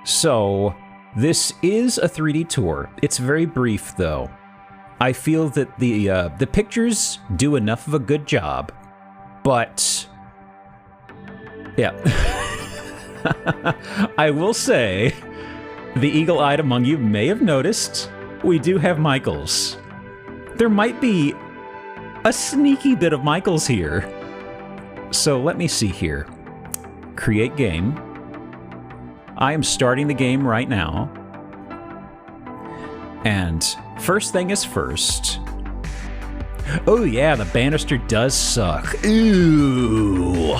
So, this is a 3D tour. It's very brief, though. I feel that the pictures do enough of a good job, but yeah. I will say, the eagle-eyed among you may have noticed, we do have Michaels. There might be a sneaky bit of Michaels here. So let me see here. Create game. I am starting the game right now. And first thing is first. Oh yeah, the banister does suck. Ooh.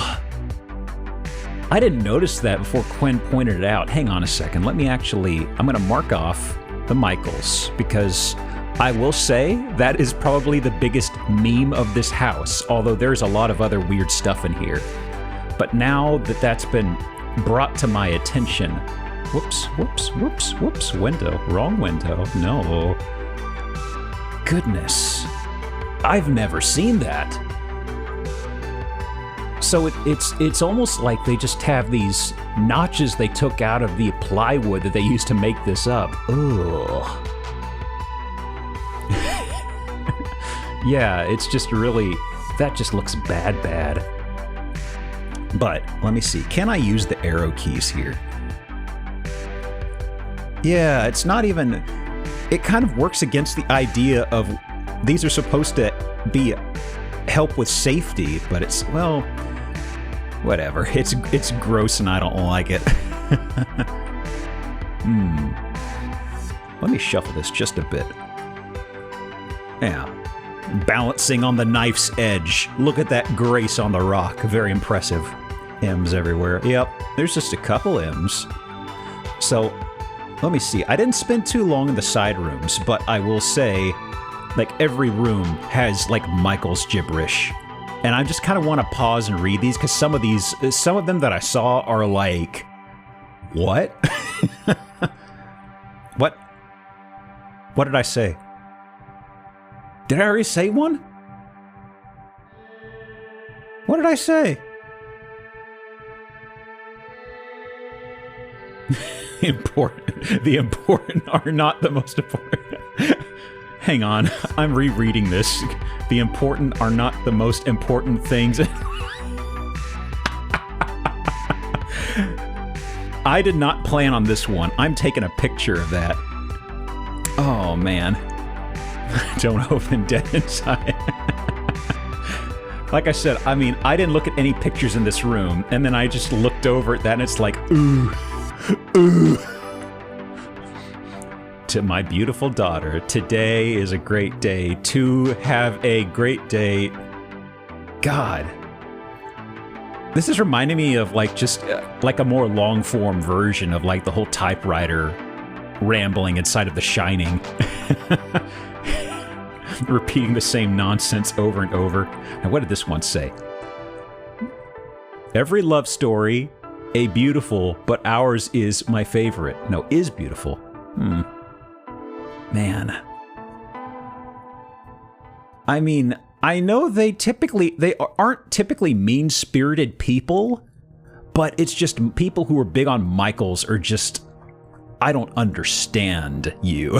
I didn't notice that before Quinn pointed it out. Hang on a second. Let me actually... I'm going to mark off the Michaels, because I will say that is probably the biggest meme of this house, although there's a lot of other weird stuff in here. But now that that's been brought to my attention... Whoops, whoops, whoops, whoops. Window. Wrong window. No. Goodness. I've never seen that. So it's almost like they just have these notches they took out of the plywood that they used to make this up. Ugh. Yeah, it's just really... That just looks bad. But, let me see. Can I use the arrow keys here? Yeah, it's not even... It kind of works against the idea of... These are supposed to be help with safety, but it's, well... Whatever. It's gross and I don't like it. Let me shuffle this just a bit. Yeah. Balancing on the knife's edge. Look at that grace on the rock. Very impressive. M's everywhere. Yep. There's just a couple M's. So, let me see. I didn't spend too long in the side rooms, but I will say, like, every room has, like, Michael's gibberish. And I just kind of want to pause and read these, because some of them that I saw are like, what? What? What did I say? Did I already say one? What did I say? The important are not the most important. Hang on, I'm rereading this. The important are not the most important things. I did not plan on this one. I'm taking a picture of that. Oh, man. Don't open Dead Inside. Like I said, I mean, I didn't look at any pictures in this room, and then I just looked over at that, and it's like, ooh, ooh. To my beautiful daughter, today is a great day. To have a great day. God. This is reminding me of, like, just, like a more long-form version of, like, the whole typewriter rambling inside of The Shining. Repeating the same nonsense over and over. And what did this one say? Every love story, a beautiful, but ours is my favorite. No, is beautiful. Man. I mean, I know they aren't typically mean-spirited people, but it's just people who are big on Michaels are just... I don't understand you.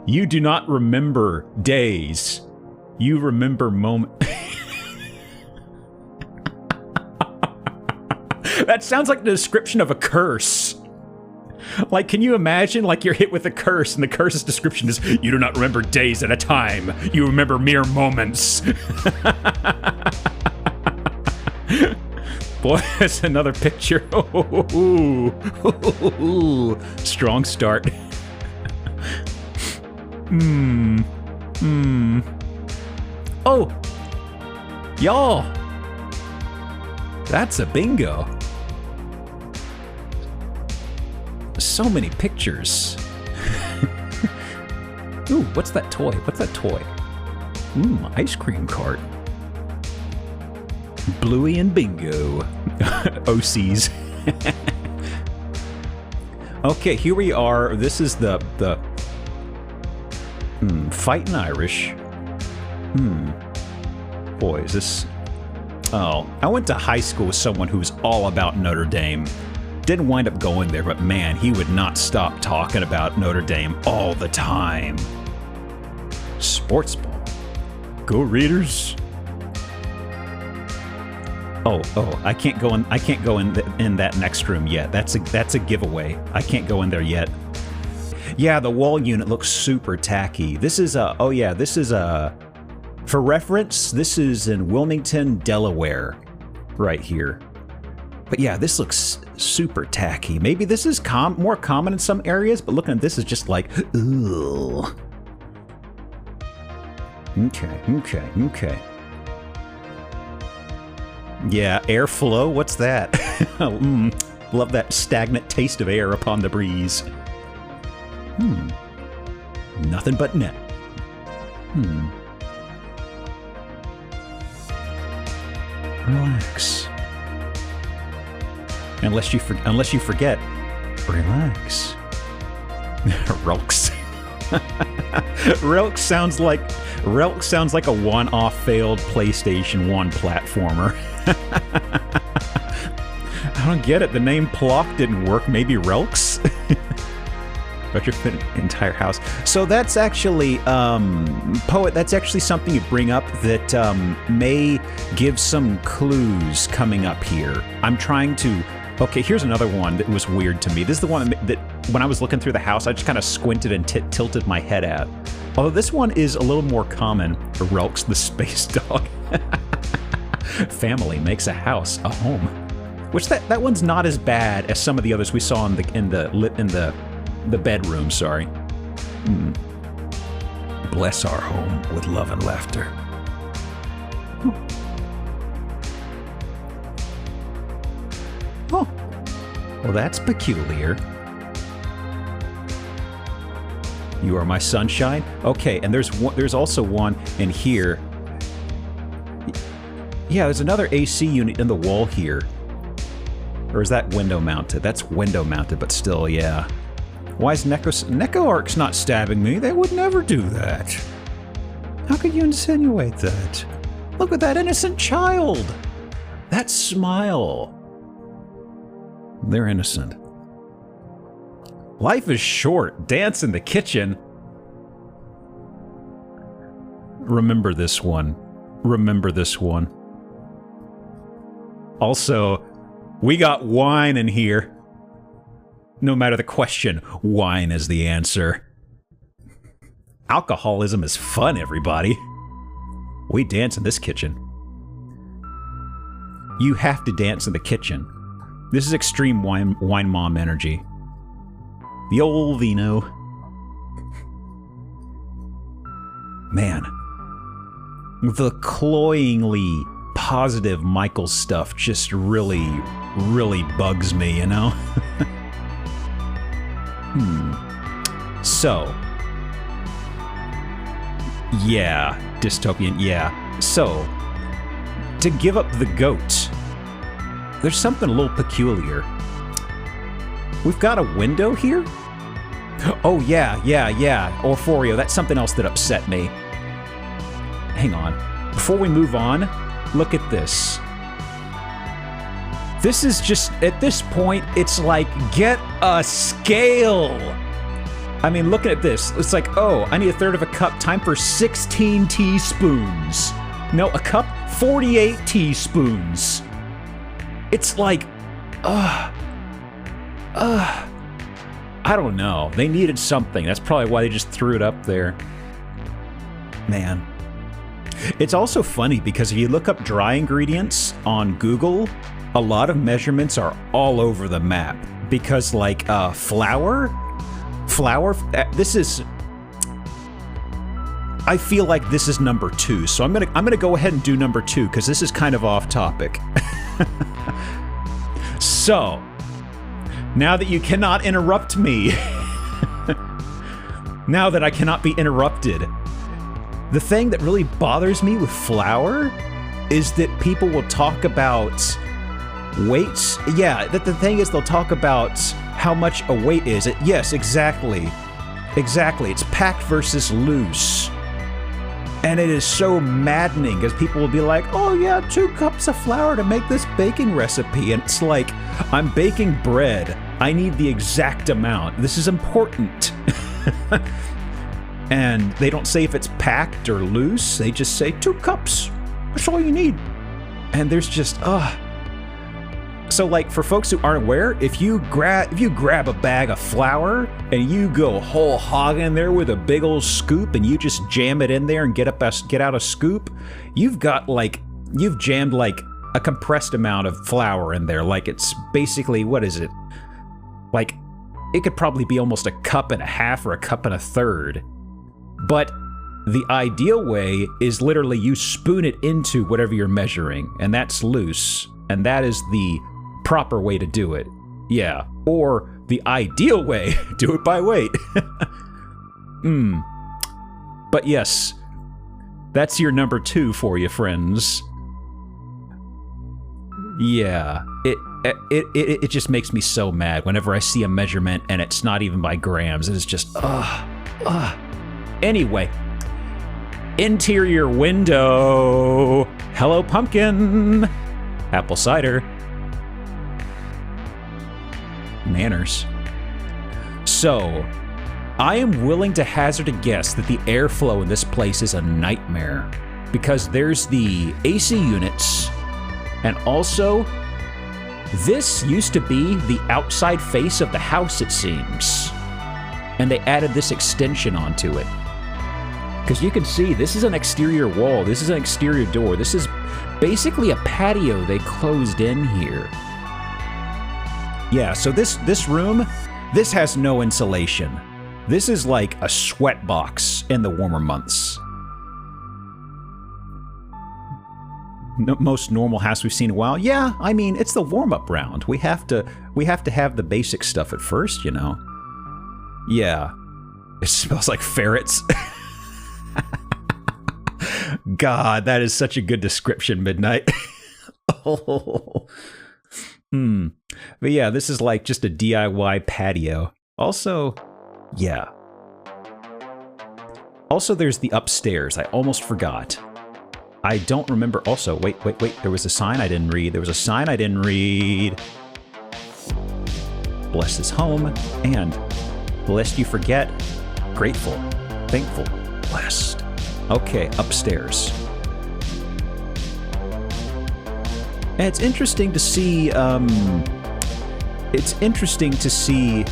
You do not remember days. You remember moments. That sounds like the description of a curse. Like, can you imagine, like, you're hit with a curse, and the curse's description is, you do not remember days at a time. You remember mere moments. Boy, that's another picture. Strong start. Oh! Y'all! That's a bingo. So many pictures. Ooh, what's that toy? What's that toy? Ice cream cart. Bluey and Bingo. OCs. Okay, here we are. This is the Fightin' Irish. Boy, is this... Oh, I went to high school with someone who's all about Notre Dame. Didn't wind up going there, but man, he would not stop talking about Notre Dame all the time. Sports ball. Go Raiders. Oh, I can't go in. I can't go in that next room yet. That's a giveaway. I can't go in there yet. Yeah, the wall unit looks super tacky. This is for reference, this is in Wilmington, Delaware, right here. But yeah, this looks super tacky. Maybe this is more common in some areas, but looking at this is just like, ugh. Okay. Yeah, airflow, what's that? Love that stagnant taste of air upon the breeze. Nothing but net. Relax. Unless you forget, relax. Relks. Relk sounds like a one-off failed PlayStation 1 platformer. I don't get it. The name Plock didn't work. Maybe Relks? Retrofit entire house. So that's actually, Poet, that's actually something you bring up that may give some clues coming up here. I'm trying to... Okay, here's another one that was weird to me. This is the one that when I was looking through the house, I just kind of squinted and tilted my head at. Although this one is a little more common. Relks the space dog. Family makes a house a home. Which that one's not as bad as some of the others we saw in the bedroom, sorry. Bless our home with love and laughter. Oh, well, that's peculiar. You are my sunshine? Okay, and there's also one in here. Yeah, there's another AC unit in the wall here. Or is that window mounted? That's window mounted, but still, yeah. Why is Necoarch's not stabbing me? They would never do that. How could you insinuate that? Look at that innocent child! That smile. They're innocent. Life is short. Dance in the kitchen. Remember this one. Remember this one. Also, we got wine in here. No matter the question, wine is the answer. Alcoholism is fun, everybody. We dance in this kitchen. You have to dance in the kitchen. This is extreme wine mom energy. The old vino. Man. The cloyingly positive Michael stuff just really bugs me, you know? So. Yeah. Dystopian, yeah. So. To give up the goat. There's something a little peculiar. We've got a window here? Oh, yeah. Orphorio, that's something else that upset me. Hang on. Before we move on, look at this. This is just, at this point, it's like, get a scale! I mean, looking at this, it's like, oh, I need a third of a cup, time for 16 teaspoons. No, a cup, 48 teaspoons. It's like, I don't know. They needed something. That's probably why they just threw it up there. Man. It's also funny because if you look up dry ingredients on Google, a lot of measurements are all over the map. Because like flour, this is... I feel like this is number 2, so I'm gonna go ahead and do number 2 because this is kind of off topic. So, now that you cannot interrupt me, now that I cannot be interrupted, the thing that really bothers me with flour is that people will talk about weights. Yeah, that the thing is they'll talk about how much a weight is. Yes, exactly. Exactly. It's packed versus loose. And it is so maddening because people will be like, oh yeah, 2 cups of flour to make this baking recipe. And it's like, I'm baking bread. I need the exact amount. This is important. And they don't say if it's packed or loose. They just say 2 cups. That's all you need. And there's just, So like for folks who aren't aware, if you grab a bag of flour and you go whole hog in there with a big old scoop and you just jam it in there and get out a scoop, you've jammed like a compressed amount of flour in there. Like it's basically, what is it? Like it could probably be almost a cup and a half or a cup and a third. But the ideal way is literally you spoon it into whatever you're measuring, and that's loose, and that is the proper way to do it. Yeah. Or the ideal way, do it by weight. But yes, that's your number 2 for you, friends. Yeah. It just makes me so mad whenever I see a measurement and it's not even by grams. It's just, Anyway. Interior window. Hello, pumpkin. Apple cider. Manners. So, I am willing to hazard a guess that the airflow in this place is a nightmare because there's the AC units, and also this used to be the outside face of the house, it seems, and they added this extension onto it. Because you can see, this is an exterior wall, this is an exterior door, this is basically a patio they closed in here. Yeah, so this room, this has no insulation. This is like a sweat box in the warmer months. Most normal house we've seen in a while. Yeah, I mean, it's the warm-up round. We have to have the basic stuff at first, you know. Yeah. It smells like ferrets. God, that is such a good description, Midnight. Oh. But yeah, this is like just a DIY patio. Also, yeah. Also, there's the upstairs. I almost forgot. I don't remember. Also, wait. There was a sign I didn't read. Bless this home. And lest you forget, grateful, thankful, blessed. Okay, upstairs. And it's interesting to see, It's interesting to see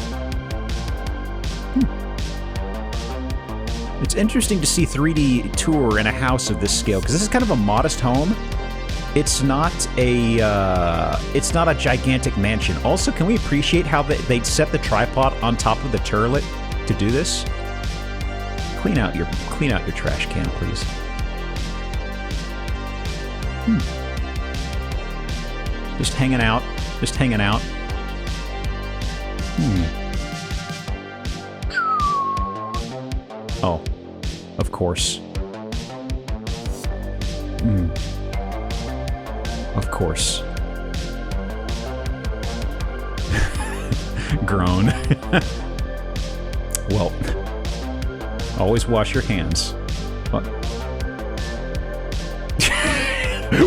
3D tour in a house of this scale, because this is kind of a modest home. It's not a gigantic mansion. Also, can we appreciate how they'd set the tripod on top of the turlet to do this? Clean out your trash can, please. Just hanging out. Oh, of course. Of course. Groan. Well, always wash your hands. What?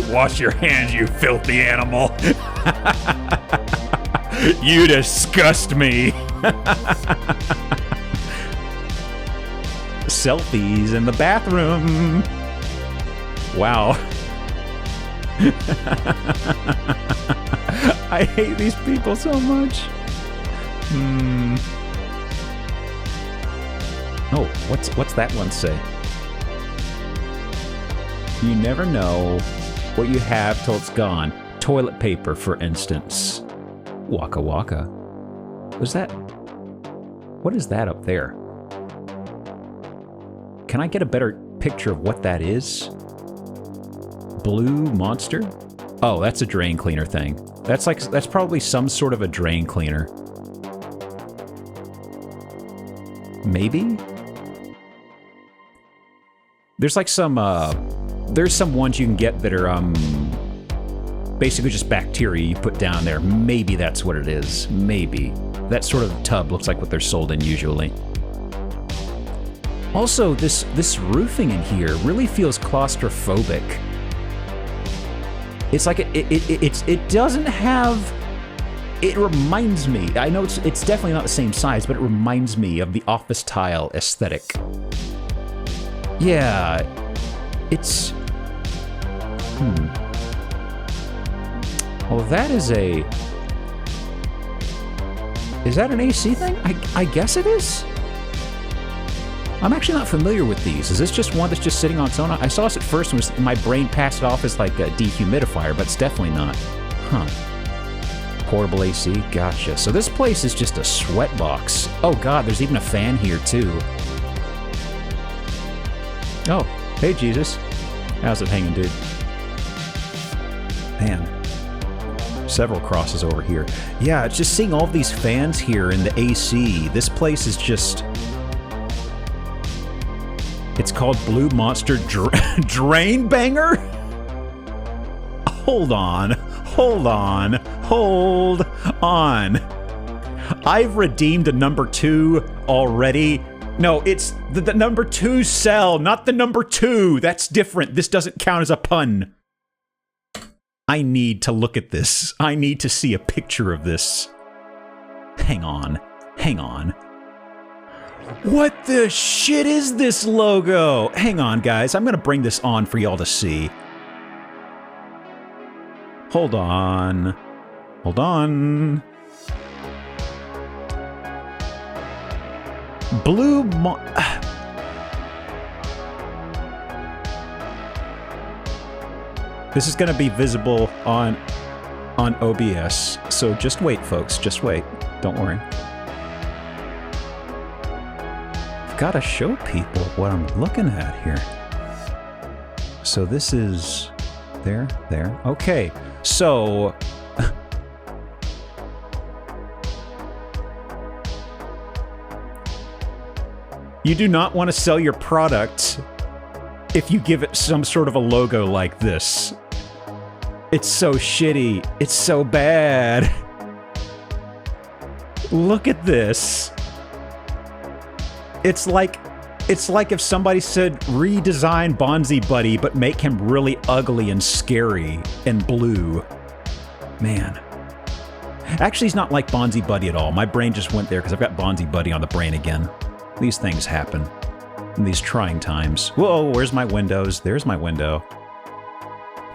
Wash your hands, you filthy animal. You disgust me. Selfies in the bathroom. Wow. I hate these people so much. Oh, what's that one say? You never know what you have till it's gone. Toilet paper, for instance. Waka waka. What is that up there? Can I get a better picture of what that is? Blue monster? Oh, that's a drain cleaner thing. That's probably some sort of a drain cleaner. Maybe? There's like some ones you can get that are basically just bacteria you put down there. Maybe that's what it is. Maybe. That sort of tub looks like what they're sold in usually. Also, this roofing in here really feels claustrophobic. It's like it doesn't have. It reminds me. I know it's definitely not the same size, but it reminds me of the office tile aesthetic. Yeah, it's. Well, that is a. Is that an AC thing? I guess it is. I'm actually not familiar with these. Is this just one that's just sitting on its own? I saw this at first and my brain passed it off as like a dehumidifier, but it's definitely not. Huh. Portable AC, gotcha. So this place is just a sweat box. Oh god, there's even a fan here too. Oh, hey Jesus. How's it hanging, dude? Man. Several crosses over here. Yeah, it's just seeing all these fans here in the AC. This place is just... It's called Blue Monster Drain Banger? Hold on. Hold on. Hold on. I've redeemed a number 2 already. No, it's the number 2 cell, not the number 2. That's different. This doesn't count as a pun. I need to look at this. I need to see a picture of this. Hang on. Hang on. What the shit is this logo? Hang on, guys. I'm gonna bring this on for y'all to see. Hold on. Hold on. Blue This is gonna be visible on OBS, so just wait, folks. Just wait. Don't worry. I've gotta show people what I'm looking at here. So this is there. Okay, so you do not want to sell your product if you give it some sort of a logo like this. It's so shitty. It's so bad. Look at this. It's like if somebody said redesign Bonzi Buddy, but make him really ugly and scary and blue. Man. Actually, he's not like Bonzi Buddy at all. My brain just went there because I've got Bonzi Buddy on the brain again. These things happen in these trying times. Whoa, where's my windows? There's my window.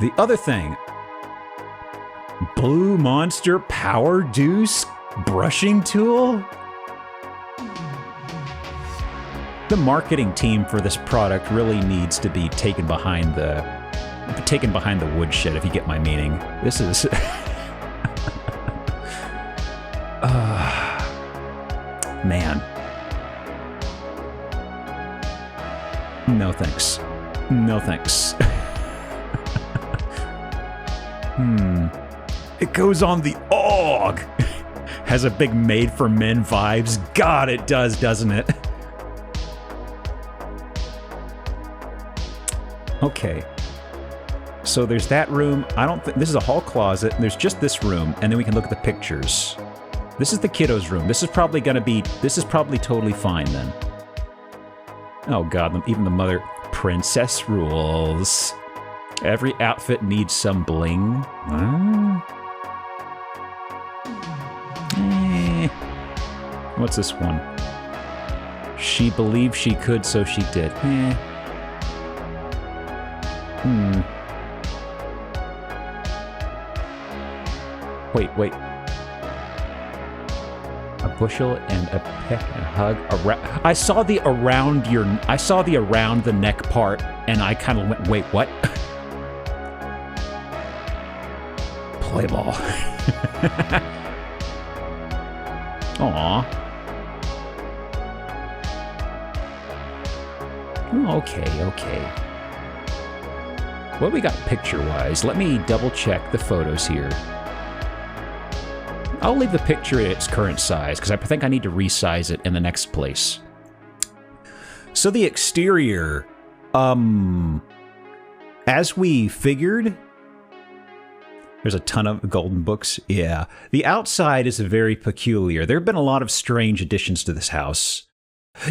The other thing. Blue Monster Power Deuce brushing tool? The marketing team for this product really needs to be taken behind the woodshed, if you get my meaning. This is... man. No thanks. No thanks. It goes on the OG! Has a big Made for Men vibes. God, it does, doesn't it? Okay. So there's that room. I don't think... This is a hall closet. There's just this room, and then we can look at the pictures. This is the kiddos' room. This is probably gonna be... This is probably totally fine, then. Oh god, even the mother... Princess rules. Every outfit needs some bling. What's this one? She believed she could, so she did. Wait. A bushel and a peck and a hug. I saw the around the neck part, and I kind of went, wait, what? Play ball. Aww. Okay. What we got picture-wise? Let me double-check the photos here. I'll leave the picture at its current size, because I think I need to resize it in the next place. So the exterior, as we figured, there's a ton of golden books. Yeah. The outside is very peculiar. There have been a lot of strange additions to this house.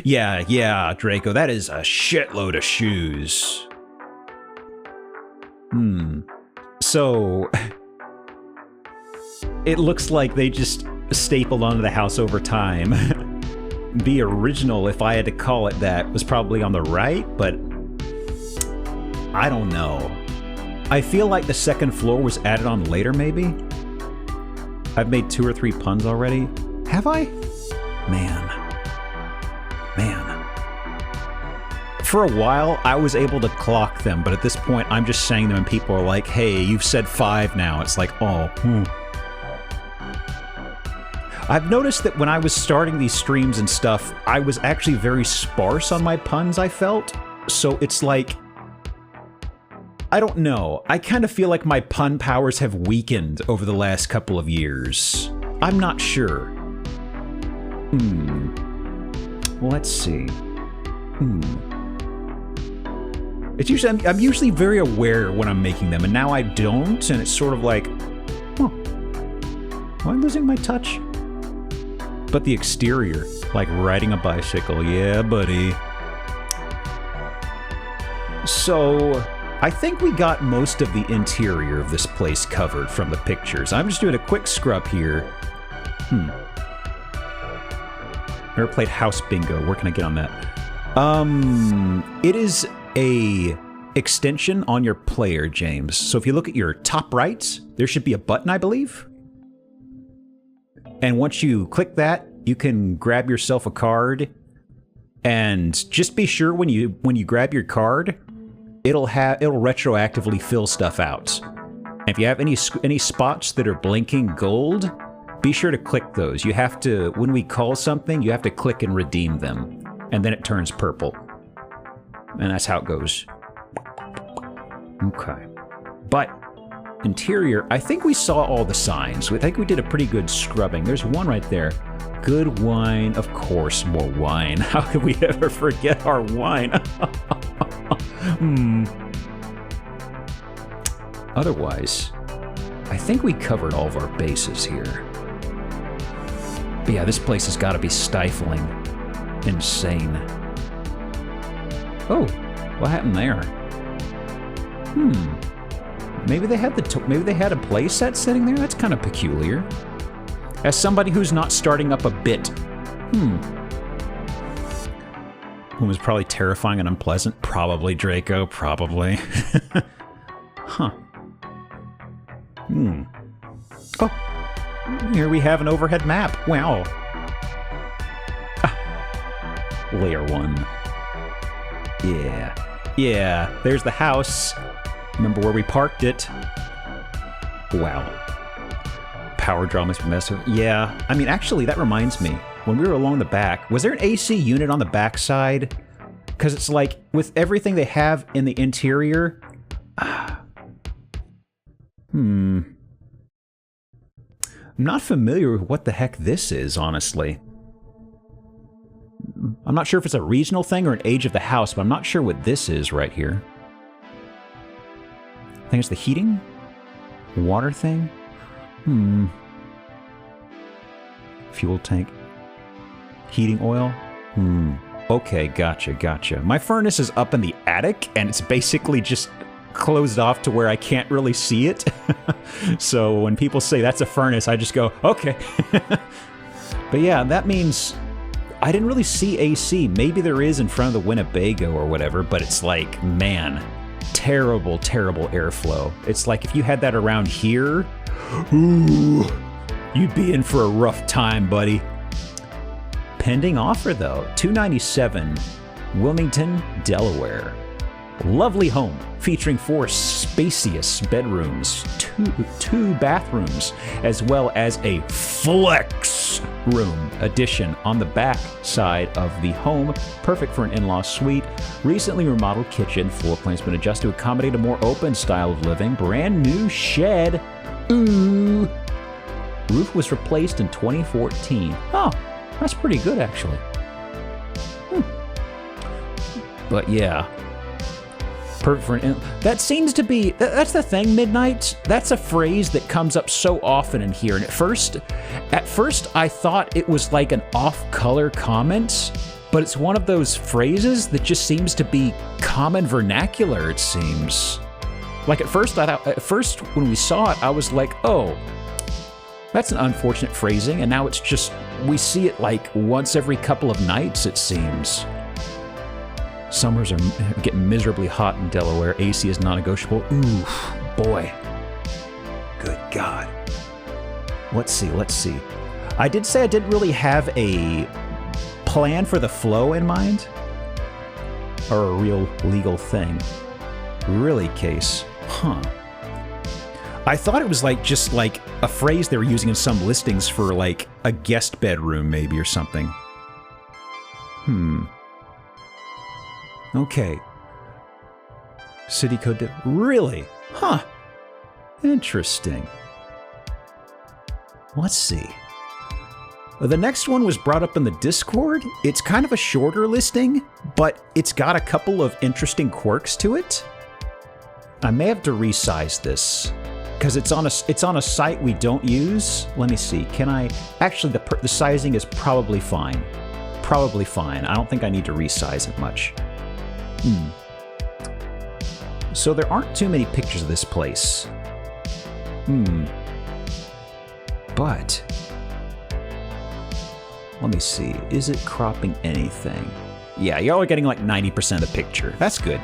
Yeah, Draco, that is a shitload of shoes. So, it looks like they just stapled onto the house over time. The original, if I had to call it that, was probably on the right, but I don't know. I feel like the second floor was added on later, maybe? I've made 2 or 3 puns already. Have I? Man. For a while, I was able to clock them, but at this point, I'm just saying them and people are like, hey, you've said 5 now. It's like, oh, I've noticed that when I was starting these streams and stuff, I was actually very sparse on my puns, I felt. So it's like, I don't know. I kind of feel like my pun powers have weakened over the last couple of years. I'm not sure. Let's see. It's usually, I'm usually very aware when I'm making them, and now I don't, and it's sort of like, am I losing my touch? But the exterior, like riding a bicycle, yeah, buddy. So, I think we got most of the interior of this place covered from the pictures. I'm just doing a quick scrub here. Never played House Bingo. Where can I get on that? It is a extension on your player, James. So if you look at your top right, there should be a button, I believe. And once you click that, you can grab yourself a card. And just be sure when you grab your card, it'll retroactively fill stuff out. And if you have any spots that are blinking gold, be sure to click those. You have to, when we call something, you have to click and redeem them. And then it turns purple. And that's how it goes. Okay. But interior, I think we saw all the signs. I think we did a pretty good scrubbing. There's one right there. Good wine. Of course, more wine. How could we ever forget our wine? Otherwise, I think we covered all of our bases here. But yeah, this place has got to be stifling. Insane. Oh, what happened there? Maybe they had a play set sitting there? That's kind of peculiar. As somebody who's not starting up a bit. Who was probably terrifying and unpleasant? Probably, Draco. Probably. Huh. Oh, here we have an overhead map. Wow. Layer 1. Yeah, there's the house. Remember where we parked it. Wow. Power draw must be messed with. Yeah, I mean, actually, that reminds me. When we were along the back, was there an AC unit on the back side? Because it's like, with everything they have in the interior... I'm not familiar with what the heck this is, honestly. I'm not sure if it's a regional thing or an age of the house, but I'm not sure what this is right here. I think it's the heating? Water thing? Fuel tank. Heating oil? Okay, gotcha. My furnace is up in the attic, and it's basically just closed off to where I can't really see it. So when people say that's a furnace, I just go, okay. But yeah, that means... I didn't really see AC. Maybe there is in front of the Winnebago or whatever, but it's like, man, terrible airflow. It's like if you had that around here, ooh, you'd be in for a rough time, buddy. Pending offer, though, $297, Wilmington, Delaware. Lovely home featuring 4 spacious bedrooms, two bathrooms, as well as a flex room addition on the back side of the home. Perfect for an in-law suite. Recently remodeled kitchen. Floor plan's been adjusted to accommodate a more open style of living. Brand new shed. Ooh. Roof was replaced in 2014. Oh, that's pretty good, actually. But yeah. Perfect for an that seems to be, that's the thing, Midnight. That's a phrase that comes up so often in here. And at first I thought it was like an off-color comment, but it's one of those phrases that just seems to be common vernacular, it seems. Like at first when we saw it, I was like, oh, that's an unfortunate phrasing, and now it's just, we see it like once every couple of nights, it seems. Summers are getting miserably hot in Delaware. AC is non-negotiable. Ooh, boy. Good God. Let's see. I did say I didn't really have a plan for the flow in mind, or a real legal thing. Really case. Huh. I thought it was just like a phrase they were using in some listings for like a guest bedroom maybe or something. Okay. City code. Really? Huh. Interesting. Let's see. The next one was brought up in the Discord. It's kind of a shorter listing, but it's got a couple of interesting quirks to it. I may have to resize this because it's on a site we don't use. Let me see. Can I? Actually, the sizing is probably fine. Probably fine. I don't think I need to resize it much. So there aren't too many pictures of this place. But let me see. Is it cropping anything? Yeah, y'all are getting like 90% of the picture. That's good.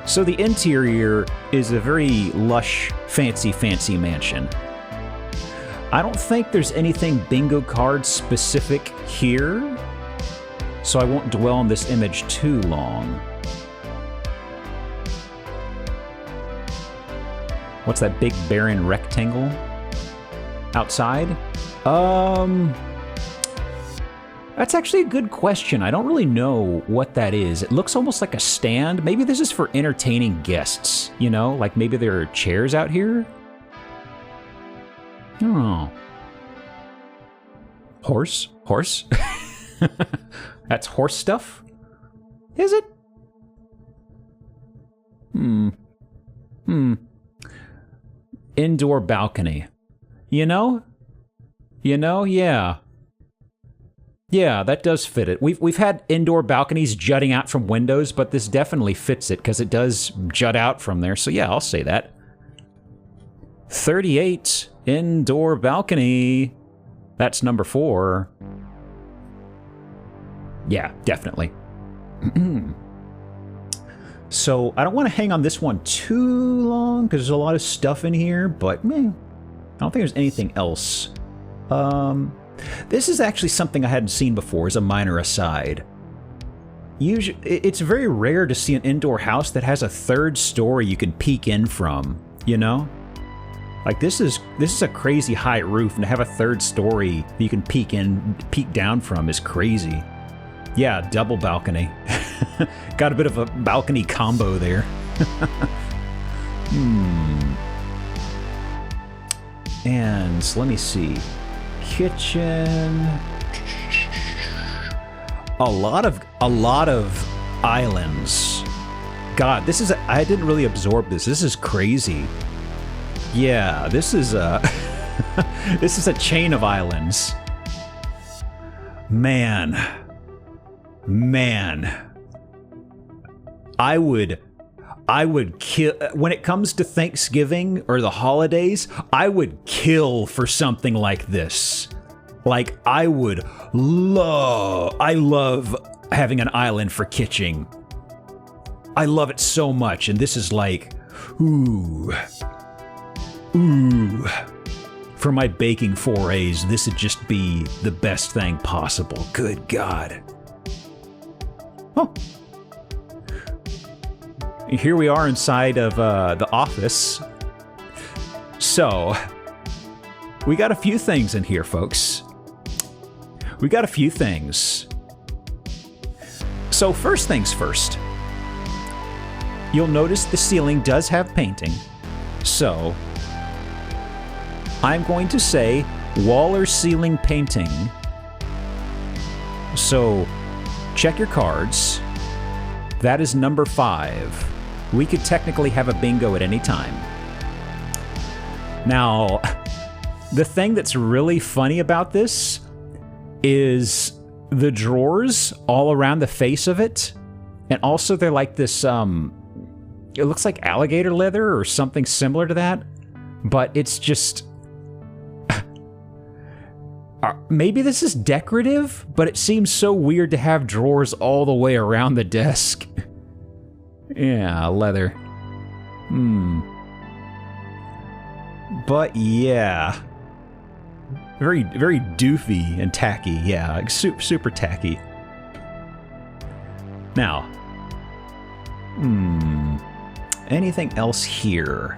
So the interior is a very lush, fancy mansion. I don't think there's anything bingo card specific here, so I won't dwell on this image too long. What's that big barren rectangle outside? That's actually a good question. I don't really know what that is. It looks almost like a stand. Maybe this is for entertaining guests, you know? Like maybe there are chairs out here? I don't know. Horse? Horse? That's horse stuff? Is it? Indoor balcony. You know, yeah. Yeah, that does fit it. We've had indoor balconies jutting out from windows, but this definitely fits it because it does jut out from there. So yeah, I'll say that. 38 indoor balcony. That's number 4. Yeah, definitely. So I don't want to hang on this one too long because there's a lot of stuff in here, but I don't think there's anything else. This is actually something I hadn't seen before as a minor aside. Usually, it's very rare to see an indoor house that has a 3rd story you can peek in from, you know? Like this is a crazy high roof, and to have a 3rd story that you can peek down from is crazy. Yeah, double balcony. Got a bit of a balcony combo there. And let me see. Kitchen. A lot of islands. God, I didn't really absorb this. This is crazy. Yeah, this is a this is a chain of islands. Man. I would kill when it comes to Thanksgiving or the holidays. I would kill for something like this. Like I love having an island for kitchen. I love it so much, and this is like, ooh. For my baking forays, this would just be the best thing possible. Good God. Oh. Here we are inside of the office. So, we got a few things in here, folks. We got a few things. So first things first. You'll notice the ceiling does have painting. So, I'm going to say wall or ceiling painting. So, check your cards. That is number 5. We could technically have a bingo at any time. Now, the thing that's really funny about this is the drawers all around the face of it, and also they're like this, it looks like alligator leather or something similar to that, but it's just... maybe this is decorative, but it seems so weird to have drawers all the way around the desk. Yeah, leather. But yeah. Very, very doofy and tacky, yeah, like super tacky. Now, anything else here?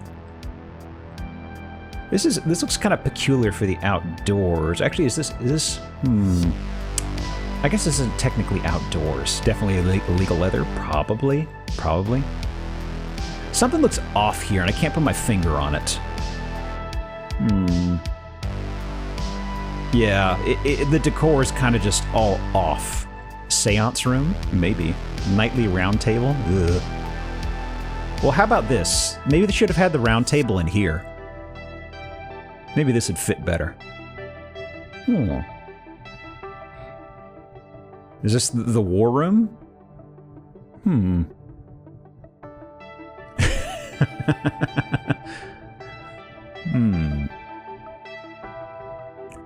This looks kind of peculiar for the outdoors. Actually, is this? I guess this isn't technically outdoors. Definitely illegal leather, probably. Something looks off here, and I can't put my finger on it. Yeah, the decor is kind of just all off. Seance room? Maybe. Nightly round table? Ugh. Well, how about this? Maybe they should have had the round table in here. Maybe this would fit better. Is this the war room?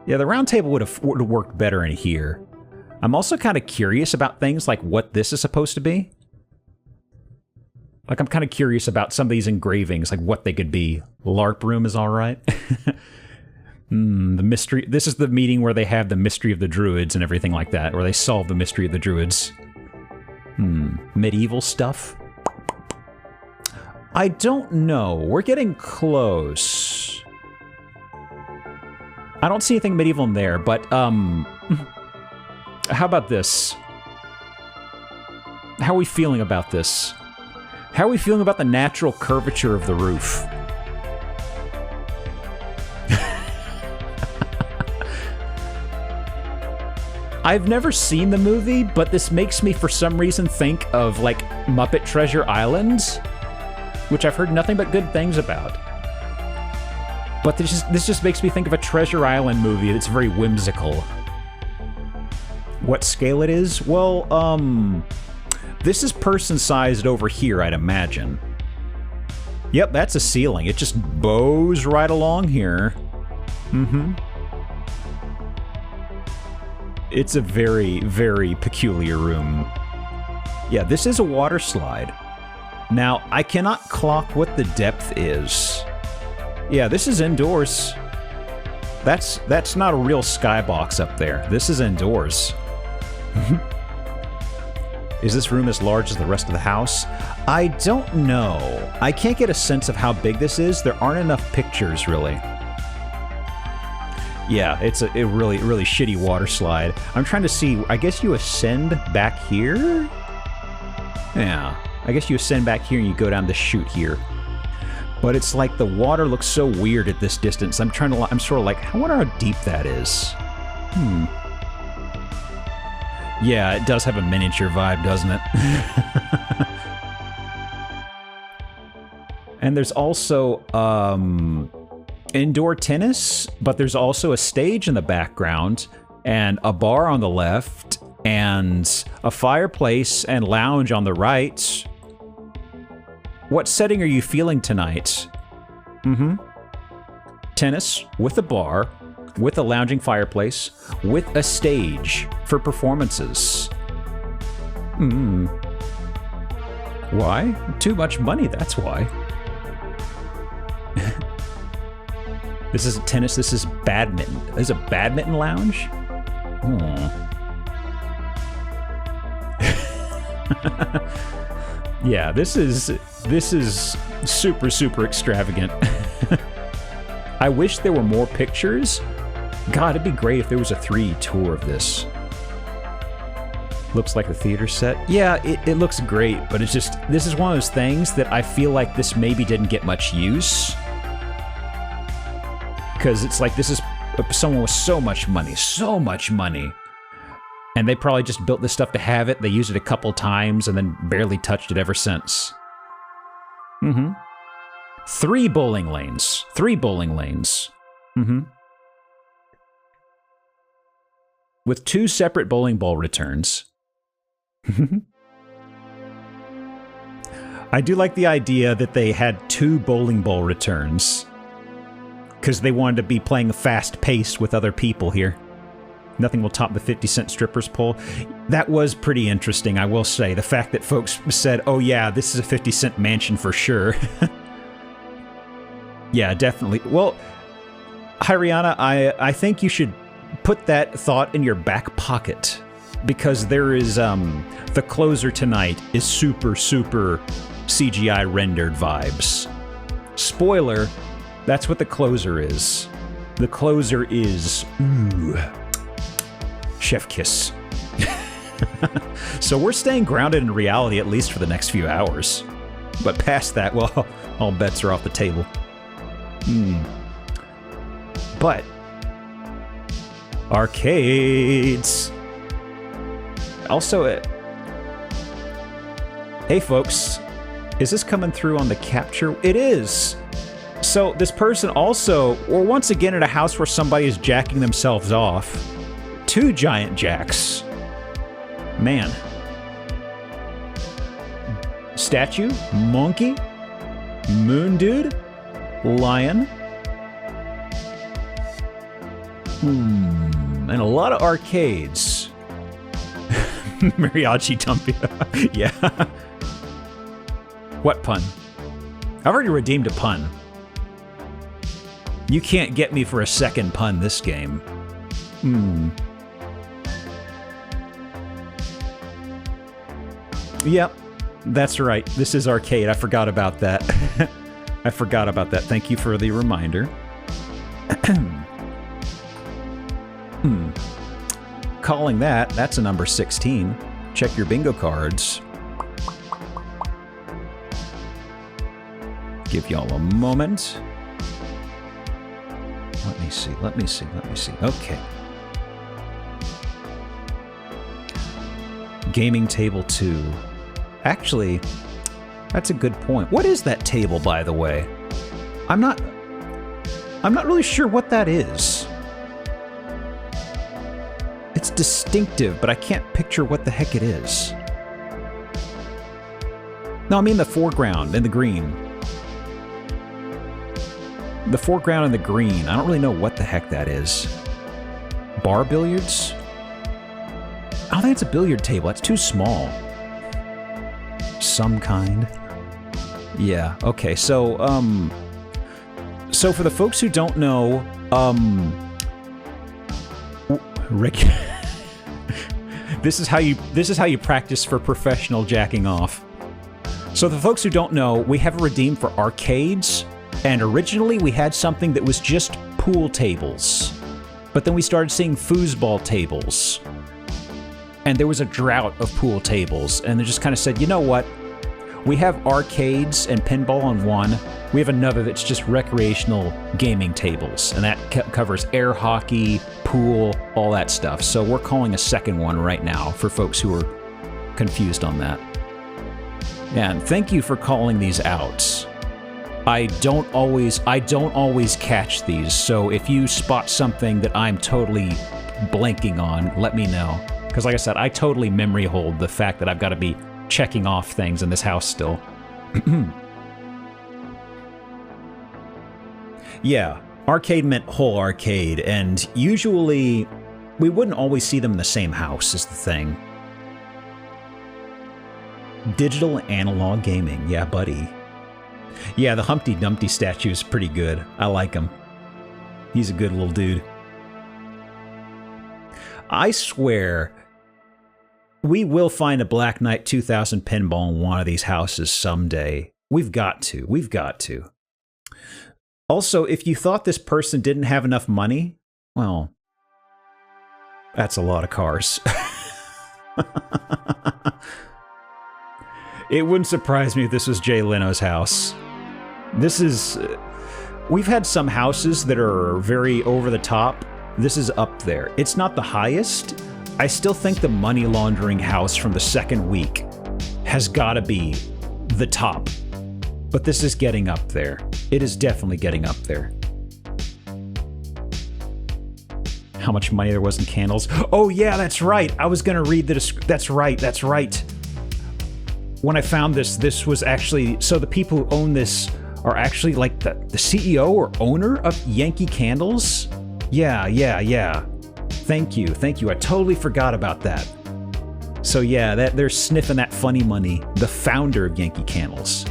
Yeah, the round table would have worked better in here. I'm also kind of curious about things like what this is supposed to be. Like, I'm kind of curious about some of these engravings, like what they could be. LARP room is all right. The mystery. This is the meeting where they have the mystery of the druids and everything like that, where they solve the mystery of the druids. Medieval stuff? I don't know. We're getting close. I don't see anything medieval in there, but, how about this? How are we feeling about this? How are we feeling about the natural curvature of the roof? I've never seen the movie, but this makes me, for some reason, think of, like, Muppet Treasure Island, which I've heard nothing but good things about. But this just makes me think of a Treasure Island movie that's very whimsical. What scale it is? Well, this is person-sized over here, I'd imagine. Yep, that's a ceiling. It just bows right along here. It's a very, very peculiar room. Yeah, this is a water slide. Now, I cannot clock what the depth is. Yeah, this is indoors. That's not a real skybox up there. This is indoors. Is this room as large as the rest of the house? I don't know. I can't get a sense of how big this is. There aren't enough pictures, really. Yeah, it's a really, really shitty water slide. I'm trying to see, I guess you ascend back here? Yeah, I guess you ascend back here and you go down the chute here. But it's like the water looks so weird at this distance. I'm sort of like, I wonder how deep that is. Yeah, it does have a miniature vibe, doesn't it? And there's also, indoor tennis, but there's also a stage in the background, and a bar on the left, and a fireplace and lounge on the right. What setting are you feeling tonight? Tennis, with a bar, with a lounging fireplace, with a stage for performances. Why? Too much money, that's why. This isn't tennis, this is badminton. This is a badminton lounge? Yeah, this is super, super extravagant. I wish there were more pictures. God, it'd be great if there was a 3D tour of this. Looks like a theater set. Yeah, it looks great, but it's just, this is one of those things that I feel like this maybe didn't get much use. Because it's like, this is someone with so much money. And they probably just built this stuff to have it. They used it a couple times and then barely touched it ever since. 3 bowling lanes. 3 bowling lanes. with 2 separate bowling ball returns. I do like the idea that they had 2 bowling ball returns because they wanted to be playing fast paced with other people here. Nothing will top the 50-cent strippers poll. That was pretty interesting, I will say. The fact that folks said, oh yeah, this is a 50-cent mansion for sure. Yeah, definitely. Well, Hyriana, I think you should put that thought in your back pocket, because there is, the closer tonight is super, super CGI rendered vibes. Spoiler, that's what the closer is. The closer is, ooh, chef kiss. So we're staying grounded in reality at least for the next few hours. But past that, well, all bets are off the table. But arcades. Also, hey folks, is this coming through on the capture? It is. So this person also, we're once again at a house where somebody is jacking themselves off. 2 giant jacks. Man. Statue, monkey, moon dude, lion. And a lot of arcades. Mariachi Dumpy. Yeah. What pun? I've already redeemed a pun. You can't get me for a second pun this game. Yep, that's right. This is arcade. I forgot about that. I forgot about that. Thank you for the reminder. Calling that's a number 16. Check your bingo cards. Give y'all a moment. Let me see. Okay. Gaming table 2. Actually, that's a good point. What is that table, by the way? I'm not really sure what that is. It's distinctive, but I can't picture what the heck it is. No, I mean the foreground and the green. The foreground and the green. I don't really know what the heck that is. Bar billiards? I don't think it's a billiard table. That's too small. Some kind. Yeah, okay. So for the folks who don't know, this is how you practice for professional jacking off. So the folks who don't know, we have a redeem for arcades, and originally we had something that was just pool tables. But then we started seeing foosball tables. And there was a drought of pool tables, and they just kind of said, you know what? We have arcades and pinball on one. We have another that's just recreational gaming tables, and that covers air hockey, pool, all that stuff. So we're calling a second one right now for folks who are confused on that. And thank you for calling these out. I don't always catch these, so if you spot something that I'm totally blanking on, let me know. Because like I said, I totally memory hold the fact that I've got to be checking off things in this house still. Yeah, arcade meant whole arcade, and usually we wouldn't always see them in the same house is the thing. Digital analog gaming, yeah buddy. Yeah, the Humpty Dumpty statue is pretty good. I like him. He's a good little dude. I swear, we will find a Black Knight 2000 pinball in one of these houses someday. We've got to. We've got to. Also, if you thought this person didn't have enough money, well, that's a lot of cars. It wouldn't surprise me if this was Jay Leno's house. This is... We've had some houses that are very over the top. This is up there. It's not the highest. I still think the money laundering house from the second week has got to be the top. But this is getting up there. It is definitely getting up there. how much money there was in candles. Oh yeah, that's right. I was gonna read the that's right. When I found this was actually, so the people who own this are actually like the CEO or owner of Yankee Candles. Yeah. Thank you. I totally forgot about that. So yeah, they're sniffing that funny money. The founder of Yankee Candles.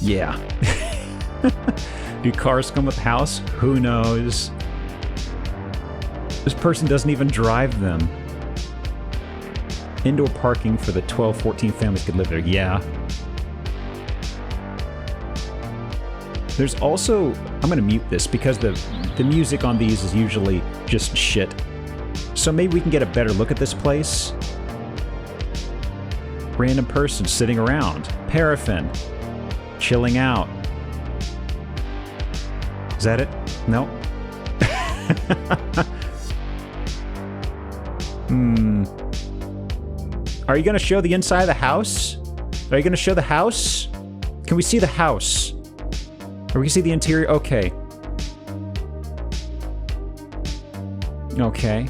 Yeah. Do cars come with house? Who knows? This person doesn't even drive them. Indoor parking for the 12, 14 families could live there. Yeah. There's also, I'm gonna mute this because the music on these is usually just shit. So maybe we can get a better look at this place. Random person sitting around. Paraffin. Chilling out. Is that it? No. Are you gonna show the inside of the house? Are you gonna show the house? Can we see the house? Or we can see the interior? Okay. Okay.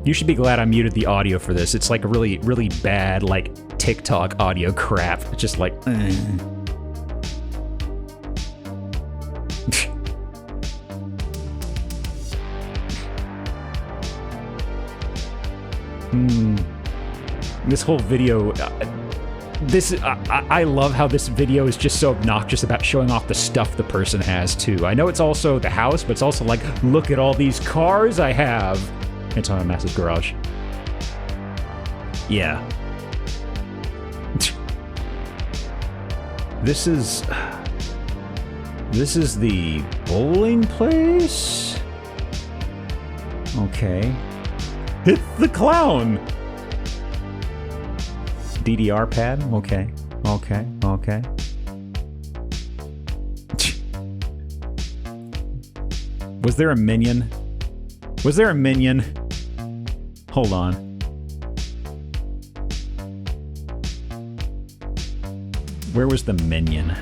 You should be glad I muted the audio for this. It's like a really, really bad, like, TikTok audio crap. It's just like, This whole video, I love how this video is just so obnoxious about showing off the stuff the person has, too. I know it's also the house, but it's also like, look at all these cars I have. It's on a massive garage. Yeah. This is the bowling place? Okay. It's the clown! DDR pad? Okay. Was there a minion? Hold on. Where was the minion?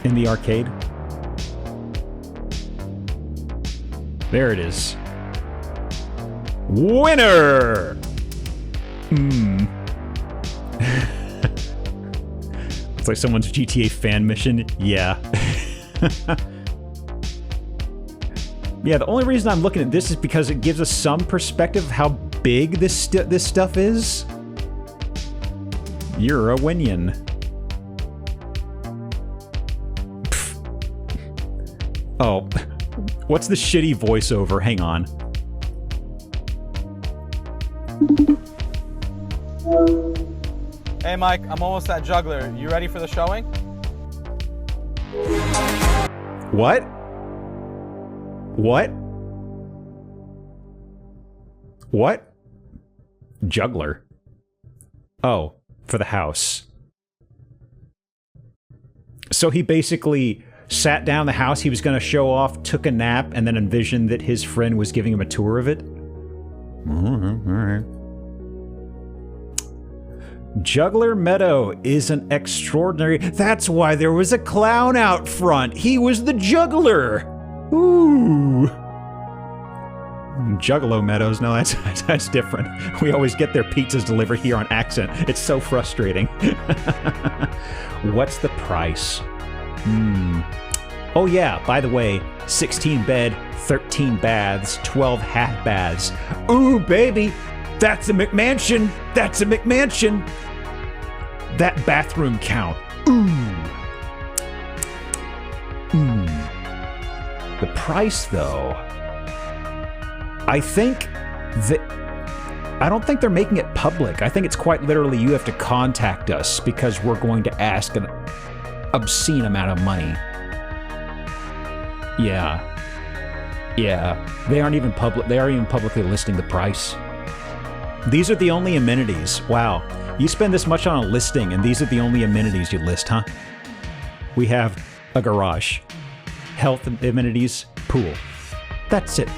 In the arcade? There it is. Winner! It's like someone's GTA fan mission. Yeah. Yeah, the only reason I'm looking at this is because it gives us some perspective of how big this stuff is. You're a Winion. Oh. What's the shitty voiceover? Hang on. Hey Mike, I'm almost at Juggler. You ready for the showing? What? What? Juggler. Oh, for the house. So he basically sat down the house he was going to show off, took a nap, and then envisioned that his friend was giving him a tour of it? Alright. Juggler Meadow is an extraordinary... That's why there was a clown out front! He was the juggler! Ooh! Juggalo Meadows, no, that's different. We always get their pizzas delivered here on Accent. It's so frustrating. What's the price? Oh yeah, by the way, 16 bed, 13 baths, 12 half baths. Ooh, baby! That's a McMansion! That's a McMansion! That bathroom count. The price, though... I don't think they're making it public. I think it's quite literally you have to contact us because we're going to ask an obscene amount of money. Yeah. They aren't even publicly listing the price. These are the only amenities. Wow. You spend this much on a listing and these are the only amenities you list, huh? We have a garage, health amenities, pool. That's it.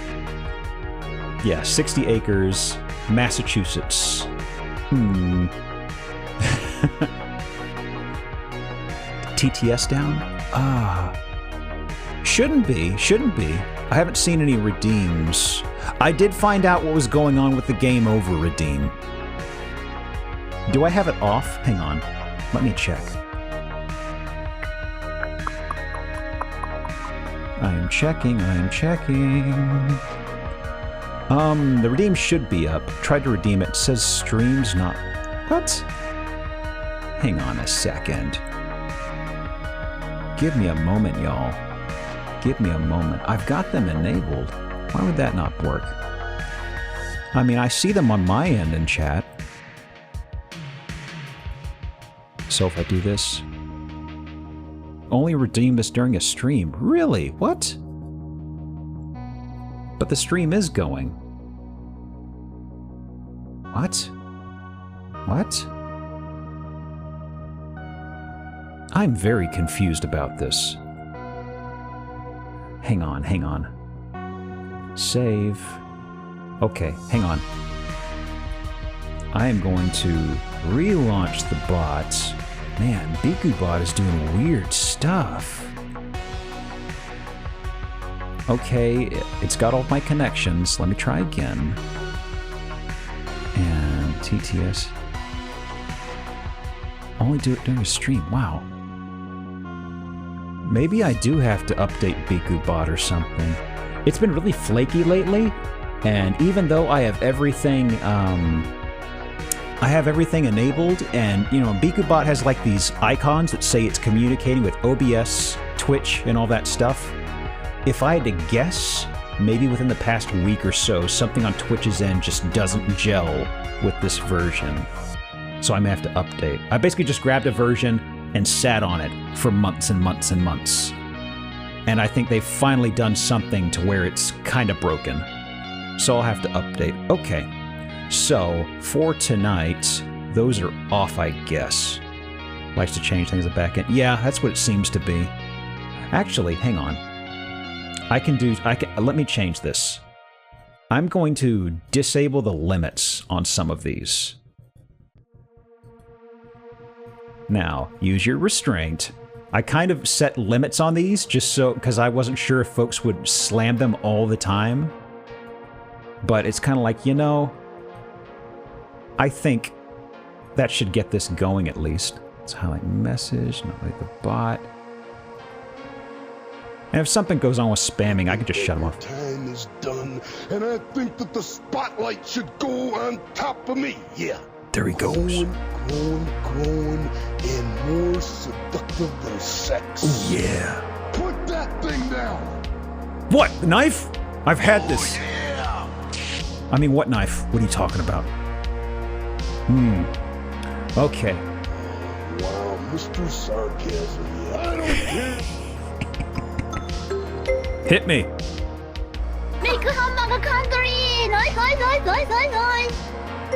Yeah, 60 acres, Massachusetts. TTS down? Shouldn't be. I haven't seen any redeems. I did find out what was going on with the game over redeem. Do I have it off? Hang on. Let me check. I am checking. The redeem should be up. Tried to redeem it. It says streams not... What? Hang on a second. Give me a moment, y'all. Give me a moment. I've got them enabled. Why would that not work? I mean, I see them on my end in chat. So if I do this... Only redeem this during a stream. Really? What? But the stream is going. What? I'm very confused about this. Hang on. Save. Okay, hang on. I am going to relaunch the bot. Man, BikuBot is doing weird stuff. Okay, it's got all my connections. Let me try again. And TTS. Only do it during a stream. Wow. Maybe I do have to update BikuBot or something. It's been really flaky lately, and even though I have everything, enabled, and, you know, BikuBot has like these icons that say it's communicating with OBS, Twitch, and all that stuff. If I had to guess, maybe within the past week or so, something on Twitch's end just doesn't gel with this version. So I may have to update. I basically just grabbed a version and sat on it for months and months and months. And I think they've finally done something to where it's kind of broken. So I'll have to update. Okay. So, for tonight, those are off, I guess. Likes to change things at the back end. Yeah, that's what it seems to be. Actually, hang on. Let me change this. I'm going to disable the limits on some of these. Now, use your restraint. I kind of set limits on these just so, because I wasn't sure if folks would slam them all the time. But it's kind of like, you know, I think that should get this going at least. Let's highlight message, not like the bot. And if something goes on with spamming, I can just shut them off. Time is done, and I think that the spotlight should go on top of me. Yeah. There he goes. Growing, and more seductive than sex. Ooh, yeah. Put that thing down. What? Knife? I've had this. Yeah. I mean, what knife? What are you talking about? Okay. Wow, Mr. Sarcasm. I don't care. Hit me. Make a hamburger country. Nice.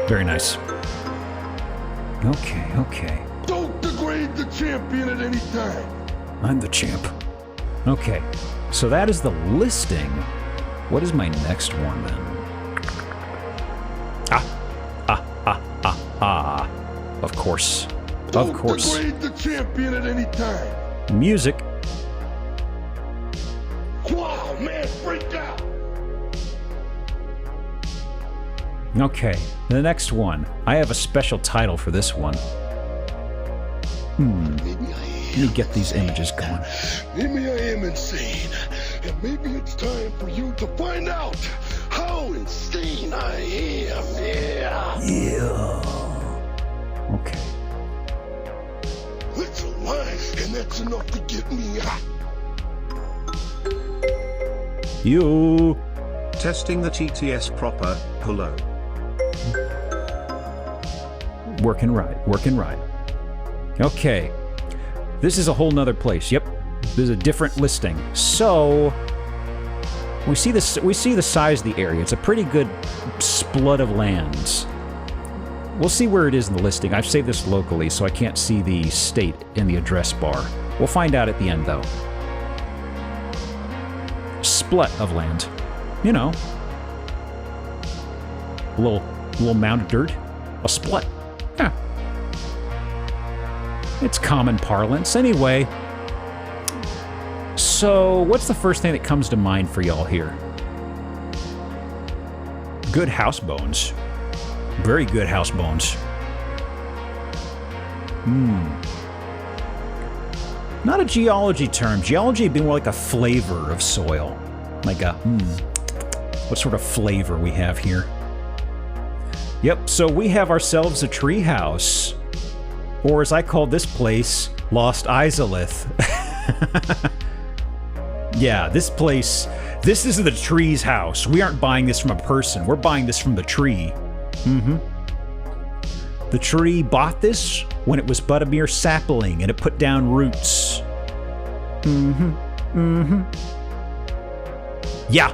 Very nice. Okay. Don't degrade the champion at any time. I'm the champ. Okay. So that is the listing. What is my next one then? Of course. Don't degrade the champion at any time. Music. Wow, man, freak out. Okay, the next one. I have a special title for this one. Maybe I am. Let me get these images going. Maybe I am insane. And maybe it's time for you to find out how insane I am. Yeah. Okay. It's a lie, and that's enough to get me hot. You. Testing the TTS proper. Hello. Working right. Okay. This is a whole nother place. Yep. There's a different listing. So we see the size of the area. It's a pretty good split of lands. We'll see where it is in the listing. I've saved this locally, so I can't see the state in the address bar. We'll find out at the end, though. Split of land. You know. A little mound of dirt? A splut? Huh. It's common parlance. Anyway, so what's the first thing that comes to mind for y'all here? Good house bones. Very good house bones. Not a geology term. Geology would be more like a flavor of soil. Like a, what sort of flavor we have here. Yep, so we have ourselves a tree house. Or as I call this place, Lost Izalith. Yeah, this place, this is the tree's house. We aren't buying this from a person. We're buying this from the tree. The tree bought this when it was but a mere sapling and it put down roots. Yeah.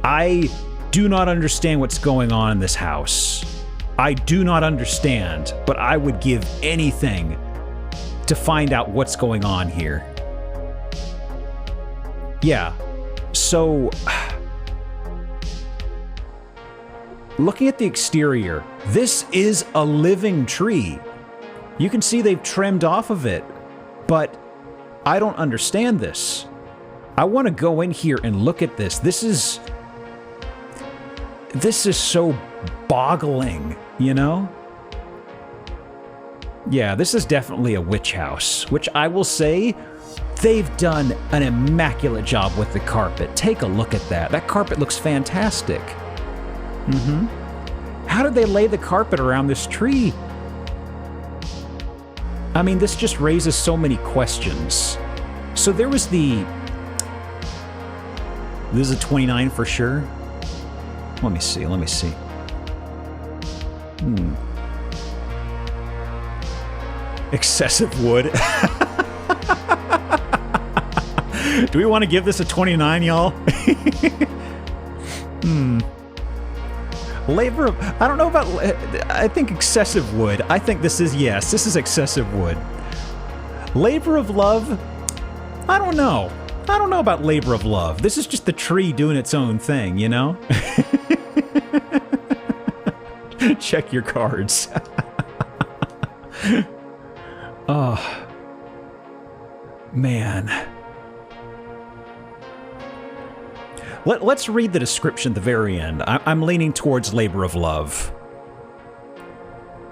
I do not understand what's going on in this house. I do not understand, but I would give anything to find out what's going on here. Yeah, so looking at the exterior, this is a living tree. You can see they've trimmed off of it, but I don't understand this. I want to go in here and look at this. This is so boggling, you know? Yeah, this is definitely a witch house, which I will say, they've done an immaculate job with the carpet. Take a look at that. That carpet looks fantastic. How did they lay the carpet around this tree? I mean, this just raises so many questions. So there was this is a 29 for sure. Let me see. Excessive wood. Do we want to give this a 29, y'all? Labor of... I don't know about... I think excessive wood. I think this is... Yes, this is excessive wood. Labor of love? I don't know. I don't know about labor of love. This is just the tree doing its own thing, you know? Check your cards. Oh. Man. Let's read the description at the very end. I'm leaning towards labor of love.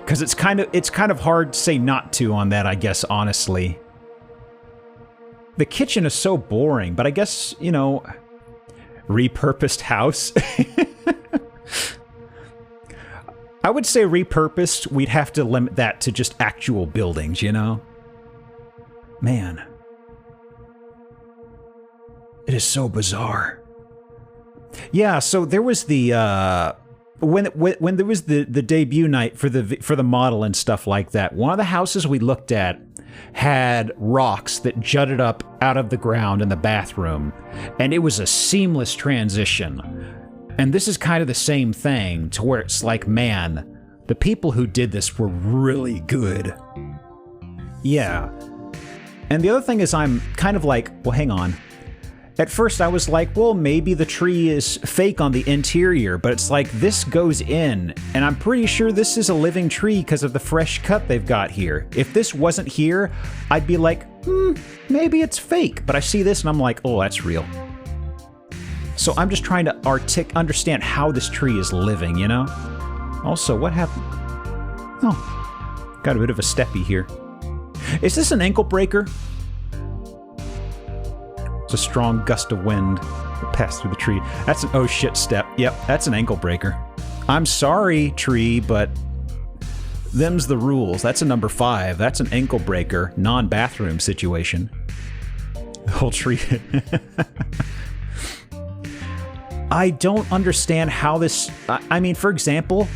Because it's kind of hard to say not to on that, I guess, honestly. The kitchen is so boring, but I guess, you know, repurposed house. I would say repurposed, we'd have to limit that to just actual buildings, you know? Man. It is so bizarre. Yeah, so there was the when there was the debut night for the model and stuff like that. One of the houses we looked at had rocks that jutted up out of the ground in the bathroom, and it was a seamless transition. And this is kind of the same thing, to where it's like, man, the people who did this were really good. Yeah. And the other thing is, I'm kind of like, well, hang on. At first I was like, well, maybe the tree is fake on the interior, but it's like, this goes in, and I'm pretty sure this is a living tree because of the fresh cut they've got here. If this wasn't here, I'd be like, maybe it's fake. But I see this and I'm like, oh, that's real. So I'm just trying to understand how this tree is living, you know? Also, what happened? Oh, got a bit of a steppy here. Is this an ankle breaker? It's a strong gust of wind that passed through the tree. That's an oh shit step. Yep, that's an ankle breaker. I'm sorry, tree, but them's the rules. That's a number 5. That's an ankle breaker, non-bathroom situation. The whole tree. I don't understand how this... I mean, for example,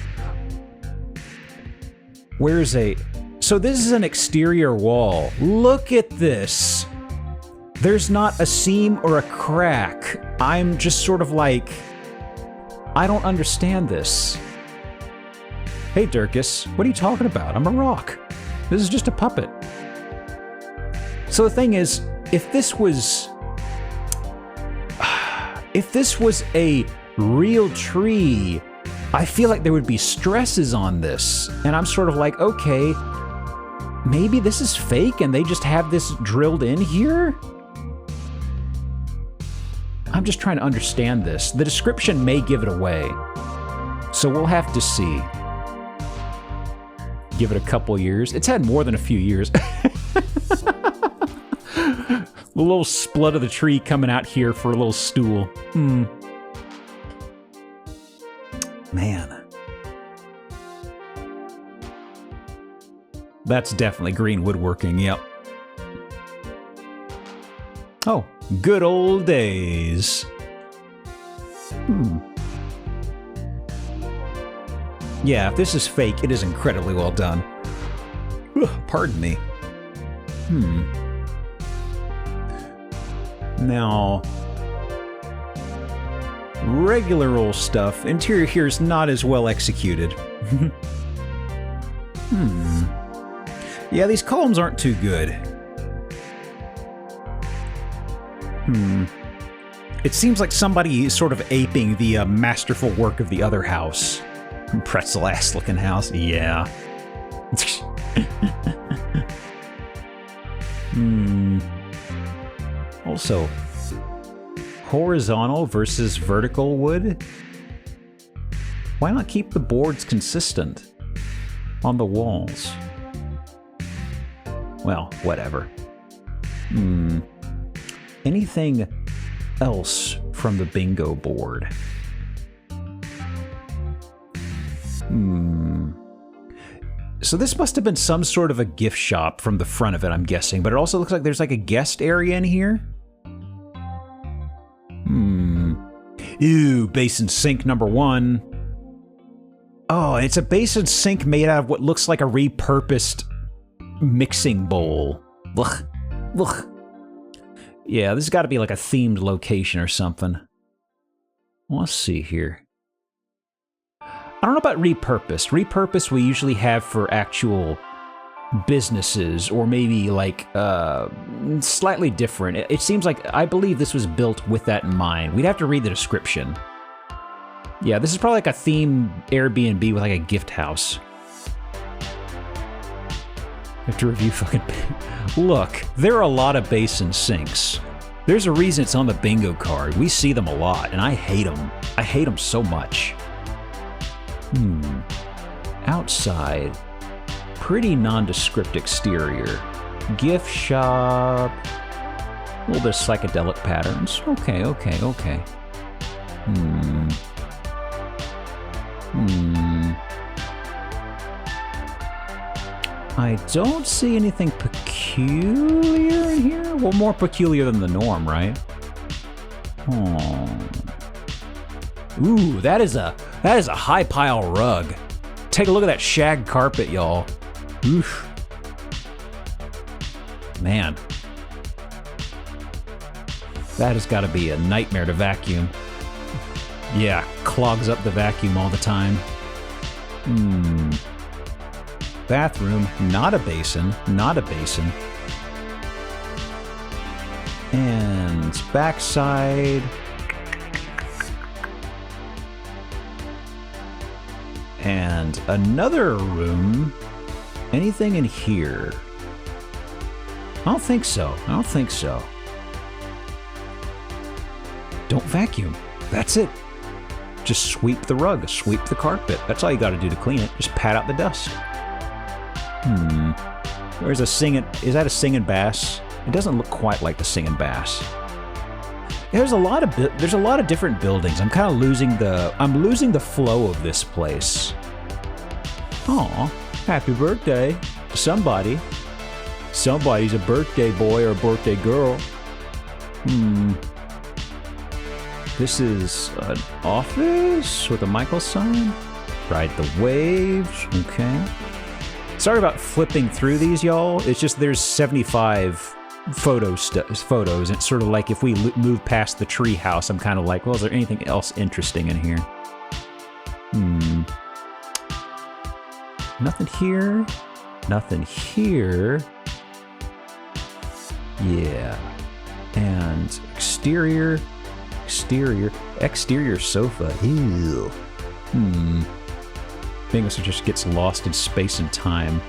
where's a... So this is an exterior wall. Look at this. There's not a seam or a crack. I'm just sort of like... I don't understand this. Hey, Dirkus, what are you talking about? I'm a rock. This is just a puppet. So the thing is, if this was a Real tree. I feel like there would be stresses on this. And I'm sort of like, okay, maybe this is fake and they just have this drilled in here? I'm just trying to understand this. The description may give it away. So we'll have to see. Give it a couple years. It's had more than a few years. The little split of the tree coming out here for a little stool. Man. That's definitely green woodworking, yep. Oh, good old days. Yeah, if this is fake, it is incredibly well done. Ugh, pardon me. Now, regular old stuff. Interior here is not as well executed. Yeah, these columns aren't too good. It seems like somebody is sort of aping the masterful work of the other house. Pretzel-ass looking house, yeah. Also, horizontal versus vertical wood? Why not keep the boards consistent on the walls? Well, whatever. Anything else from the bingo board? So this must have been some sort of a gift shop from the front of it, I'm guessing, but it also looks like there's like a guest area in here. Ew, basin sink number 1. Oh, it's a basin sink made out of what looks like a repurposed mixing bowl. Ugh. Ugh. Yeah, this has got to be like a themed location or something. Let's see here. I don't know about repurposed. Repurposed we usually have for actual businesses or maybe like slightly different. It seems like, I believe this was built with that in mind. We'd have to read the description. Yeah, this is probably like a theme Airbnb with like a gift house. I have to review fucking... Look, there are a lot of basin sinks. There's a reason it's on the bingo card. We see them a lot, and I hate them. I hate them so much. Outside. Pretty nondescript exterior. Gift shop. A little bit of psychedelic patterns. Okay. I don't see anything peculiar in here. Well, more peculiar than the norm, right? Oh. Ooh, that is a high pile rug. Take a look at that shag carpet, y'all. Oof. Man. That has got to be a nightmare to vacuum. Yeah, clogs up the vacuum all the time. Bathroom, not a basin. And backside. And another room. Anything in here? I don't think so. Don't vacuum. That's it. Just sweep the rug, sweep the carpet. That's all you gotta do to clean it. Just pat out the dust. There's a singing... Is that a singing bass? It doesn't look quite like the singing bass. There's a lot of different buildings. I'm kind of losing the flow of this place. Aw, happy birthday to somebody. Somebody's a birthday boy or a birthday girl. This is an office with a Michael sign. Ride the waves. Okay. Sorry about flipping through these, y'all. It's just there's 75 photos. It's sort of like if we move past the tree house, I'm kind of like, well, is there anything else interesting in here? Nothing here. Nothing here. Yeah. And exterior. Exterior sofa. Ew. Bingus just gets lost in space and time.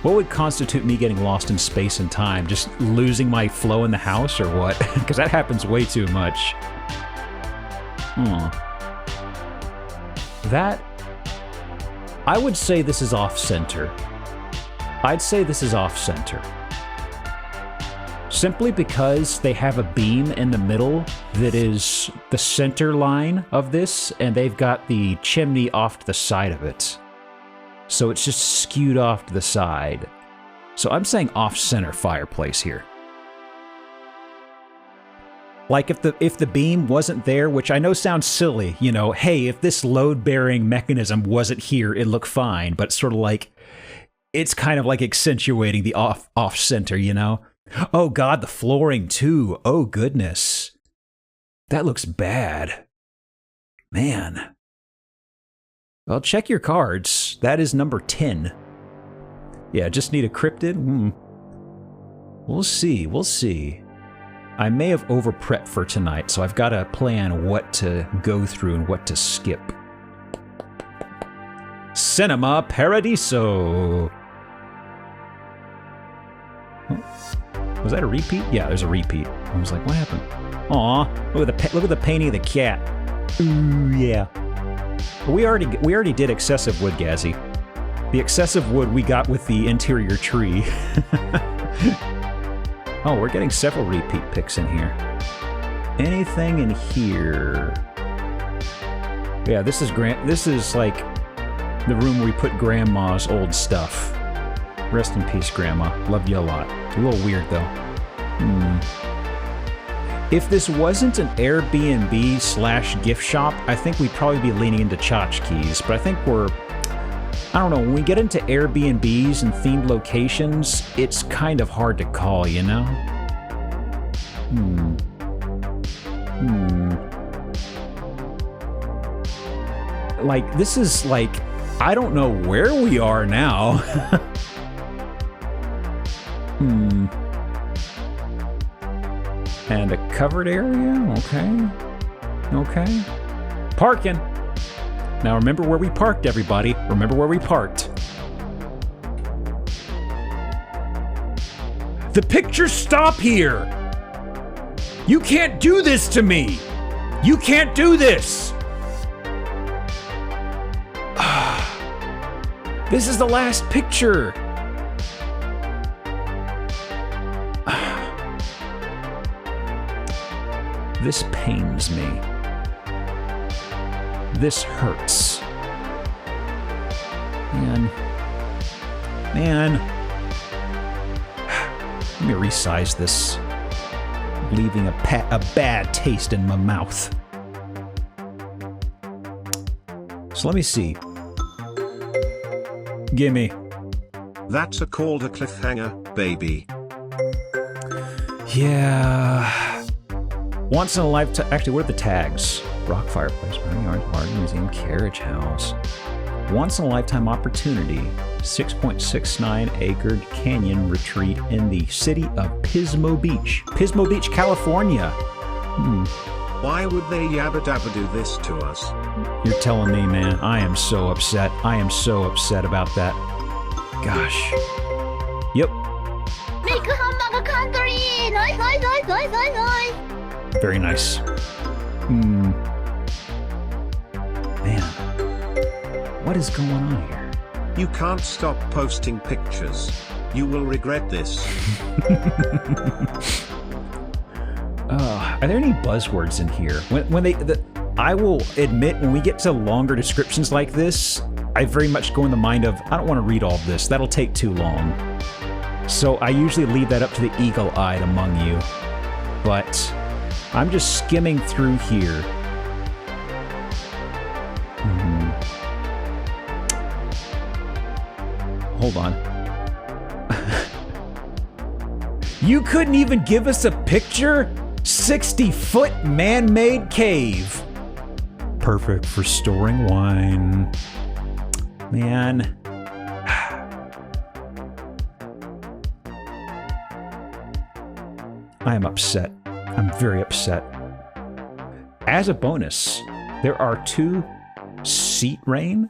What would constitute me getting lost in space and time? Just losing my flow in the house or what? Because that happens way too much. That... I would say this is off-center. I'd say this is off-center. Simply because they have a beam in the middle that is the center line of this, and they've got the chimney off to the side of it. So it's just skewed off to the side. So I'm saying off-center fireplace here. Like if the beam wasn't there, which I know sounds silly, you know, hey, if this load-bearing mechanism wasn't here, it'd look fine, but sort of like, it's kind of like accentuating the off-center, you know? Oh god, the flooring too. Oh goodness. That looks bad. Man. Well, check your cards. That is number 10. Yeah, just need a cryptid? We'll see, we'll see. I may have over-prepped for tonight, so I've got to plan what to go through and what to skip. Cinema Paradiso! Was that a repeat? Yeah, there's a repeat. I was like, what happened? Aw, look at the painting of the cat. Ooh, yeah. We already did excessive wood, Gazzy. The excessive wood we got with the interior tree. Oh, we're getting several repeat picks in here. Anything in here? Yeah, this is like the room where we put Grandma's old stuff. Rest in peace, Grandma. Love you a lot. A little weird, though. If this wasn't an Airbnb/gift shop, I think we'd probably be leaning into tchotchkes, but I think I don't know, when we get into Airbnbs and themed locations, it's kind of hard to call, you know? Like, this is like, I don't know where we are now. And a covered area? Okay. Okay. Parking! Now remember where we parked, everybody. Remember where we parked. The pictures stop here! You can't do this to me! You can't do this! This is the last picture! This pains me. This hurts. Man. Let me resize this, leaving a bad taste in my mouth. So let me see. Gimme. That's called a cliffhanger, baby. Yeah. Once in a lifetime. Actually, what are the tags? Rock fireplace, running yard, art museum, carriage house. Once in a lifetime opportunity. 6.69 acre canyon retreat in the city of Pismo Beach. Pismo Beach, California. Why would they yabba dabba do this to us? You're telling me, man. I am so upset. I am so upset about that. Gosh. Yep. Make hamburger country! Nice, nice, nice, nice, nice, nice! Very nice. Man. What is going on here? You can't stop posting pictures. You will regret this. Are there any buzzwords in here? I will admit, when we get to longer descriptions like this, I very much go in the mind of, I don't want to read all this. That'll take too long. So I usually leave that up to the eagle-eyed among you. But I'm just skimming through here. Hold on. You couldn't even give us a picture? 60-foot man-made cave. Perfect for storing wine. Man. I am upset. I'm very upset. as a bonus, there are 2 C-Train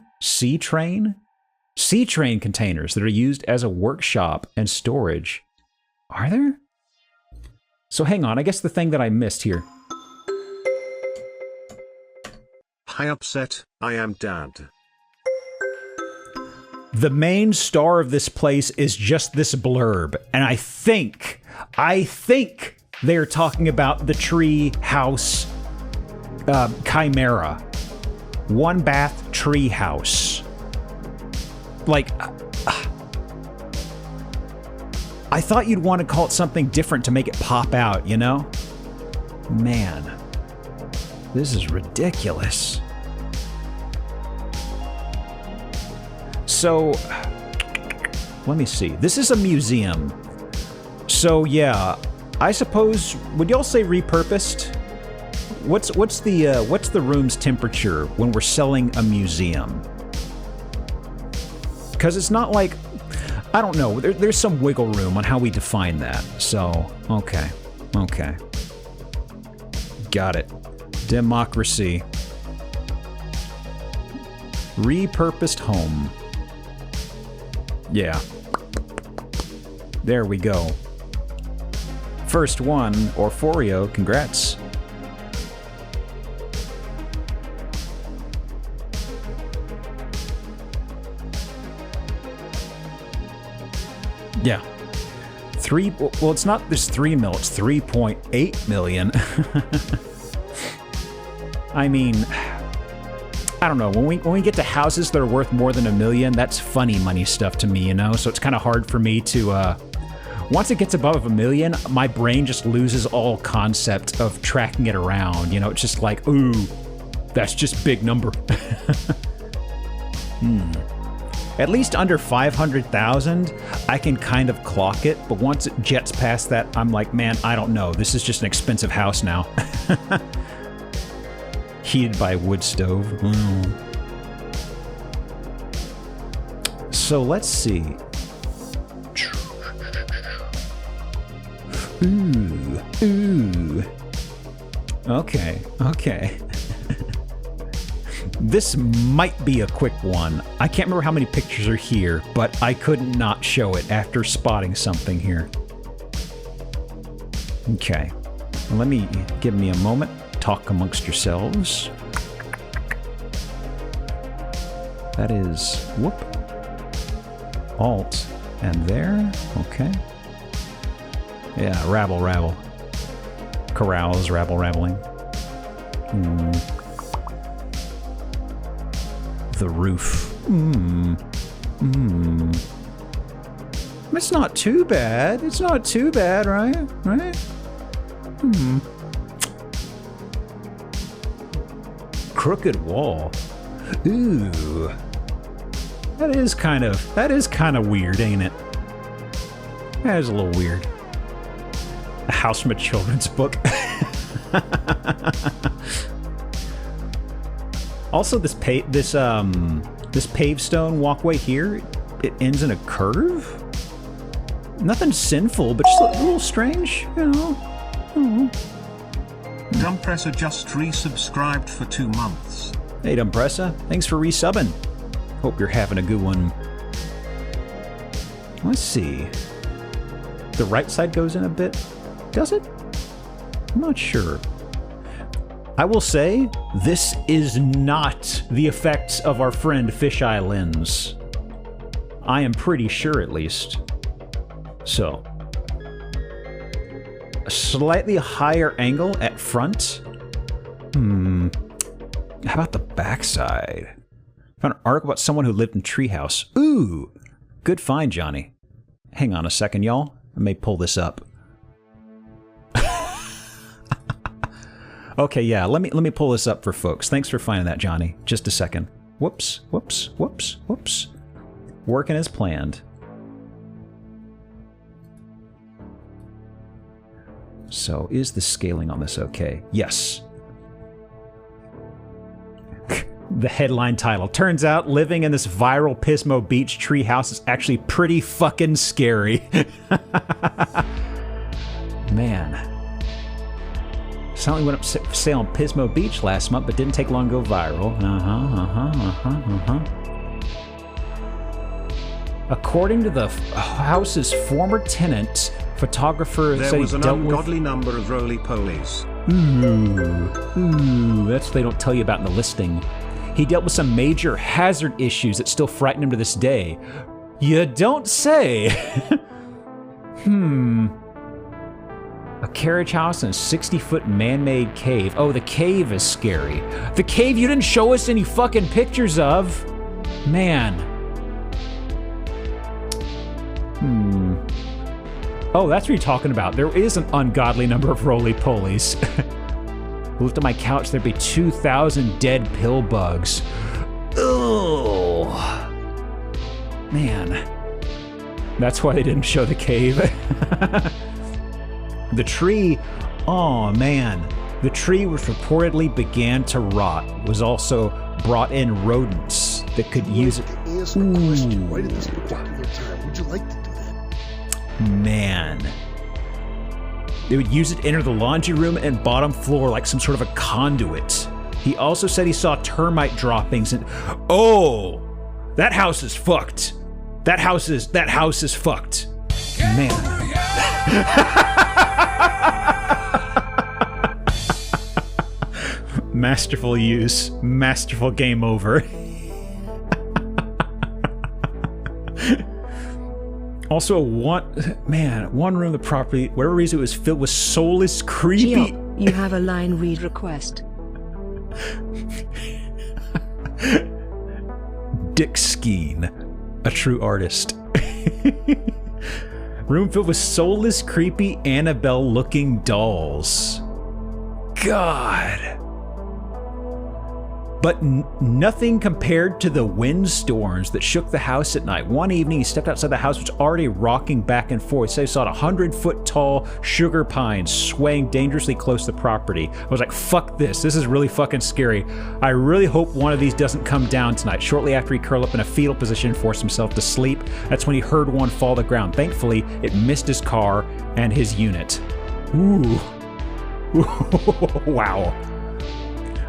containers that are used as a workshop and storage. Are there? So hang on, I guess the thing that I missed here. Hi upset, I am dad. The main star of this place is just this blurb, and I think they're talking about the tree house chimera. 1 bath tree house. Like, I thought you'd want to call it something different to make it pop out, you know? Man, this is ridiculous. So, let me see. This is a museum. So yeah, I suppose, would y'all say repurposed? What's the room's temperature when we're selling a museum? Because it's not like, I don't know, there's some wiggle room on how we define that. So, okay. Got it. Democracy. Repurposed home. Yeah. There we go. First one, Orforio, congrats. Yeah. Well, it's not this 3 mil, it's 3.8 million. I mean, I don't know, when we get to houses that are worth more than $1 million, that's funny money stuff to me, you know? So it's kind of hard for me to, once it gets above $1 million, my brain just loses all concept of tracking it around, you know? It's just like, ooh, that's just big number. At least under 500,000, I can kind of clock it, but once it jets past that, I'm like, man, I don't know. This is just an expensive house now. Heated by wood stove. So let's see. Ooh. Okay. This might be a quick one. I can't remember how many pictures are here, but I couldn't not show it after spotting something here. Okay. Give me a moment. Talk amongst yourselves. That is, whoop. Alt. And there. Okay. Yeah, rabble. Corrals, rabbling. The roof. It's not too bad. It's not too bad, right? Crooked wall. Ooh. That is kind of weird, ain't it? That is a little weird. A house from a children's book. Also, this paved stone walkway here, it ends in a curve? Nothing sinful, but just a little strange, you know? Dumpressor just resubscribed for 2 months. Hey, Dumpressor, thanks for resubbing. Hope you're having a good one. Let's see. The right side goes in a bit. Does it? I'm not sure. I will say, this is not the effects of our friend Fisheye Lens. I am pretty sure, at least. So, a slightly higher angle at front. How about the backside? Found an article about someone who lived in Treehouse. Ooh, good find, Johnny. Hang on a second, y'all. I may pull this up. Okay, yeah, let me pull this up for folks. Thanks for finding that, Johnny. Just a second. Whoops. Working as planned. So, is the scaling on this okay? Yes. The headline title. Turns out living in this viral Pismo Beach treehouse is actually pretty fucking scary. Man. Something went up for sale on Pismo Beach last month, but didn't take long to go viral. According to the house's former tenant, photographer There said was he an dealt with... ungodly number of roly-polies. Ooh, that's what they don't tell you about in the listing. He dealt with some major hazard issues that still frighten him to this day. You don't say. A carriage house and a 60-foot man-made cave. Oh, the cave is scary. The cave you didn't show us any fucking pictures of. Man. Oh, that's what you're talking about. There is an ungodly number of roly-polies. Lift up my couch, there'd be 2,000 dead pill bugs. Ugh. Man. That's why they didn't show the cave. The tree, oh man. The tree, which reportedly began to rot, was also brought in rodents that could use it. Answer the question right at this particular time. Would you like to do that? Man. They would use it to enter the laundry room and bottom floor like some sort of a conduit. He also said he saw termite droppings and... Oh! That house is fucked. That house is fucked. Man. Masterful use. Masterful game over. Also, one room of the property, whatever reason, it was filled with soulless, creepy... Gio, you have a line read request. Dick Skeen, a true artist. Room filled with soulless, creepy, Annabelle-looking dolls. God. But nothing compared to the windstorms that shook the house at night. One evening, he stepped outside the house, which was already rocking back and forth. He said he saw a 100-foot-tall sugar pine swaying dangerously close to the property. I was like, fuck this. This is really fucking scary. I really hope one of these doesn't come down tonight. Shortly after, he curled up in a fetal position and forced himself to sleep. That's when he heard one fall to the ground. Thankfully, it missed his car and his unit. Ooh. Wow.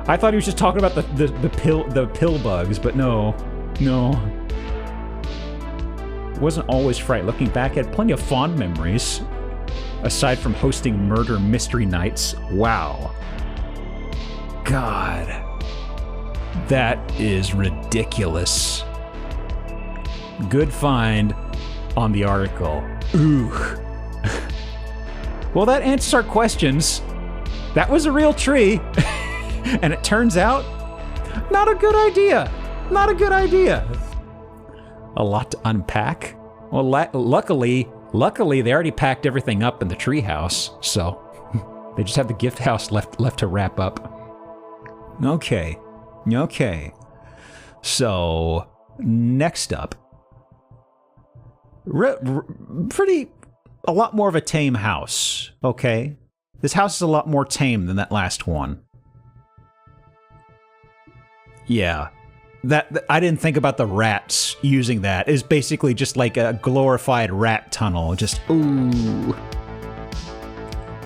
I thought he was just talking about the pill bugs, but no. It wasn't always fright. Looking back, I had plenty of fond memories. Aside from hosting murder mystery nights. Wow. God. That is ridiculous. Good find on the article. Ooh. Well, that answers our questions. That was a real tree. And it turns out, not a good idea. Not a good idea. A lot to unpack. Well, luckily, they already packed everything up in the treehouse, so they just have the gift house left to wrap up. Okay. So, next up, a lot more of a tame house. Okay, this house is a lot more tame than that last one. Yeah, that I didn't think about the rats using that. It's basically just like a glorified rat tunnel. Just ooh,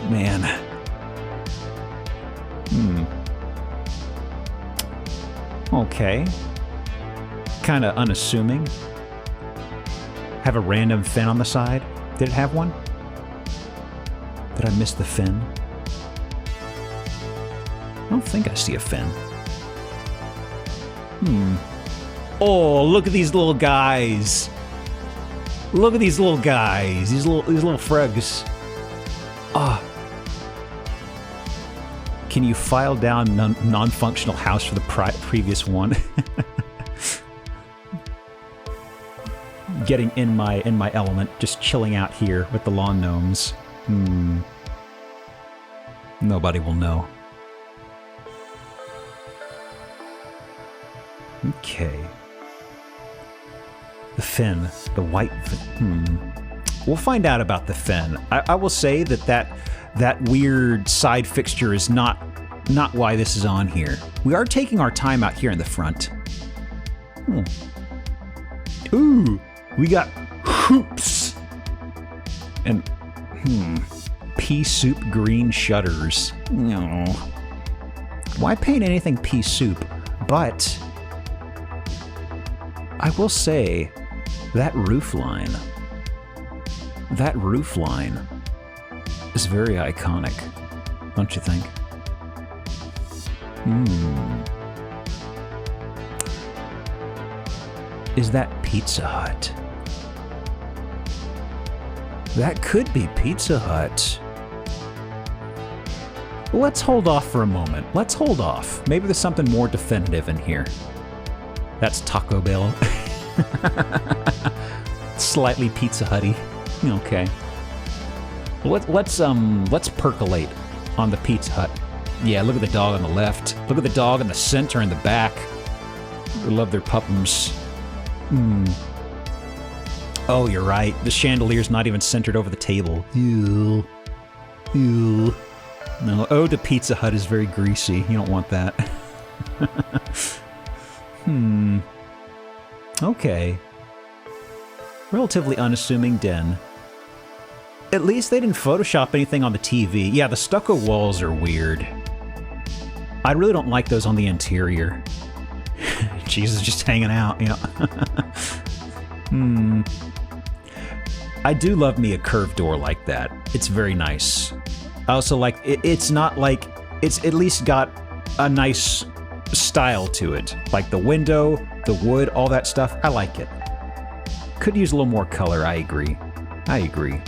man. Okay. Kind of unassuming. Have a random fin on the side. Did it have one? Did I miss the fin? I don't think I see a fin. Oh, look at these little guys. Look at these little guys. These little frogs. Ah. Can you file down non-functional house for the previous one? Getting in my element, just chilling out here with the lawn gnomes. Nobody will know. Okay. The fin. The white fin. We'll find out about the fin. I will say that weird side fixture is not why this is on here. We are taking our time out here in the front. Ooh, we got hoops. And pea soup green shutters. No. Why paint anything pea soup? But I will say that roof line is very iconic, don't you think? Is that Pizza Hut? That could be Pizza Hut. Let's hold off for a moment. Let's hold off. Maybe there's something more definitive in here. That's Taco Bell. Slightly Pizza Hutty. Okay. Let's percolate on the Pizza Hut. Yeah, look at the dog on the left. Look at the dog in the center and the back. I love their puppums. Oh, you're right. The chandelier's not even centered over the table. Ew. Ew. No, Ode to Pizza Hut is very greasy. You don't want that. Okay. Relatively unassuming den. At least they didn't Photoshop anything on the TV. Yeah, the stucco walls are weird. I really don't like those on the interior. Jesus just hanging out, yeah. I do love me a curved door like that. It's very nice. I also like it's not like it's at least got a nice style to it. Like the window, the wood, all that stuff. I like it. Could use a little more color, I agree. I agree.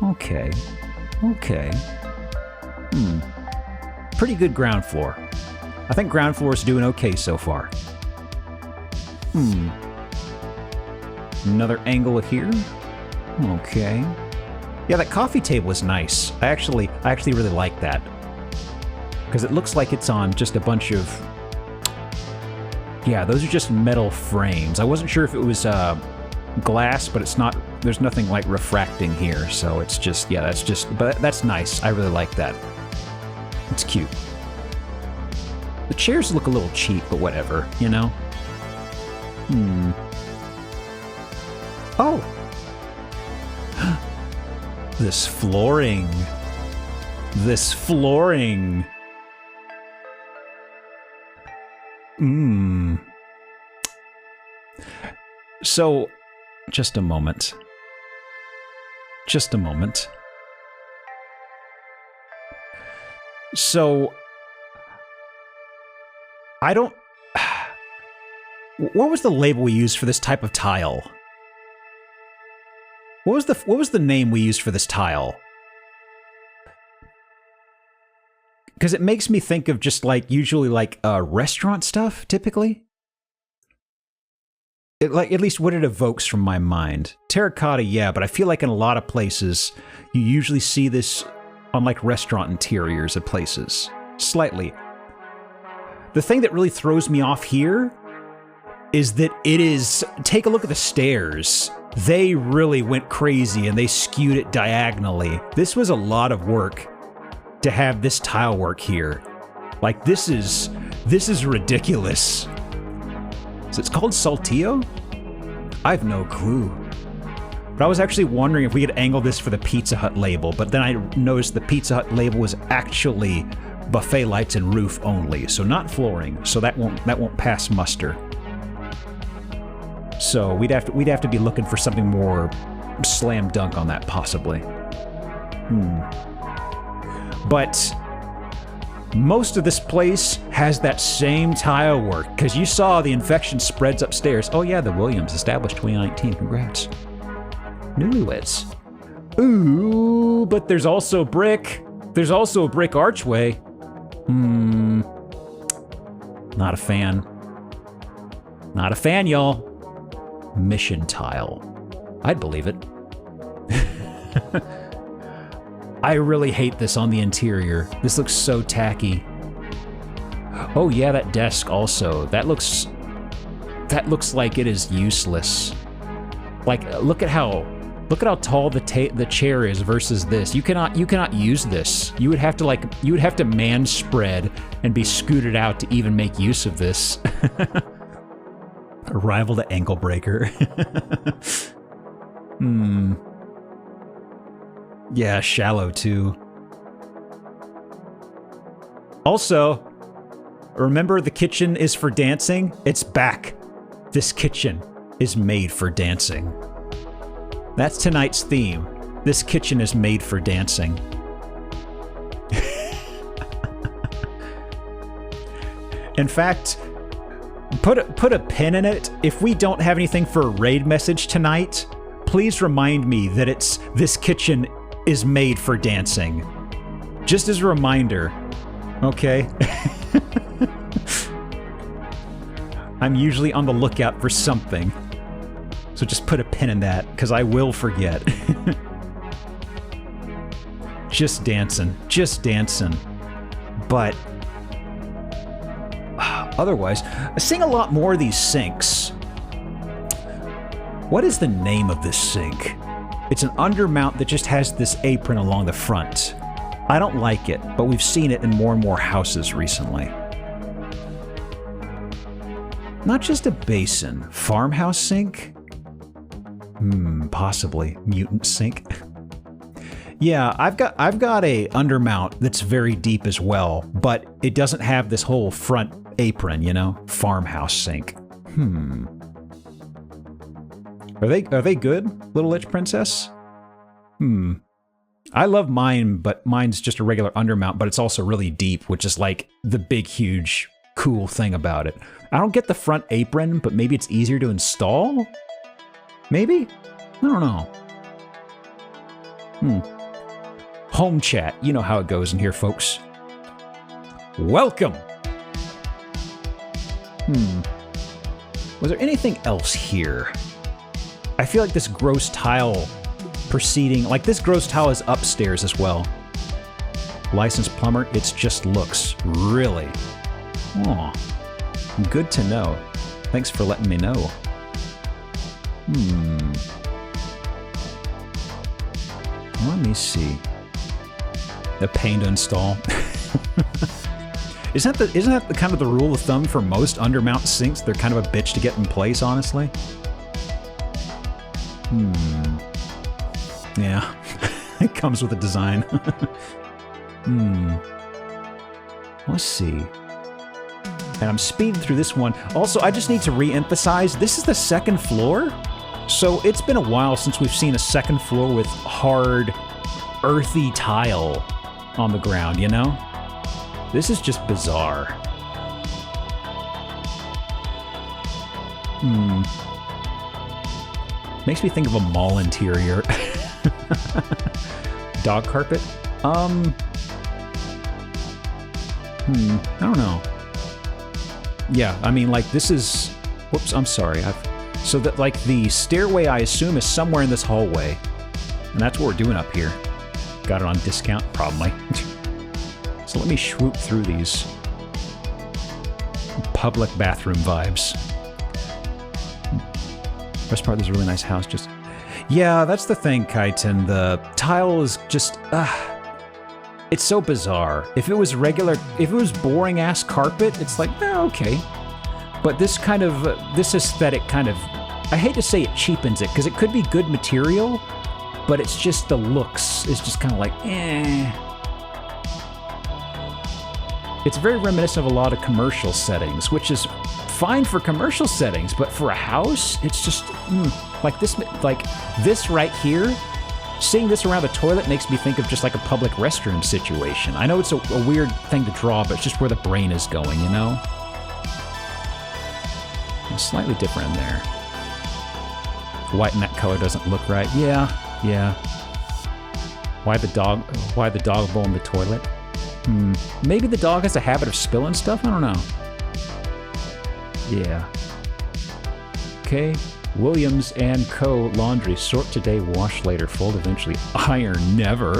Okay. Okay. Pretty good ground floor. I think ground floor is doing okay so far. Another angle here. Okay. Yeah, that coffee table is nice. I actually really like that. Because it looks like it's on just a bunch of... Yeah, those are just metal frames. I wasn't sure if it was glass, but it's not... There's nothing like refracting here, so it's just... Yeah, that's just... But that's nice. I really like that. It's cute. The chairs look a little cheap, but whatever, you know? Oh! This flooring. This flooring. So, just a moment. Just a moment. So, I don't... What was the label we used for this type of tile? What was the name we used for this tile? Because it makes me think of just like usually like restaurant stuff, typically. Like at least what it evokes from my mind. Terracotta, yeah, but I feel like in a lot of places you usually see this on like restaurant interiors of places. Slightly. The thing that really throws me off here is that it is... Take a look at the stairs. They really went crazy and they skewed it diagonally. This was a lot of work to have this tile work here. Like, this is ridiculous. So it's called Saltillo? I have no clue. But I was actually wondering if we could angle this for the Pizza Hut label, but then I noticed the Pizza Hut label was actually buffet lights and roof only, so not flooring, so that won't pass muster. So we'd have to be looking for something more slam dunk on that, possibly. But most of this place has that same tile work, because you saw the infection spreads upstairs. Oh yeah, the Williams, established 2019, congrats. Newlyweds. Ooh, but there's also brick. There's also a brick archway. Not a fan. Not a fan, y'all. Mission tile. I'd believe it. I really hate this on the interior. This looks so tacky. Oh yeah, that desk also. That looks like it is useless. Like, look at how tall the chair is versus this. You cannot use this. You would have to man spread and be scooted out to even make use of this. Rival to ankle breaker. Yeah, shallow too. Also, remember the kitchen is for dancing? It's back. This kitchen is made for dancing. That's tonight's theme. This kitchen is made for dancing. In fact, put a pin in it. If we don't have anything for a raid message tonight, please remind me that this kitchen is made for dancing. Just as a reminder, okay? I'm usually on the lookout for something. So just put a pin in that, because I will forget. Just dancing. Just dancing. But otherwise, I sing a lot more of these sinks. What is the name of this sink? It's an undermount that just has this apron along the front. I don't like it, but we've seen it in more and more houses recently. Not just a basin. Farmhouse sink? Possibly. Mutant sink? Yeah, I've got a undermount that's very deep as well, but it doesn't have this whole front apron, you know? Farmhouse sink. Are they good, Little Lich Princess? I love mine, but mine's just a regular undermount, but it's also really deep, which is like the big, huge, cool thing about it. I don't get the front apron, but maybe it's easier to install? Maybe? I don't know. Home chat. You know how it goes in here, folks. Welcome! Was there anything else here? I feel like this gross tile proceeding... Like, this gross tile is upstairs as well. Licensed plumber, it's just looks. Really? Aw. Good to know. Thanks for letting me know. Let me see. A pain to install. Isn't that the kind of the rule of thumb for most undermount sinks? They're kind of a bitch to get in place, honestly. Yeah. It comes with a design. Let's see. And I'm speeding through this one. Also, I just need to re-emphasize, this is the second floor? So it's been a while since we've seen a second floor with hard, earthy tile on the ground, you know? This is just bizarre. Makes me think of a mall interior. Dog carpet? I don't know. Yeah, I mean, like, this is... Whoops, I'm sorry. So that, like, the stairway, I assume, is somewhere in this hallway. And that's what we're doing up here. Got it on discount? Probably. So let me swoop through these. Public bathroom vibes. Best part, there's a really nice house, just... Yeah, that's the thing, Kaiten. The tile is just... it's so bizarre. If it was boring-ass carpet, it's like, okay. But this kind of... this aesthetic kind of... I hate to say it cheapens it, because it could be good material, but it's just the looks is just kind of like, It's very reminiscent of a lot of commercial settings, which is fine for commercial settings, but for a house, it's just, like this right here, seeing this around the toilet makes me think of just like a public restroom situation. I know it's a weird thing to draw, but it's just where the brain is going, you know? It's slightly different in there. White in that color doesn't look right. Yeah. Why the dog bowl in the toilet? Maybe the dog has a habit of spilling stuff? I don't know. Yeah. Okay. Williams & Co. Laundry. Sort today, wash later, fold eventually, iron never.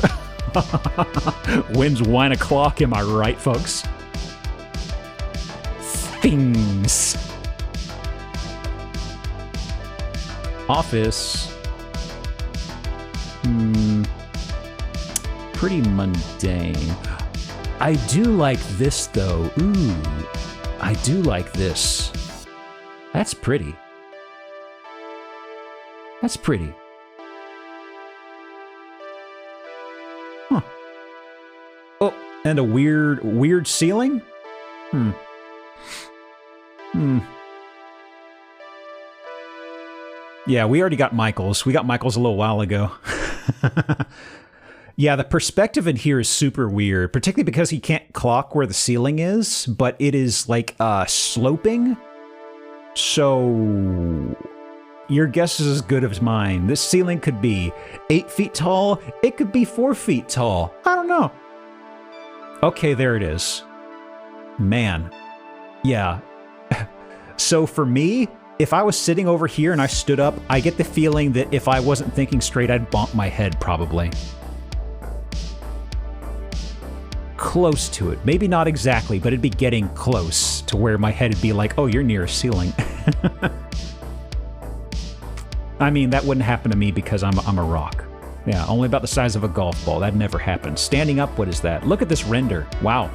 When's 1 o'clock, am I right, folks? Things. Office. Pretty mundane. I do like this, though. Ooh. I do like this. That's pretty. That's pretty. Huh. Oh, And a weird ceiling? Yeah, we already got Michael's. We got Michael's a little while ago. Yeah, the perspective in here is super weird, particularly because he can't clock where the ceiling is, but it is like sloping. So your guess is as good as mine. This ceiling could be 8 feet tall. It could be 4 feet tall. I don't know. Okay, there it is. Man. Yeah. So for me, if I was sitting over here and I stood up, I get the feeling that if I wasn't thinking straight, I'd bump my head probably. Close to it. Maybe not exactly, but it'd be getting close to where my head would be like, oh, you're near a ceiling. I mean, that wouldn't happen to me because I'm a rock. Yeah, only about the size of a golf ball. That never happens. Standing up, what is that? Look at this render. Wow.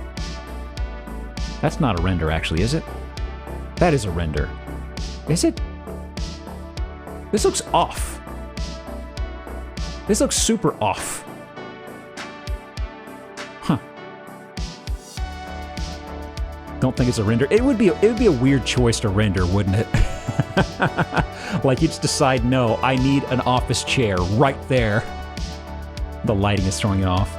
That's not a render, actually, is it? That is a render. Is it? This looks off. This looks super off. Huh. Don't think it's a render. It would be a weird choice to render, wouldn't it? Like you just decide, no, I need an office chair right there. The lighting is throwing it off.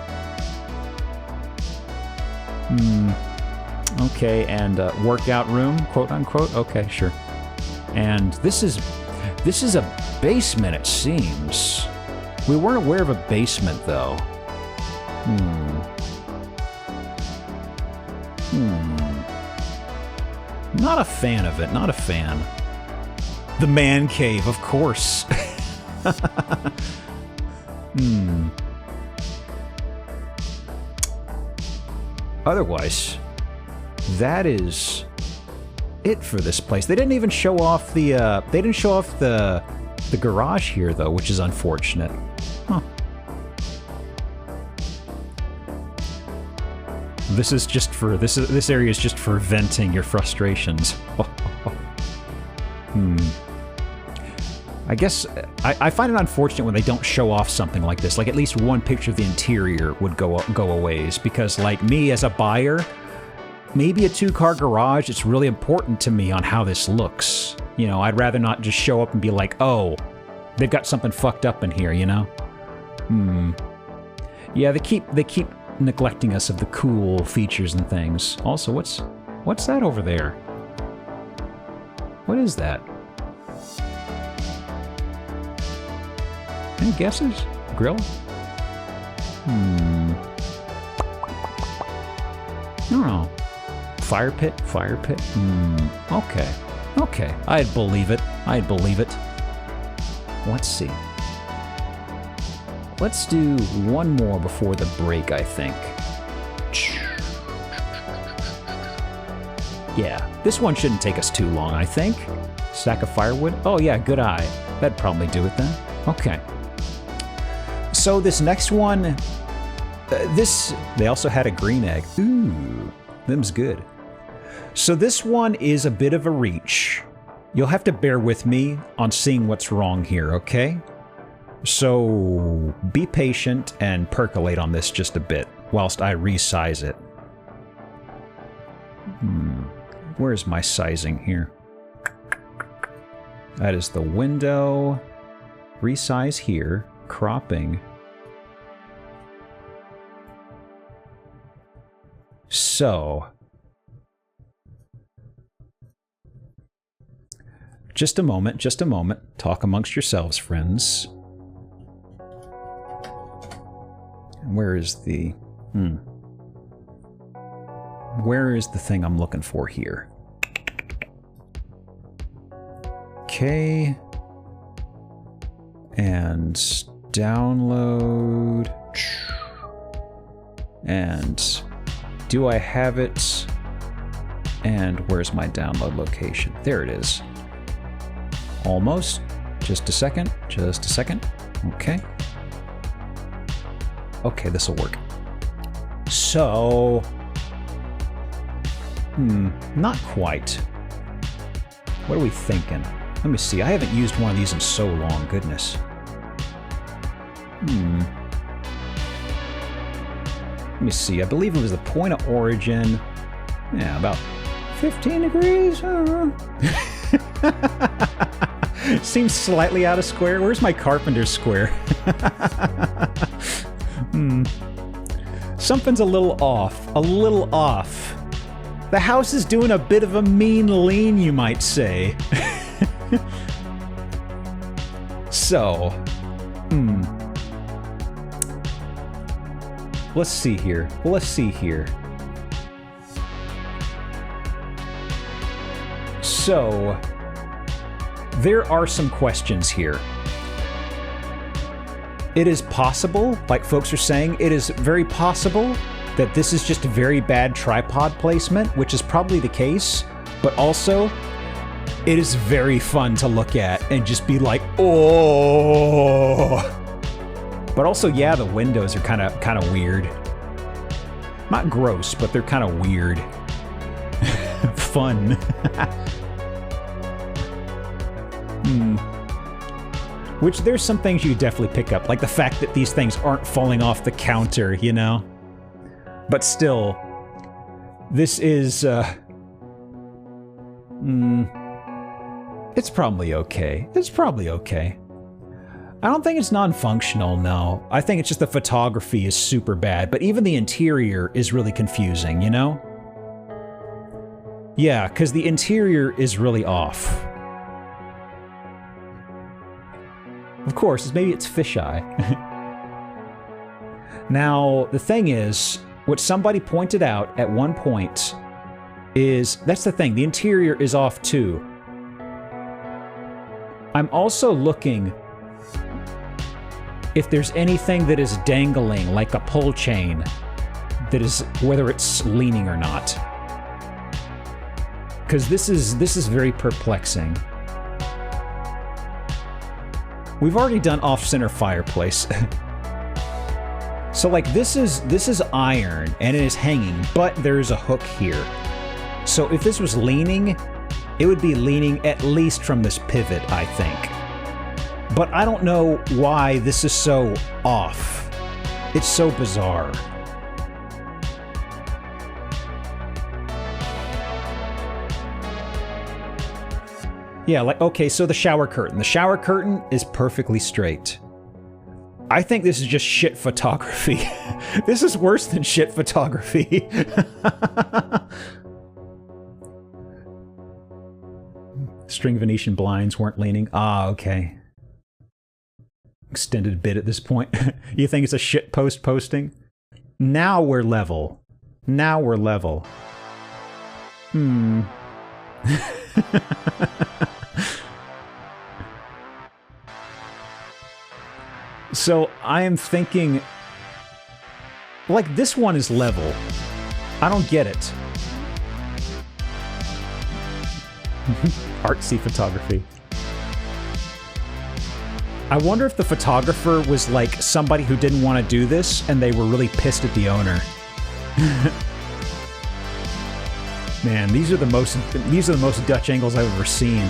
Okay, and workout room, quote unquote. Okay, sure. And this is a basement, it seems. We weren't aware of a basement, though. Not a fan of it, not a fan. The man cave, of course. Otherwise, that is it for this place. They didn't even show off the the garage here though, which is unfortunate. Huh. This is just for this area is just for venting your frustrations. I guess I find it unfortunate when they don't show off something like this. Like at least one picture of the interior would go a ways, because like me as a buyer, maybe a 2-car garage, it's really important to me on how this looks. You know, I'd rather not just show up and be like, oh, they've got something fucked up in here, you know? Yeah, they keep neglecting us of the cool features and things. Also, what's that over there? What is that? Any guesses? Grill? I don't know. Fire pit? Fire pit? Okay. Okay. I'd believe it. I'd believe it. Let's see. Let's do one more before the break, I think. Yeah, this one shouldn't take us too long, I think. Stack of firewood? Oh yeah, good eye. That'd probably do it then. Okay. So this next one, they also had a green egg. Ooh, them's good. So this one is a bit of a reach. You'll have to bear with me on seeing what's wrong here, okay? So be patient and percolate on this just a bit whilst I resize it. Where's my sizing here? That is the window. Resize here. Cropping. So, just a moment, just a moment. Talk amongst yourselves, friends. Where is the... Where is the thing I'm looking for here? Okay. And download. And do I have it? And where's my download location? There it is. Almost. Just a second. Just a second. Okay. Okay, this will work. So... not quite. What are we thinking? Let me see. I haven't used one of these in so long. Goodness. Let me see. I believe it was the point of origin. Yeah, about 15 degrees. Seems slightly out of square. Where's my carpenter's square? Something's a little off. A little off. The house is doing a bit of a mean lean, you might say. So, let's see here. Let's see here. So, there are some questions here. It is possible, like folks are saying, it is very possible that this is just a very bad tripod placement, which is probably the case, but also, it is very fun to look at and just be like, oh. But also, yeah, the windows are kind of weird. Not gross, but they're kind of weird. Fun. Which there's some things you definitely pick up, like the fact that these things aren't falling off the counter, you know? But still, this is, it's probably okay. It's probably okay. I don't think it's non-functional, no. I think it's just the photography is super bad, but even the interior is really confusing, you know? Yeah, because the interior is really off. Of course, maybe it's fisheye. Now, the thing is, what somebody pointed out at one point is, that's the thing, the interior is off too. I'm also looking if there's anything that is dangling, like a pull chain, that is, whether it's leaning or not. Because this is very perplexing. We've already done off-center fireplace. So like this is iron and it is hanging, but there is a hook here. So if this was leaning, it would be leaning at least from this pivot, I think. But I don't know why this is so off. It's so bizarre. Yeah, like, okay, so the shower curtain. The shower curtain is perfectly straight. I think this is just shit photography. This is worse than shit photography. String Venetian blinds weren't leaning. Ah, okay. Extended bit at this point. You think it's a shit post posting? Now we're level. Now we're level. So I am thinking, like, this one is level. I don't get it. Artsy photography. I wonder if the photographer was like somebody who didn't want to do this and they were really pissed at the owner. Man, these are the most Dutch angles I've ever seen.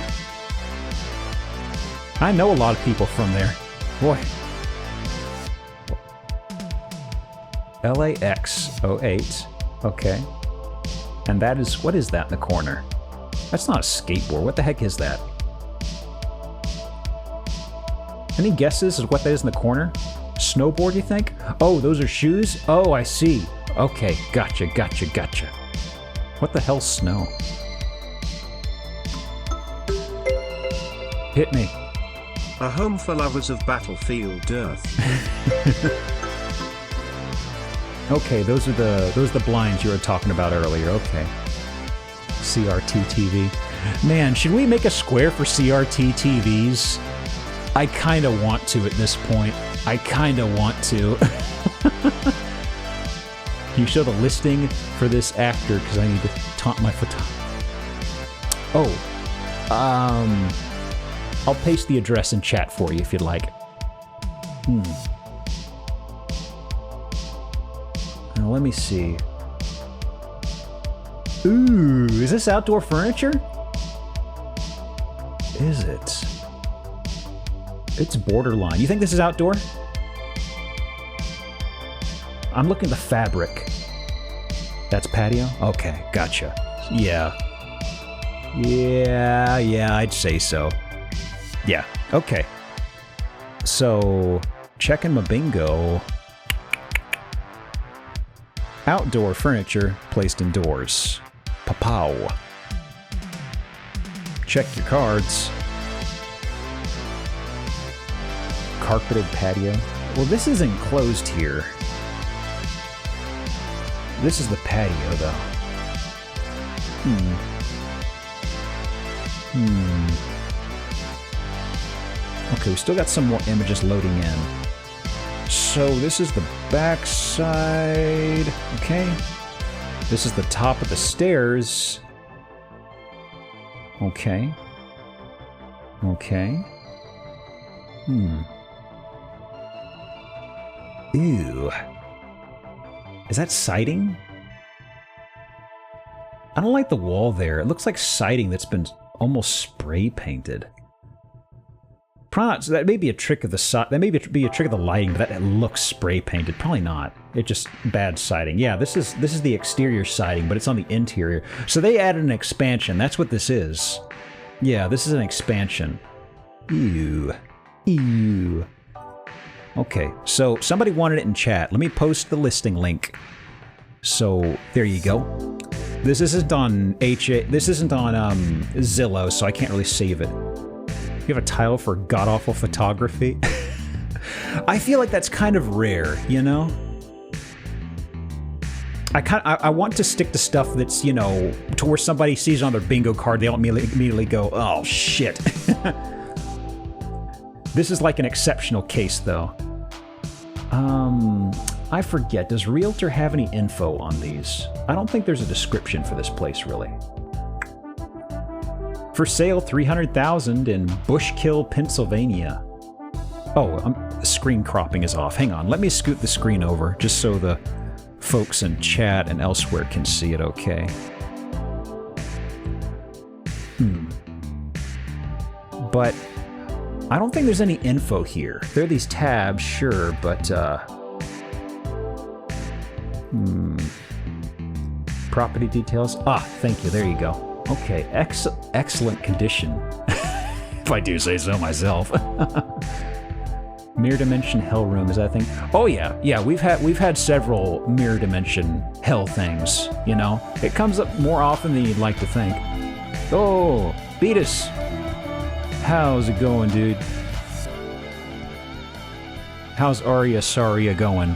I know a lot of people from there. Boy. LAX08. Okay. And that is, what is that in the corner? That's not a skateboard. What the heck is that? Any guesses as what that is in the corner? Snowboard, you think? Oh, those are shoes? Oh, I see. Okay, gotcha. What the hell's snow? Hit me. A home for lovers of battlefield earth. Okay, those are the blinds you were talking about earlier. Okay. CRT TV. Man, should we make a square for CRT TVs? I kind of want to at this point. I kind of want to. Can you show the listing for this after? Because I need to taunt my photographer. Oh. I'll paste the address in chat for you if you'd like. Now let me see. Ooh, is this outdoor furniture? Is it? It's borderline. You think this is outdoor? I'm looking at the fabric. That's patio? Okay, gotcha. Yeah. Yeah, I'd say so. Yeah, okay. So, checking my bingo. Outdoor furniture placed indoors. Papow. Check your cards. Carpeted patio. Well, this is enclosed here. This is the patio, though. Okay, we still got some more images loading in. So this is the back side. Okay. This is the top of the stairs. Okay. Okay. Ew. Is that siding? I don't like the wall there. It looks like siding that's been almost spray painted. Probably not, so that may be a trick of the that may be a trick of the lighting, but that looks spray painted. Probably not. It's just bad siding. Yeah, this is the exterior siding, but it's on the interior. So they added an expansion. That's what this is. Yeah, this is an expansion. Ew. Ew. Okay, so somebody wanted it in chat. Let me post the listing link. So there you go. This isn't on this isn't on Zillow, so I can't really save it. You have a title for god-awful photography? I feel like that's kind of rare, you know? I want to stick to stuff that's, you know, to where somebody sees it on their bingo card, they don't immediately go, oh shit. This is like an exceptional case, though. I forget, does Realtor have any info on these? I don't think there's a description for this place, really. For sale, $300,000 in Bushkill, Pennsylvania. Oh, the screen cropping is off. Hang on, let me scoot the screen over, just so the folks in chat and elsewhere can see it okay. But I don't think there's any info here. There are these tabs, sure, but property details. Ah, thank you. There you go. Okay, excellent condition. If I do say so myself. Mirror dimension hell room, is that a thing? Oh yeah, we've had several mirror dimension hell things, you know? It comes up more often than you'd like to think. Oh, Beatus! How's it going, dude? How's Arya Saria going?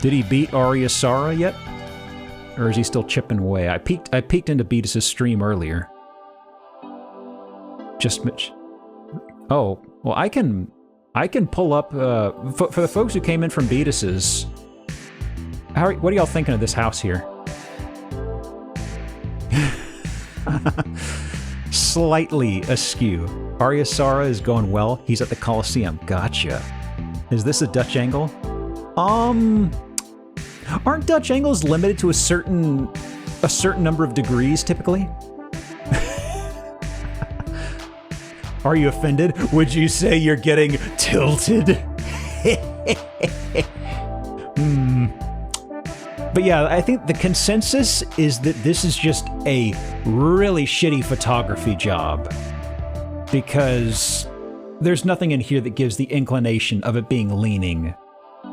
Did he beat Arya Sara yet? Or is he still chipping away? I peeked into Beatus' stream earlier. Just Mitch. Oh, well, I can pull up for the folks who came in from Beatus's. What are y'all thinking of this house here? Slightly askew. Arya Sara is going well. He's at the Coliseum. Gotcha. Is this a Dutch angle? Aren't Dutch angles limited to a certain number of degrees typically? Are you offended? Would you say you're getting tilted? But yeah, I think the consensus is that this is just a really shitty photography job. Because there's nothing in here that gives the inclination of it being leaning.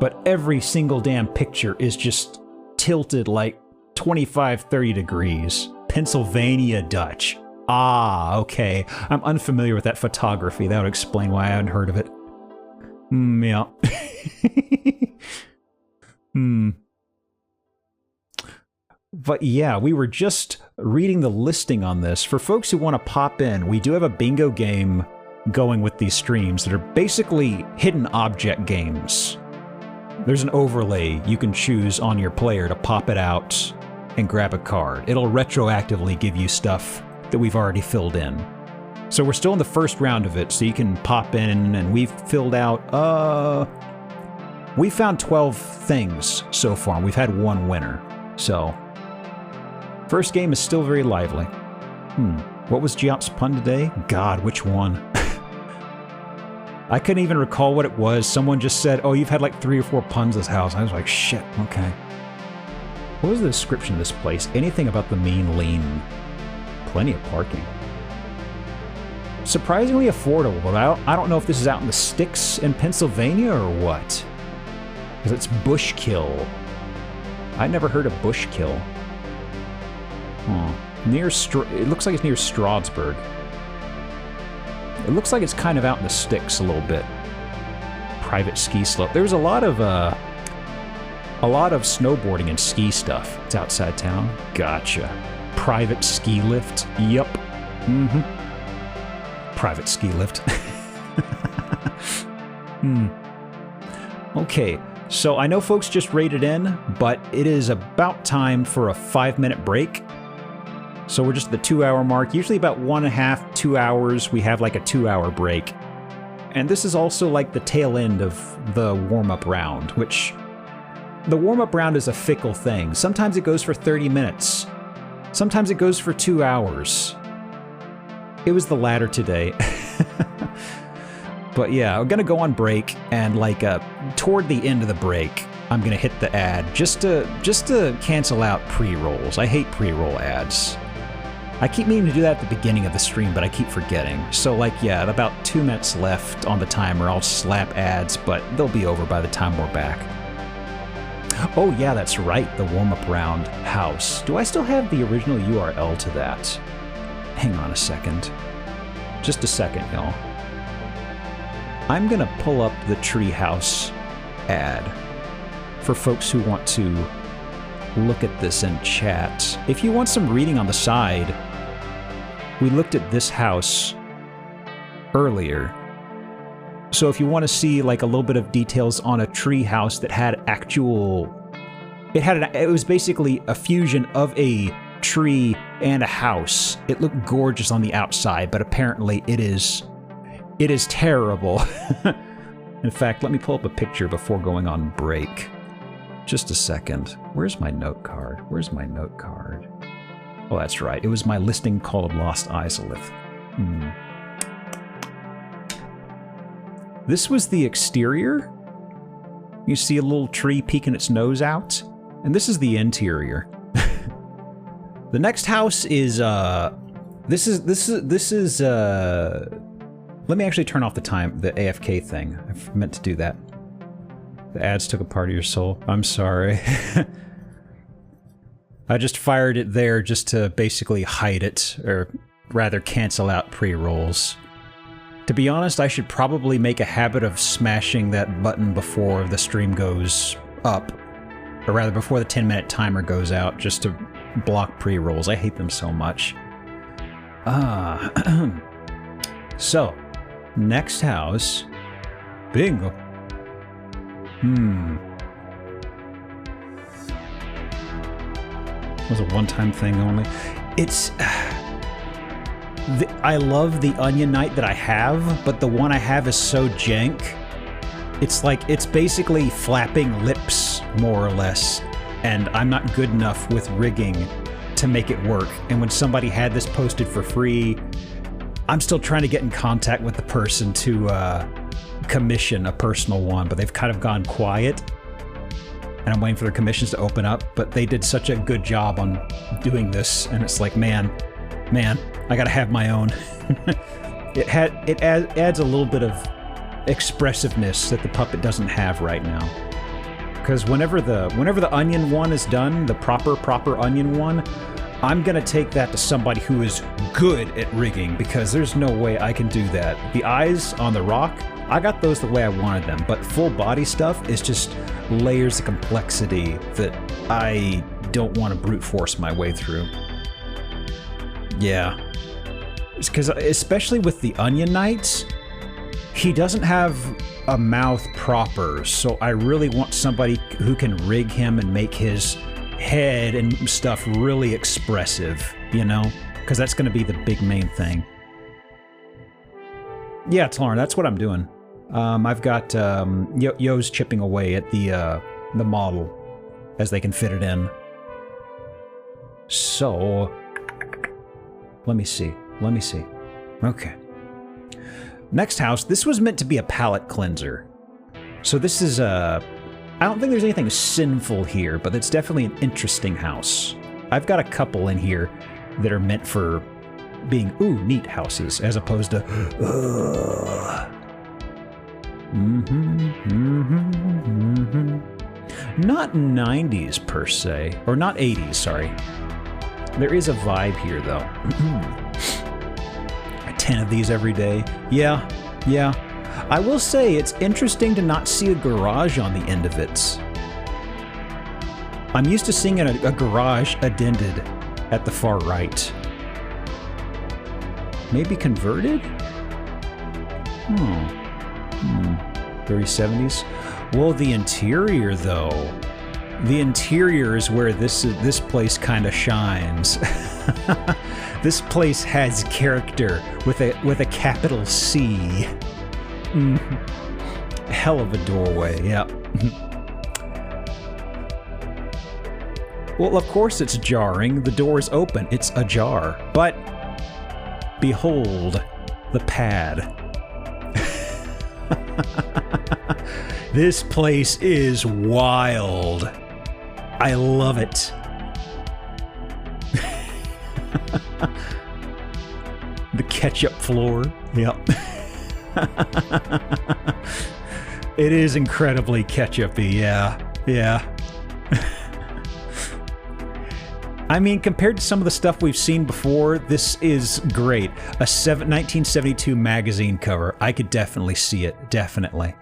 But every single damn picture is just tilted like 25, 30 degrees. Pennsylvania Dutch. Ah, okay. I'm unfamiliar with that photography. That would explain why I hadn't heard of it. Yeah. But yeah, we were just reading the listing on this. For folks who want to pop in, we do have a bingo game going with these streams that are basically hidden object games. There's an overlay you can choose on your player to pop it out and grab a card. It'll retroactively give you stuff that we've already filled in. So we're still in the first round of it, so you can pop in, and we've filled out, we found 12 things so far, and we've had one winner. So, first game is still very lively. What was Giop's pun today? God, which one? I couldn't even recall what it was. Someone just said, oh, you've had like 3 or 4 puns this house. I was like, shit, okay. What was the description of this place? Anything about the mean lean? Plenty of parking. Surprisingly affordable, but I don't know if this is out in the sticks in Pennsylvania or what. Because it's Bushkill. I never heard of Bushkill. It looks like it's near Stroudsburg. It looks like it's kind of out in the sticks a little bit. Private ski slope. There's a lot of snowboarding and ski stuff. It's outside town. Gotcha. Private ski lift. Yup. Mm-hmm. Private ski lift. Okay, so I know folks just raided in, but it is about time for a 5-minute break. So we're just at the 2-hour mark. Usually about 1.5, 2 hours, we have like a 2-hour break. And this is also like the tail end of the warm-up round, which the warm-up round is a fickle thing. Sometimes it goes for 30 minutes. Sometimes it goes for 2 hours. It was the latter today. But yeah, we're gonna go on break, and like toward the end of the break, I'm gonna hit the ad just to cancel out pre-rolls. I hate pre-roll ads. I keep meaning to do that at the beginning of the stream, but I keep forgetting. So like, yeah, at about 2 minutes left on the timer, I'll slap ads, but they'll be over by the time we're back. Oh yeah, that's right, the warm-up round house. Do I still have the original URL to that? Hang on a second. Just a second, y'all. I'm gonna pull up the treehouse ad for folks who want to look at this in chat. If you want some reading on the side, we looked at this house earlier. So if you want to see like a little bit of details on a treehouse that had actual... It was basically a fusion of a tree and a house. It looked gorgeous on the outside, but apparently it is terrible. In fact, let me pull up a picture before going on break. Just a second. Where's my note card? Where's my note card? Oh, that's right. It was my listing called Lost Izalith. This was the exterior. You see a little tree peeking its nose out, and this is the interior. The next house is this is let me actually turn off the AFK thing. I meant to do that. The ads took a part of your soul. I'm sorry. I just fired it there just to basically hide it, or rather cancel out pre-rolls. To be honest, I should probably make a habit of smashing that button before the stream goes up. Or rather, before the 10-minute timer goes out, just to block pre-rolls. I hate them so much. So, next house. Bingo. Was a one-time thing only. It's... I love the Onion Knight that I have, but the one I have is so jank. It's like, it's basically flapping lips, more or less, and I'm not good enough with rigging to make it work. And when somebody had this posted for free, I'm still trying to get in contact with the person to commission a personal one, but they've kind of gone quiet. And I'm waiting for their commissions to open up, but they did such a good job on doing this, and it's like, man, I gotta have my own. It adds a little bit of expressiveness that the puppet doesn't have right now. Because whenever the onion one is done, the proper onion one, I'm gonna take that to somebody who is good at rigging, because there's no way I can do that. The eyes on the rock, I got those the way I wanted them, but full body stuff is just layers of complexity that I don't want to brute force my way through. Yeah. It's because, especially with the Onion Knights, he doesn't have a mouth proper, so I really want somebody who can rig him and make his head and stuff really expressive, you know? Because that's going to be the big main thing. Yeah, Lauren, that's what I'm doing. I've got Yo's chipping away at the model as they can fit it in. So, let me see. Okay. Next house, this was meant to be a palate cleanser. So this is I don't think there's anything sinful here, but it's definitely an interesting house. I've got a couple in here that are meant for being, ooh, neat houses, as opposed to, Not 90s per se, or not 80s, sorry. There is a vibe here, though. 10 of these every day. Yeah. I will say it's interesting to not see a garage on the end of it. I'm used to seeing a garage addended at the far right. Maybe converted? Very 70s. Well, the interior, though. The interior is where this place kind of shines. This place has character with a capital C. Hell of a doorway, yep. Well, of course it's jarring. The door is open. It's ajar. But behold the pad. This place is wild. I love it. The ketchup floor. Yep. It is incredibly ketchupy, yeah. I mean, compared to some of the stuff we've seen before, this is great. A 1972 magazine cover. I could definitely see it, definitely.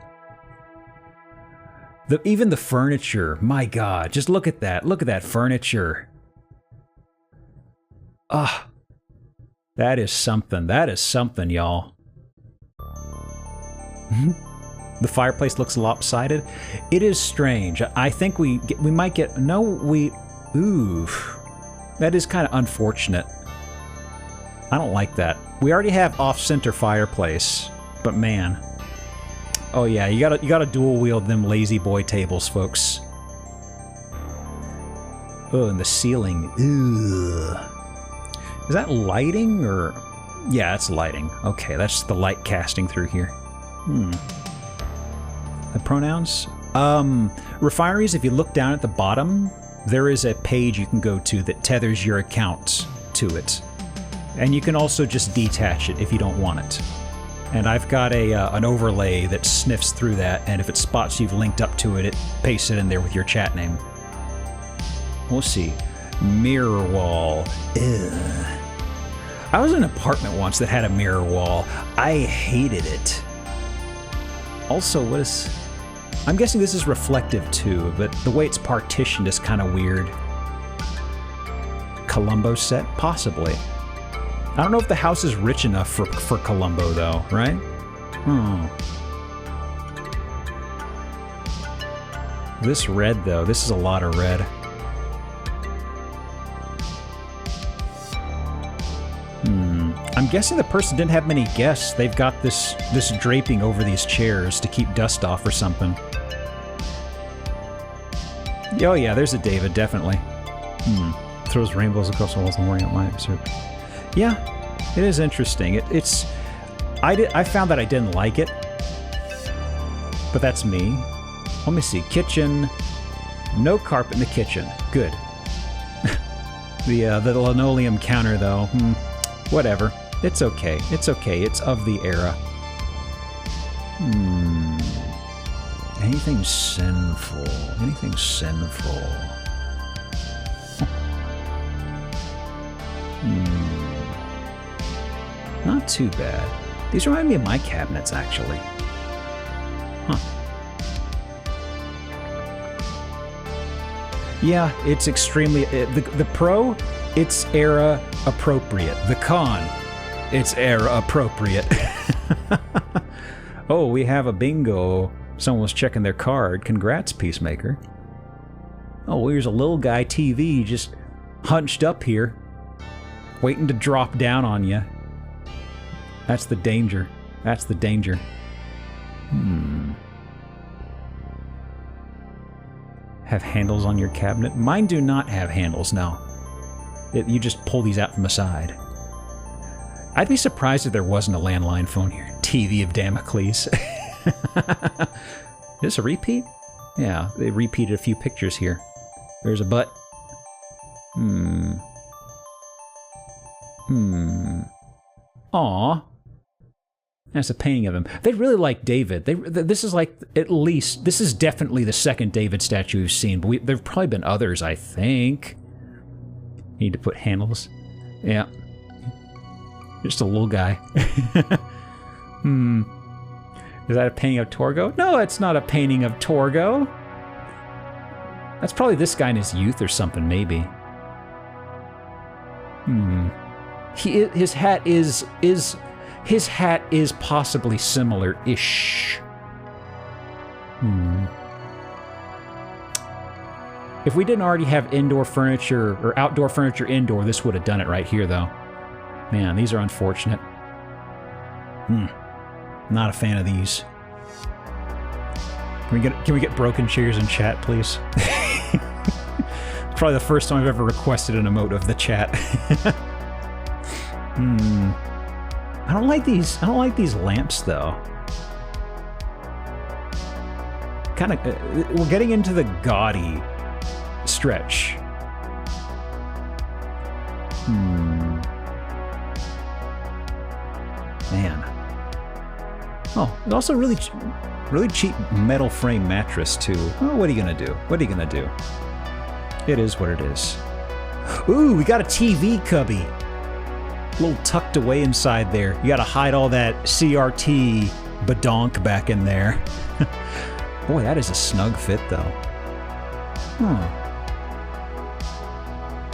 Even the furniture, my God, just look at that. Look at that furniture. Ah, that is something. That is something, y'all. The fireplace looks lopsided. It is strange. I think we might get... No, we... Ooh. That is kind of unfortunate. I don't like that. We already have off-center fireplace, but man... Oh yeah, you gotta dual wield them lazy boy tables, folks. Oh, and the ceiling. Ugh. Is that lighting or? Yeah, it's lighting. Okay, that's the light casting through here. The pronouns? Refineries, if you look down at the bottom, there is a page you can go to that tethers your account to it. And you can also just detach it if you don't want it. And I've got an overlay that sniffs through that, and if it spots you've linked up to it, it pastes it in there with your chat name. We'll see. Mirror wall. Ugh. I was in an apartment once that had a mirror wall. I hated it. Also, what is... I'm guessing this is reflective too, but the way it's partitioned is kind of weird. Columbo set? Possibly. I don't know if the house is rich enough for Columbo, though, right? This red, though, this is a lot of red. I'm guessing the person didn't have many guests. They've got this draping over these chairs to keep dust off or something. Oh yeah, there's a David, definitely. Throws rainbows across the walls and wearing out my suit. Yeah, it is interesting. I found that I didn't like it, but that's me. Let me see. Kitchen. No carpet in the kitchen. Good. The linoleum counter, though. Whatever. It's okay. It's okay. It's of the era. Anything sinful? Anything sinful? Not too bad. These remind me of my cabinets, actually. Yeah, it's extremely... The pro, it's era appropriate. The con, it's era appropriate. Oh, we have a bingo. Someone was checking their card. Congrats, Peacemaker. Oh, here's a little guy TV just hunched up here, waiting to drop down on you. That's the danger. That's the danger. Have handles on your cabinet? Mine do not have handles, no. You just pull these out from the side. I'd be surprised if there wasn't a landline phone here. TV of Damocles. Is this a repeat? Yeah, they repeated a few pictures here. There's a butt. Aw. That's a painting of him. They really like David. This is like, at least, this is definitely the second David statue we've seen, but there've probably been others, I think. Need to put handles. Yeah. Just a little guy. Is that a painting of Torgo? No, it's not a painting of Torgo. That's probably this guy in his youth or something, maybe. His hat is possibly similar-ish. If we didn't already have indoor furniture or outdoor furniture indoor, this would have done it right here, though. Man, these are unfortunate. Not a fan of these. Can we get broken chairs in chat, please? Probably the first time I've ever requested an emote of the chat. I don't like these lamps, though. Kind of, we're getting into the gaudy stretch. Man. Oh, it's also really cheap metal frame mattress, too. Oh, what are you gonna do? What are you gonna do? It is what it is. Ooh, we got a TV cubby. A little tucked away inside there. You gotta hide all that CRT badonk back in there. Boy, that is a snug fit, though.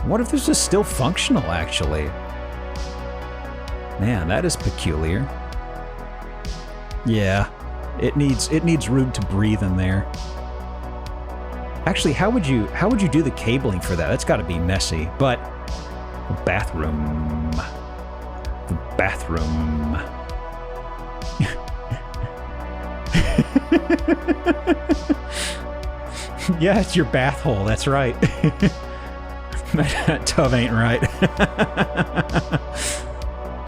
What if this is still functional, actually? Man, that is peculiar. Yeah, it needs room to breathe in there. Actually, how would you do the cabling for that? That's got to be messy. But the bathroom. Yeah, it's your bath hole. That's right. That tub ain't right.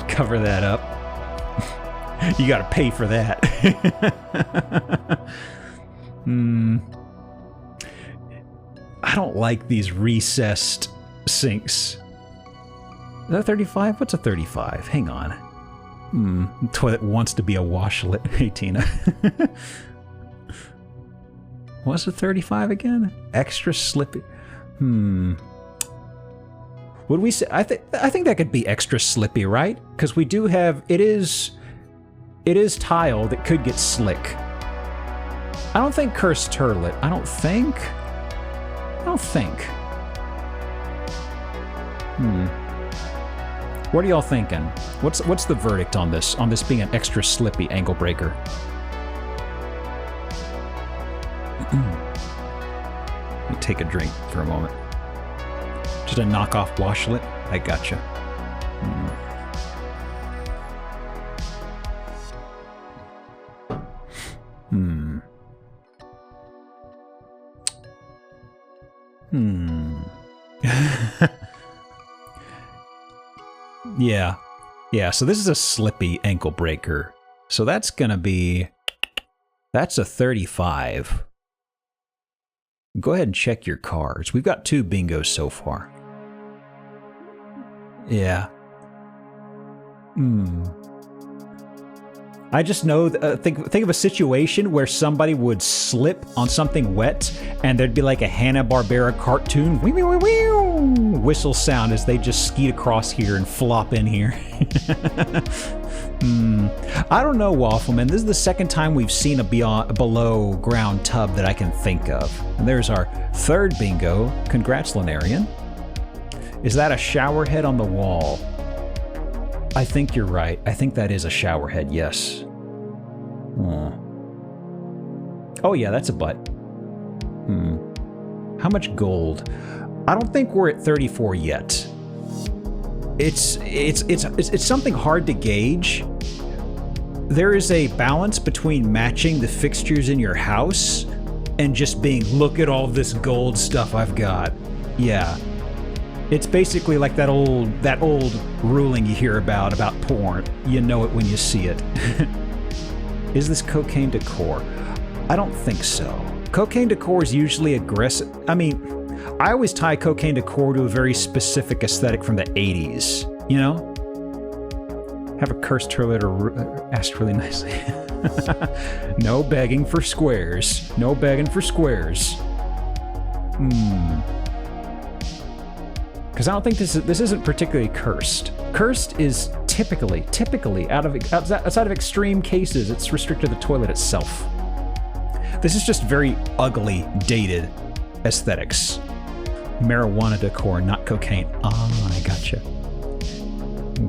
Cover that up. You gotta pay for that. I don't like these recessed sinks. Is that 35? What's a 35? Hang on. The toilet wants to be a washlet. Hey, Tina. What's a 35 again? Extra slippy. Would we say? I think that could be extra slippy, right? Because we do have it is tile that could get slick. I don't think cursed turlet. I don't think. What are y'all thinking? What's the verdict on this? On this being an extra slippy angle breaker? Let me take a drink for a moment. Just a knockoff washlet? I gotcha. Yeah, so this is a slippy ankle breaker. So that's gonna be... That's a 35. Go ahead and check your cards. We've got 2 bingos so far. Yeah. I just know, think of a situation where somebody would slip on something wet and there'd be like a Hanna-Barbera cartoon whistle sound as they just skeet across here and flop in here. I don't know, Waffleman. This is the second time we've seen a below ground tub that I can think of. And there's our 3rd bingo. Congrats, Lanarian. Is that a shower head on the wall? I think you're right. I think that is a shower head, yes. Oh yeah, that's a butt. How much gold? I don't think we're at 34 yet. It's something hard to gauge. There is a balance between matching the fixtures in your house and just being, look at all this gold stuff I've got. Yeah. It's basically like that old ruling you hear about porn. You know it when you see it. Is this cocaine decor? I don't think so. Cocaine decor is usually aggressive. I mean, I always tie cocaine decor to a very specific aesthetic from the 80s, you know? Have a cursed turlet asked really nicely. No begging for squares. No begging for squares. Because I don't think this isn't particularly cursed. Cursed is typically outside of extreme cases, it's restricted to the toilet itself. This is just very ugly, dated aesthetics. Marijuana decor, not cocaine. Ah, I gotcha.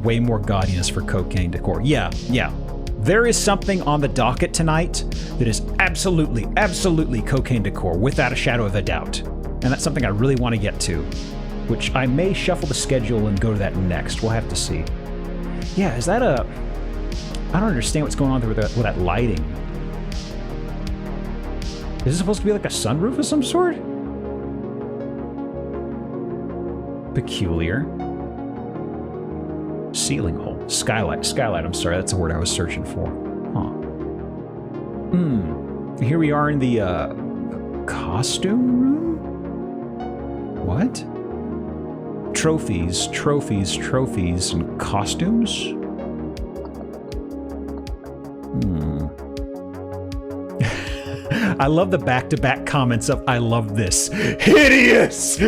Way more gaudiness for cocaine decor. Yeah. There is something on the docket tonight that is absolutely cocaine decor, without a shadow of a doubt. And that's something I really want to get to, which I may shuffle the schedule and go to that next. We'll have to see. Yeah, is that a... I don't understand what's going on there with that lighting. Is it supposed to be like a sunroof of some sort? Peculiar. Ceiling hole. Skylight, I'm sorry, that's the word I was searching for. Huh. Here we are in the, costume room? What? Trophies, and costumes? I love the back-to-back comments of, I love this. Hideous!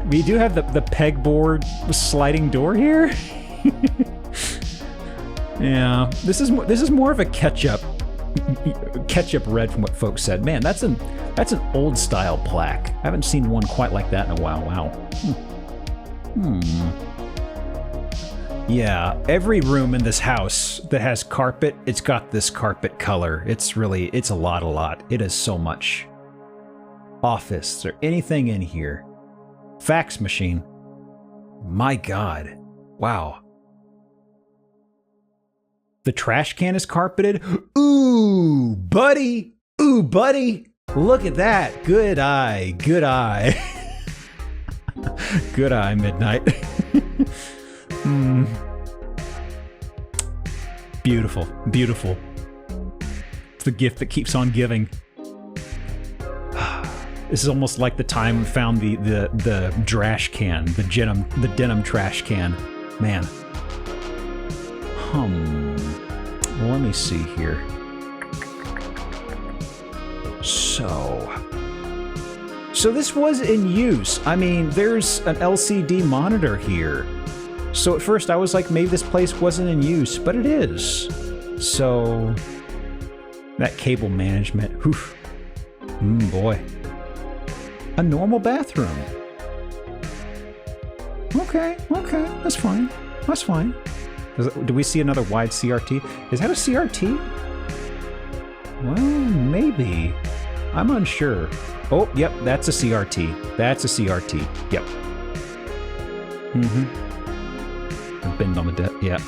We do have the pegboard sliding door here. Yeah, this is more of a ketchup red from what folks said. Man, that's an old style plaque. I haven't seen one quite like that in a while. Wow. Yeah, every room in this house that has carpet, it's got this carpet color. It's a lot. It is so much. Office, is there anything in here? Fax machine. My God. Wow. The trash can is carpeted. Ooh, buddy. Look at that. Good eye. Good eye, Midnight. Beautiful. It's the gift that keeps on giving. This is almost like the time we found the trash can, the denim trash can. Man. Well, let me see here. So this was in use. I mean, there's an LCD monitor here. So at first I was like, maybe this place wasn't in use, but it is. So that cable management, oof. Boy. A normal bathroom. Okay, that's fine. Do we see another wide CRT? Is that a CRT? Well, maybe. I'm unsure. Oh, yep, that's a CRT. Yep. A bend on the deck, yeah.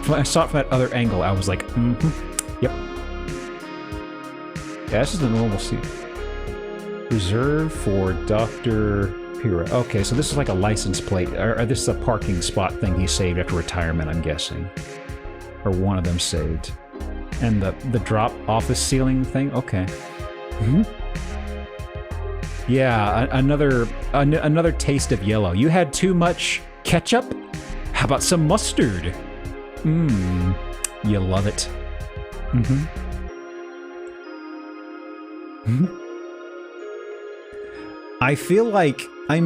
When I saw it from that other angle, I was like, yep. Yeah, this is the normal seat. Reserved for Dr. Pira. Okay, so this is like a license plate, or this is a parking spot thing he saved after retirement, I'm guessing. Or one of them saved. And the drop office ceiling thing? Okay. Yeah, another taste of yellow. You had too much ketchup? How about some mustard? You love it. I feel like, I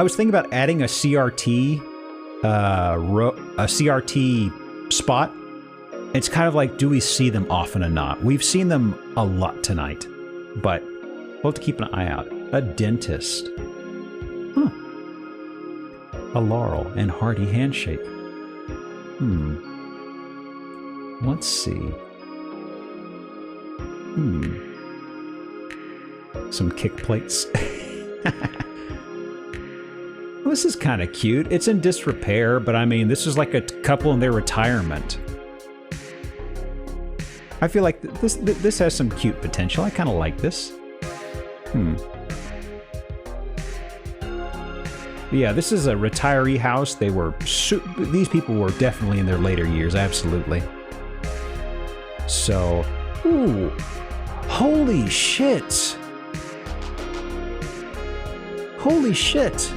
was thinking about adding a CRT, a CRT spot. It's kind of like, do we see them often or not? We've seen them a lot tonight, but we'll have to keep an eye out. A dentist. Huh. A laurel and hearty handshake. Let's see. Some kick plates. Well, this is kind of cute. It's in disrepair, but this is like a couple in their retirement. I feel like this has some cute potential. I kind of like this. Yeah, this is a retiree house. They were these people were definitely in their later years, absolutely. So, ooh, holy shit! Holy shit!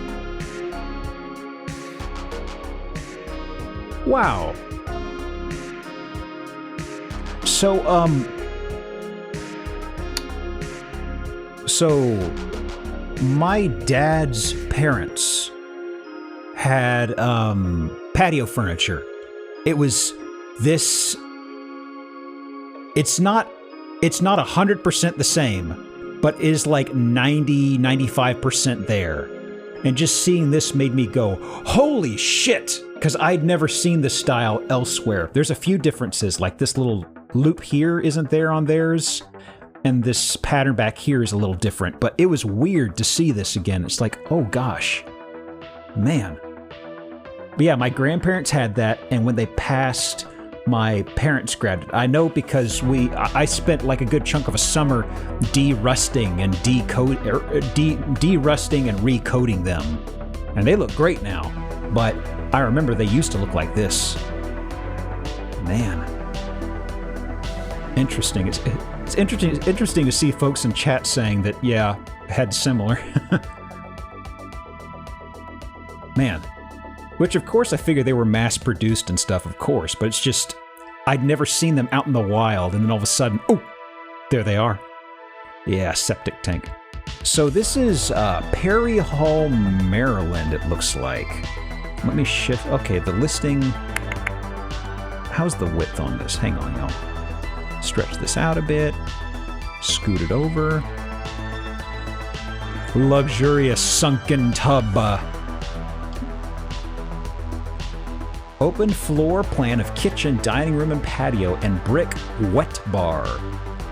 Wow. So, my dad's parents had patio furniture. It was this. It's not 100% the same, but is like 95% there. And just seeing this made me go, holy shit! Because I'd never seen this style elsewhere. There's a few differences, like this little loop here isn't there on theirs, and this pattern back here is a little different, but it was weird to see this again. It's like, oh gosh, man. But yeah, my grandparents had that, and when they passed, my parents grabbed it. I know because I spent like a good chunk of a summer de-rusting and de-rusting and recoding them. And they look great now, but I remember they used to look like this. Man. Interesting. It's interesting to see folks in chat saying that, yeah, had similar. Man. Which, of course, I figured they were mass-produced and stuff, of course, but it's just, I'd never seen them out in the wild, and then all of a sudden, oh, there they are. Yeah, septic tank. So this is Perry Hall, Maryland, it looks like. Let me shift. Okay, the listing. How's the width on this? Hang on, y'all. Stretch this out a bit. Scoot it over. Luxurious sunken tub. Open floor plan of kitchen, dining room, and patio, and brick wet bar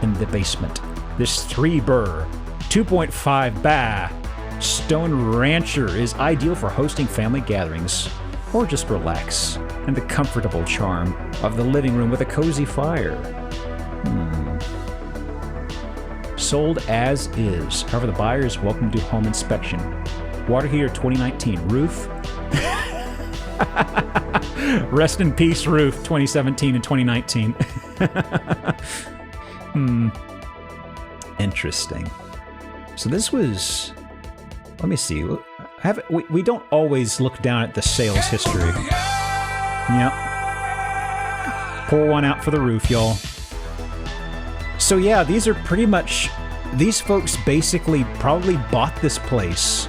in the basement. This 3-burr, 2.5 bath stone rancher is ideal for hosting family gatherings or just relax in the comfortable charm of the living room with a cozy fire. Sold as is. However, the buyer is welcome to do home inspection. Water heater 2019. Roof. Rest in peace, roof 2017 and 2019. Interesting. So this was... Let me see. We don't always look down at the sales history. Yep. Pour one out for the roof, y'all. So yeah, these are pretty much... These folks basically probably bought this place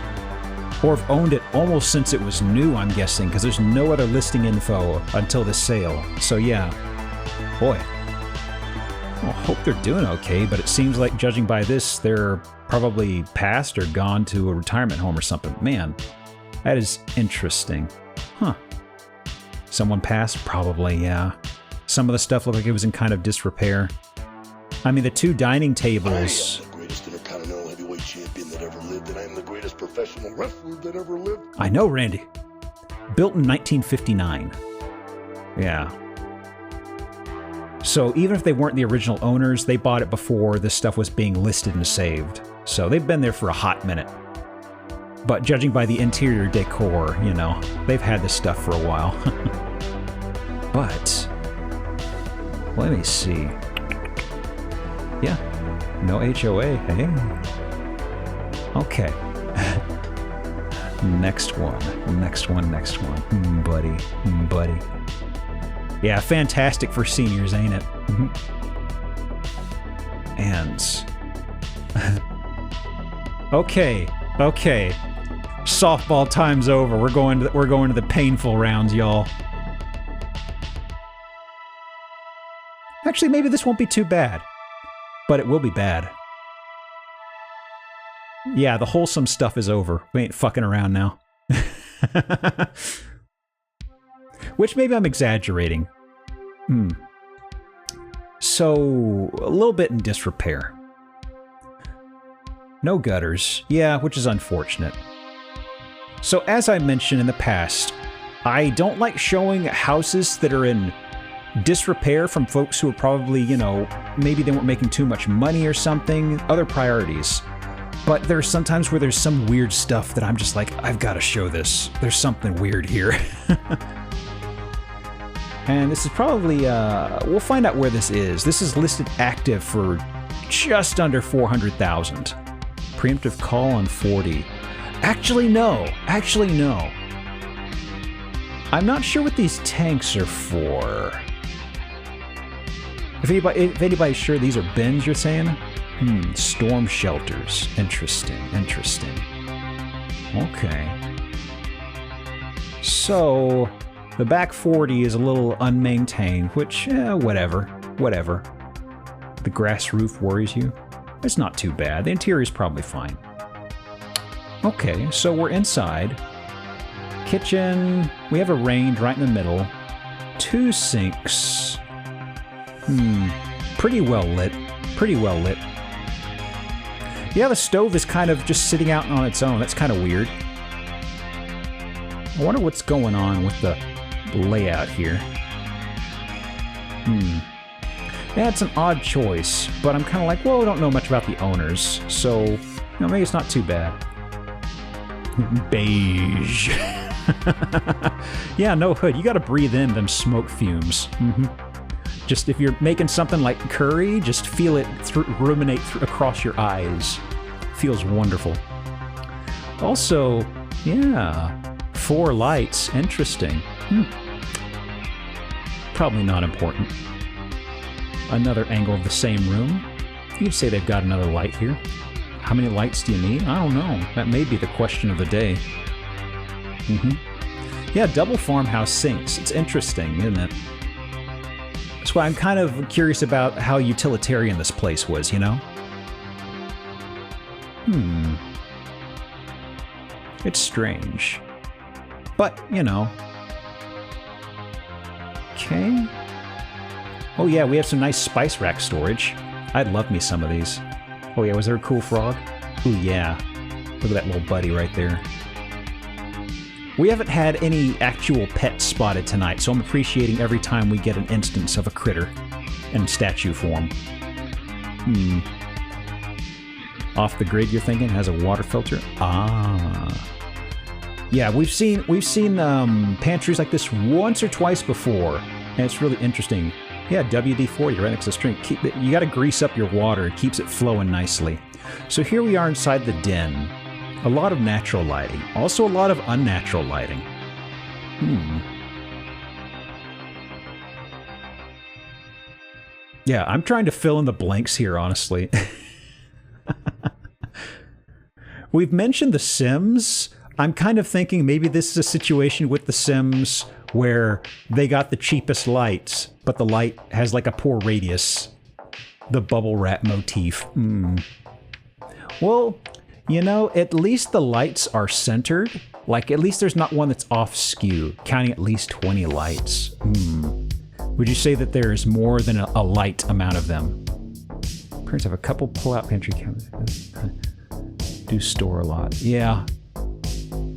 or have owned it almost since it was new, I'm guessing, because there's no other listing info until the sale. So yeah, boy. I hope they're doing okay, but it seems like, judging by this, they're probably passed or gone to a retirement home or something. Man, that is interesting. Huh. Someone passed? Probably, yeah. Some of the stuff looked like it was in kind of disrepair. I mean, the two dining tables... I am the greatest intercontinental heavyweight champion that ever lived, and I am the greatest professional wrestler that ever lived. I know, Randy. Built in 1959. Yeah. So even if they weren't the original owners, they bought it before this stuff was being listed and saved. So they've been there for a hot minute. But judging by the interior decor, you know, they've had this stuff for a while. But, let me see. Yeah, no HOA, hey? Okay. Next one. Buddy. Yeah, fantastic for seniors, ain't it? And... Okay. Softball time's over. We're going to the painful rounds, y'all. Actually, maybe this won't be too bad. But it will be bad. Yeah, the wholesome stuff is over. We ain't fucking around now. Which maybe I'm exaggerating. So, a little bit in disrepair. No gutters. Yeah, which is unfortunate. So, as I mentioned in the past, I don't like showing houses that are in disrepair from folks who are probably, you know, maybe they weren't making too much money or something, other priorities. But there's sometimes where there's some weird stuff that I'm just like, I've got to show this. There's something weird here. And this is probably, we'll find out where this is. This is listed active for just under 400,000. Preemptive call on 40. Actually, no. I'm not sure what these tanks are for. If anybody's sure these are bins, you're saying? Storm shelters. Interesting. Okay. So, the back 40 is a little unmaintained, which, whatever. The grass roof worries you? It's not too bad. The interior's probably fine. Okay, so we're inside. Kitchen. We have a range right in the middle. 2 sinks. Pretty well lit. Yeah, the stove is kind of just sitting out on its own. That's kind of weird. I wonder what's going on with the layout here. Yeah, it's an odd choice, but I'm kind of like, well, I don't know much about the owners, so, you know, maybe it's not too bad. Beige. Yeah, no hood. You gotta breathe in them smoke fumes. Just if you're making something like curry, just feel it ruminate across your eyes. Feels wonderful. Also, yeah, 4 lights. Interesting. Probably not important. Another angle of the same room. You'd say they've got another light here. How many lights do you need? I don't know. That may be the question of the day. Yeah, double farmhouse sinks. It's interesting, isn't it? That's why I'm kind of curious about how utilitarian this place was, you know? It's strange. But, you know. Okay. Oh yeah, we have some nice spice rack storage. I'd love me some of these. Oh yeah, was there a cool frog? Ooh yeah. Look at that little buddy right there. We haven't had any actual pets spotted tonight, so I'm appreciating every time we get an instance of a critter in statue form. Off the grid, you're thinking? Has a water filter? Ah. Yeah, we've seen pantries like this once or twice before, and it's really interesting. Yeah, WD-40 right next to the string. You got to grease up your water. It keeps it flowing nicely. So here we are inside the den. A lot of natural lighting. Also a lot of unnatural lighting. Yeah, I'm trying to fill in the blanks here, honestly. We've mentioned The Sims. I'm kind of thinking maybe this is a situation with The Sims where they got the cheapest lights, but the light has like a poor radius. The bubble wrap motif. Well, you know, at least the lights are centered. Like, at least there's not one that's off skew, counting at least 20 lights. Would you say that there's more than a light amount of them? Parents have a couple pull-out pantry cabinets. Do store a lot. Yeah.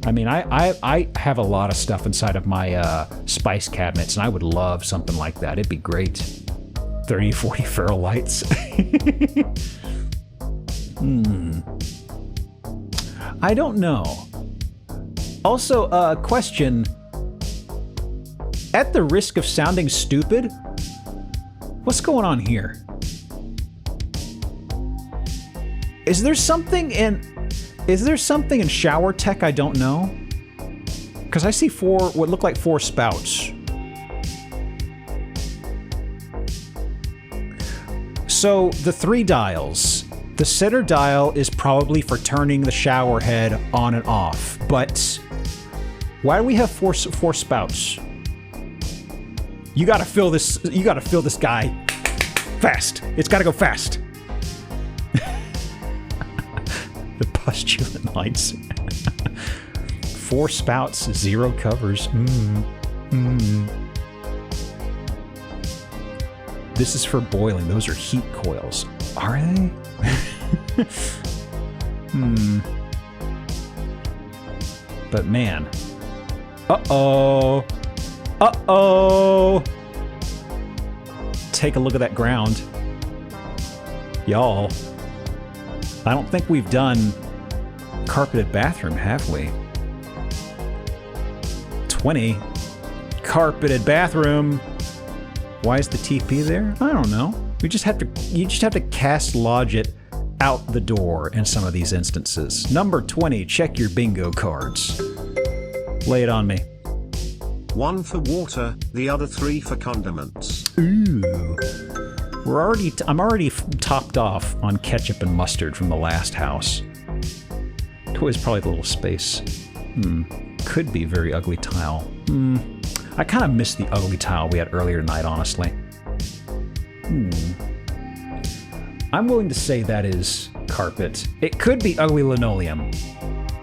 I mean, I have a lot of stuff inside of my spice cabinets, and I would love something like that. It'd be great. 30, 40 feral lights. I don't know. Also, question. At the risk of sounding stupid, what's going on here? Is there something in shower tech I don't know? Because I see what look like 4 spouts. So the 3 dials. The center dial is probably for turning the shower head on and off, but why do we have four spouts? You gotta fill this. You gotta fill this guy fast. It's gotta go fast. The postulant lights. 4 spouts, 0 covers. This is for boiling. Those are heat coils. Are they? But man. Uh-oh. Uh-oh. take a look at that ground. Y'all, I don't think we've done carpeted bathroom, have we? 20. Carpeted bathroom. Why is the TP there? I don't know. You just have to cast lodge it out the door in some of these instances. Number 20, check your bingo cards. Lay it on me. 1 for water, the other 3 for condiments. Ooh. I'm already topped off on ketchup and mustard from the last house. Toy's probably a little space. Could be very ugly tile. I kind of miss the ugly tile we had earlier tonight, honestly. I'm willing to say that is carpet. It could be ugly linoleum.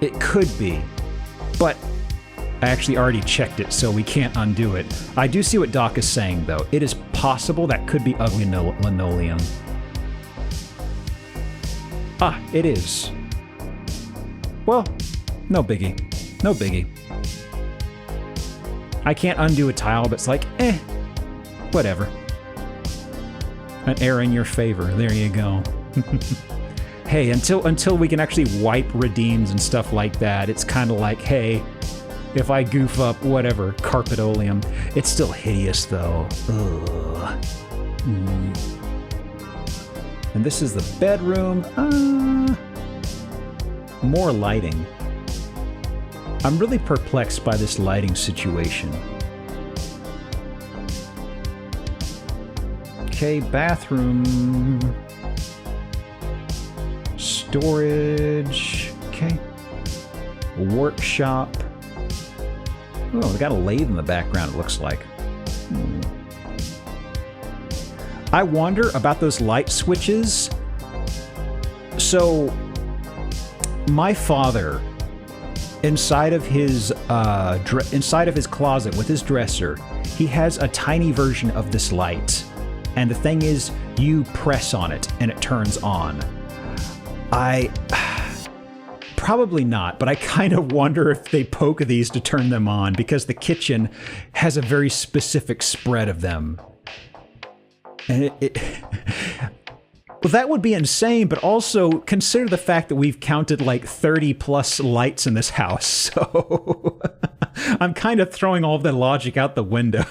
It could be. But I actually already checked it, so we can't undo it. I do see what Doc is saying, though. It is possible that could be ugly linoleum. Ah, it is. Well, no biggie. No biggie. I can't undo a tile, but it's like, whatever. An error in your favor. There you go. Hey, until we can actually wipe redeems and stuff like that, it's kind of like, hey, if I goof up, whatever, carpetoleum. It's still hideous, though. Ugh. And this is the bedroom. More lighting. I'm really perplexed by this lighting situation. Okay, bathroom. Storage. Okay. Workshop. Oh, we got a lathe in the background, it looks like. I wonder about those light switches. So, my father, inside of his closet with his dresser, he has a tiny version of this light. And the thing is, you press on it and it turns on. Probably not, but I kind of wonder if they poke these to turn them on, because the kitchen has a very specific spread of them. And well, that would be insane, but also consider the fact that we've counted like 30 plus lights in this house, so I'm kind of throwing all of the logic out the window.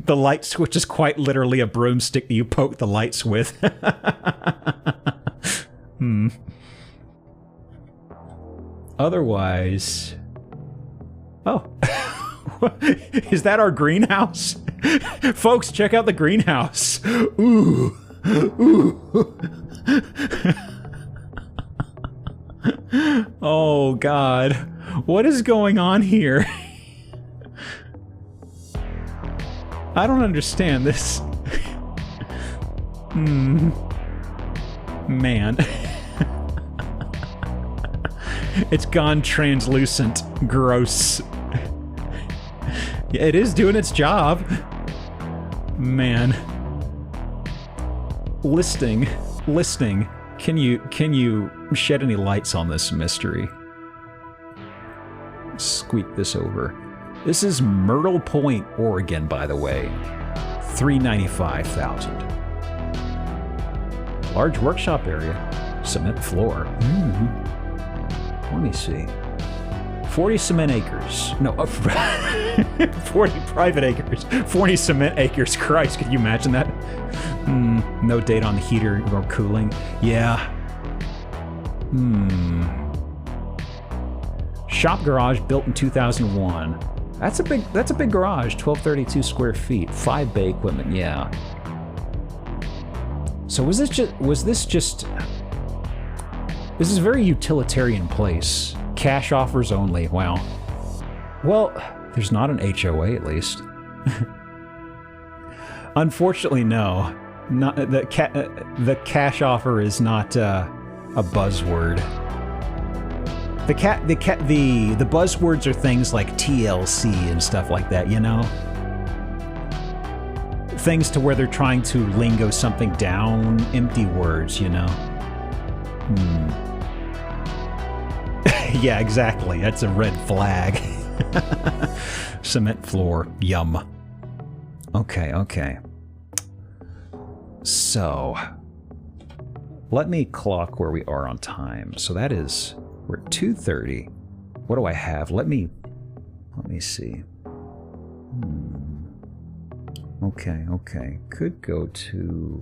The light switch is quite literally a broomstick that you poke the lights with. Otherwise... Oh. Is that our greenhouse? Folks, check out the greenhouse. Ooh. Ooh. Oh, God. What is going on here? I don't understand this. Man. It's gone translucent. Gross. Yeah, it is doing its job. Man. Listing. Can you shed any lights on this mystery? Squeak this over. This is Myrtle Point, Oregon, by the way. $395,000. Large workshop area. Cement floor. Let me see. 40 cement acres. No, 40 private acres. 40 cement acres. Christ, could you imagine that? No date on the heater or cooling. Yeah. Shop garage built in 2001. That's a big garage. 1232 square feet. 5 bay equipment. Yeah. So was this just? This is a very utilitarian place. Cash offers only. Wow. Well, there's not an HOA at least. Unfortunately, no. Not the cash offer is not a buzzword. The buzzwords are things like TLC and stuff like that, you know? Things to where they're trying to lingo something down, empty words, you know? Yeah, exactly. That's a red flag. Cement floor. Yum. Okay. So, let me clock where we are on time. So that is, we're at 2:30. What do I have? Let me see. Okay. Could go to...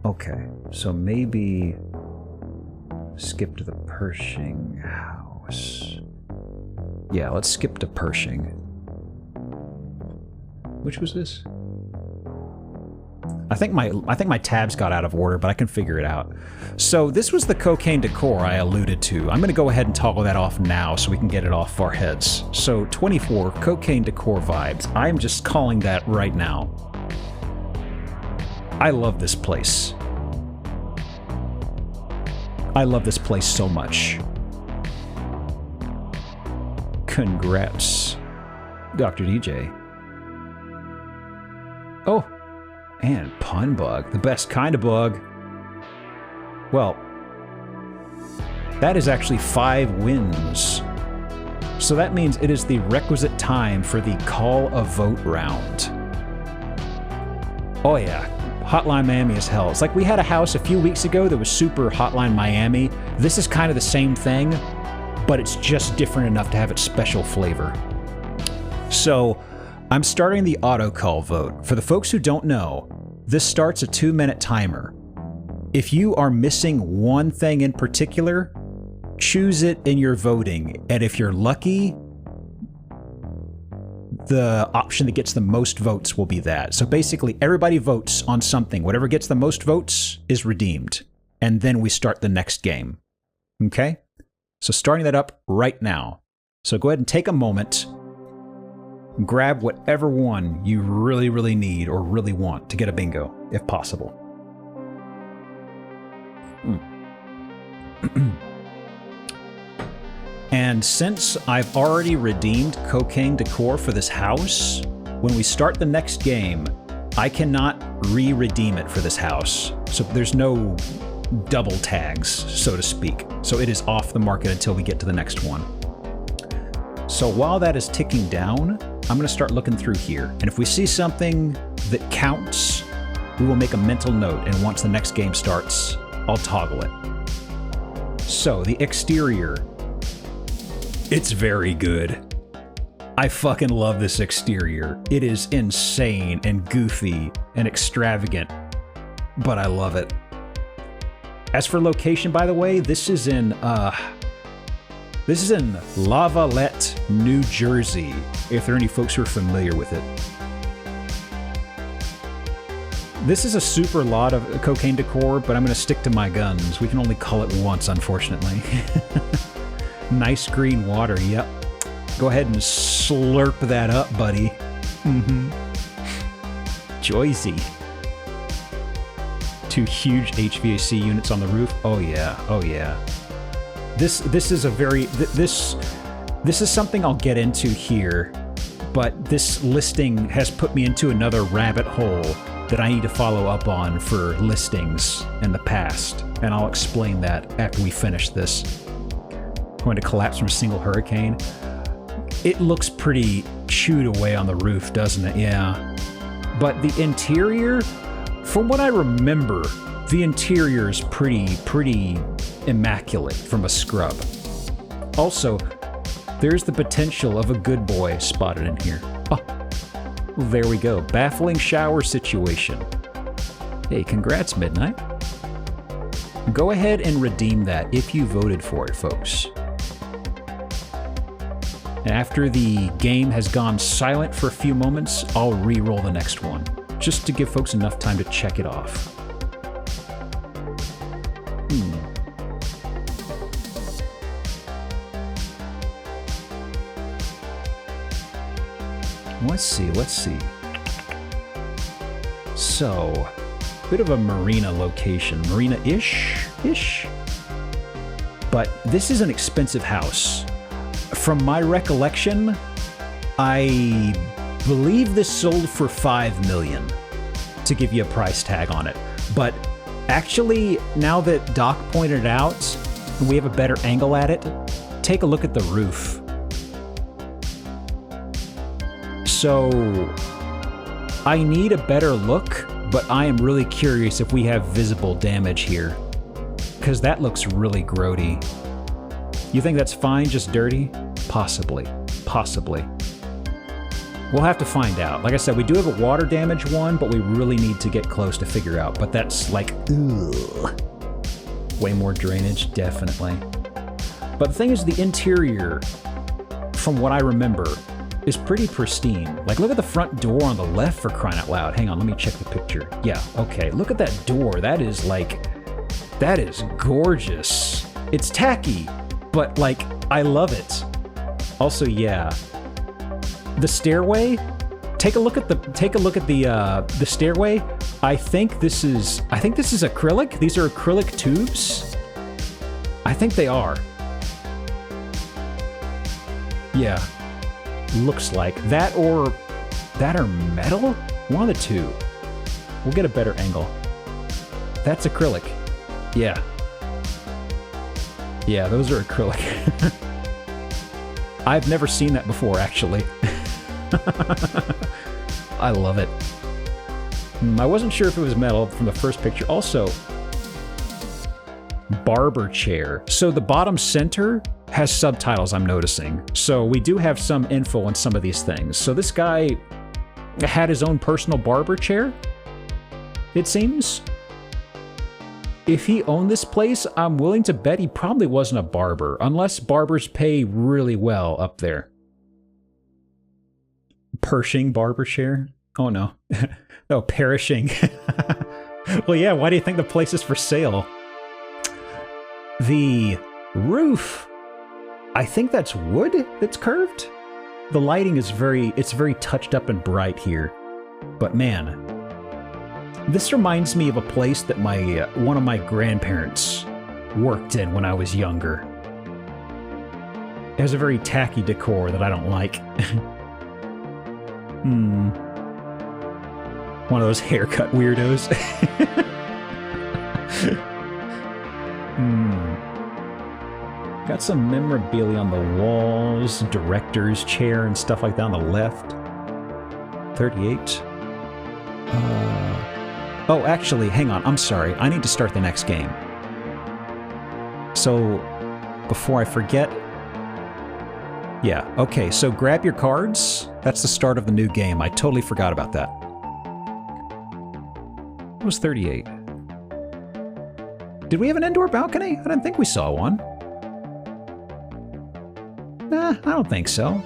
Okay, so maybe skip to the Pershing house. Yeah, let's skip to Pershing. Which was this? I think my tabs got out of order, but I can figure it out. So this was the cocaine decor I alluded to. I'm going to go ahead and toggle that off now so we can get it off our heads. So 24, cocaine decor vibes. I'm just calling that right now. I love this place. I love this place so much. Congrats, Dr. DJ. Oh, and pun bug, the best kind of bug. Well, that is actually 5 wins. So that means it is the requisite time for the call a vote round. Oh yeah, Hotline Miami is hell. It's like we had a house a few weeks ago that was super Hotline Miami. This is kind of the same thing, but it's just different enough to have its special flavor. So, I'm starting the auto call vote. For the folks who don't know, this starts a 2-minute timer. If you are missing one thing in particular, choose it in your voting. And if you're lucky, the option that gets the most votes will be that. So basically, everybody votes on something. Whatever gets the most votes is redeemed. And then we start the next game. Okay? So starting that up right now. So go ahead and take a moment. Grab whatever one you really, really need or really want to get a bingo, if possible. And since I've already redeemed cocaine decor for this house, when we start the next game, I cannot re-redeem it for this house. So there's no double tags, so to speak. So it is off the market until we get to the next one. So while that is ticking down, I'm going to start looking through here. And if we see something that counts, we will make a mental note. And once the next game starts, I'll toggle it. So the exterior, it's very good. I fucking love this exterior. It is insane and goofy and extravagant, but I love it. As for location, by the way, this is in Lavalette, New Jersey, if there are any folks who are familiar with it. This is a super lot of cocaine decor, but I'm going to stick to my guns. We can only call it once, unfortunately. Nice green water, yep. Go ahead and slurp that up, buddy. Joyzy. 2 huge HVAC units on the roof. Oh yeah. This is a very this is something I'll get into here, but this listing has put me into another rabbit hole that I need to follow up on for listings in the past, and I'll explain that after we finish this. Going to collapse from a single hurricane. It looks pretty chewed away on the roof, doesn't it? Yeah. But the interior, from what I remember, the interior is pretty immaculate from a scrub. Also, there's the potential of a good boy spotted in here. Oh, there we go. Baffling shower situation. Hey, congrats, Midnight. Go ahead and redeem that if you voted for it, folks. And after the game has gone silent for a few moments, I'll re-roll the next one, just to give folks enough time to check it off. Let's see. So, bit of a marina location. Marina-ish? But this is an expensive house. From my recollection, I believe this sold for $5 million, to give you a price tag on it. But actually, now that Doc pointed it out, and we have a better angle at it, take a look at the roof. So I need a better look, but I am really curious if we have visible damage here. Because that looks really grody. You think that's fine, just dirty? Possibly. Possibly. We'll have to find out. Like I said, we do have a water damage one, but we really need to get close to figure out. But that's like, ugh. Way more drainage, definitely. But the thing is, the interior, from what I remember, is pretty pristine. Like, look at the front door on the left, for crying out loud. Hang on, let me check the picture. Yeah, okay, look at that door. That is like, that is gorgeous. It's tacky, but like, I love it. Also, yeah, the stairway. Take a look at the stairway. I think this is acrylic. These are acrylic tubes. I think they are. Yeah, looks like that or metal. One of the two. We'll get a better angle. That's acrylic. Yeah. Yeah, those are acrylic. I've never seen that before, actually. I love it. I wasn't sure if it was metal from the first picture. Also, barber chair. So the bottom center has subtitles, I'm noticing. So we do have some info on some of these things. So this guy had his own personal barber chair, it seems. If he owned this place, I'm willing to bet he probably wasn't a barber, unless barbers pay really well up there. Pershing barber chair? Oh no. Oh, perishing. Well, yeah, why do you think the place is for sale? The roof. I think that's wood that's curved. The lighting is very touched up and bright here. But man, this reminds me of a place that one of my grandparents worked in when I was younger. It has a very tacky decor that I don't like. One of those haircut weirdos. Got some memorabilia on the walls, director's chair and stuff like that on the left. 38. Oh, actually, hang on. I'm sorry. I need to start the next game. So, before I forget... Yeah, okay, so grab your cards. That's the start of the new game. I totally forgot about that. It was 38. Did we have an indoor balcony? I didn't think we saw one. Nah, I don't think so.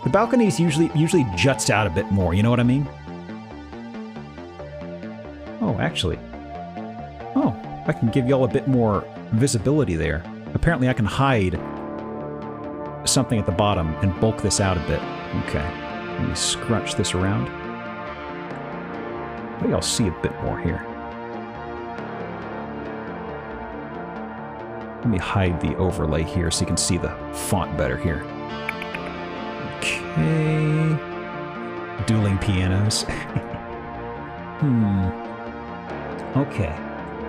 The balconies usually juts out a bit more, you know what I mean? Oh, actually. Oh, I can give y'all a bit more visibility there. Apparently I can hide something at the bottom and bulk this out a bit. Okay, let me scrunch this around. I think I'll see a bit more here. Let me hide the overlay here so you can see the font better here. Okay. Dueling pianos. Okay.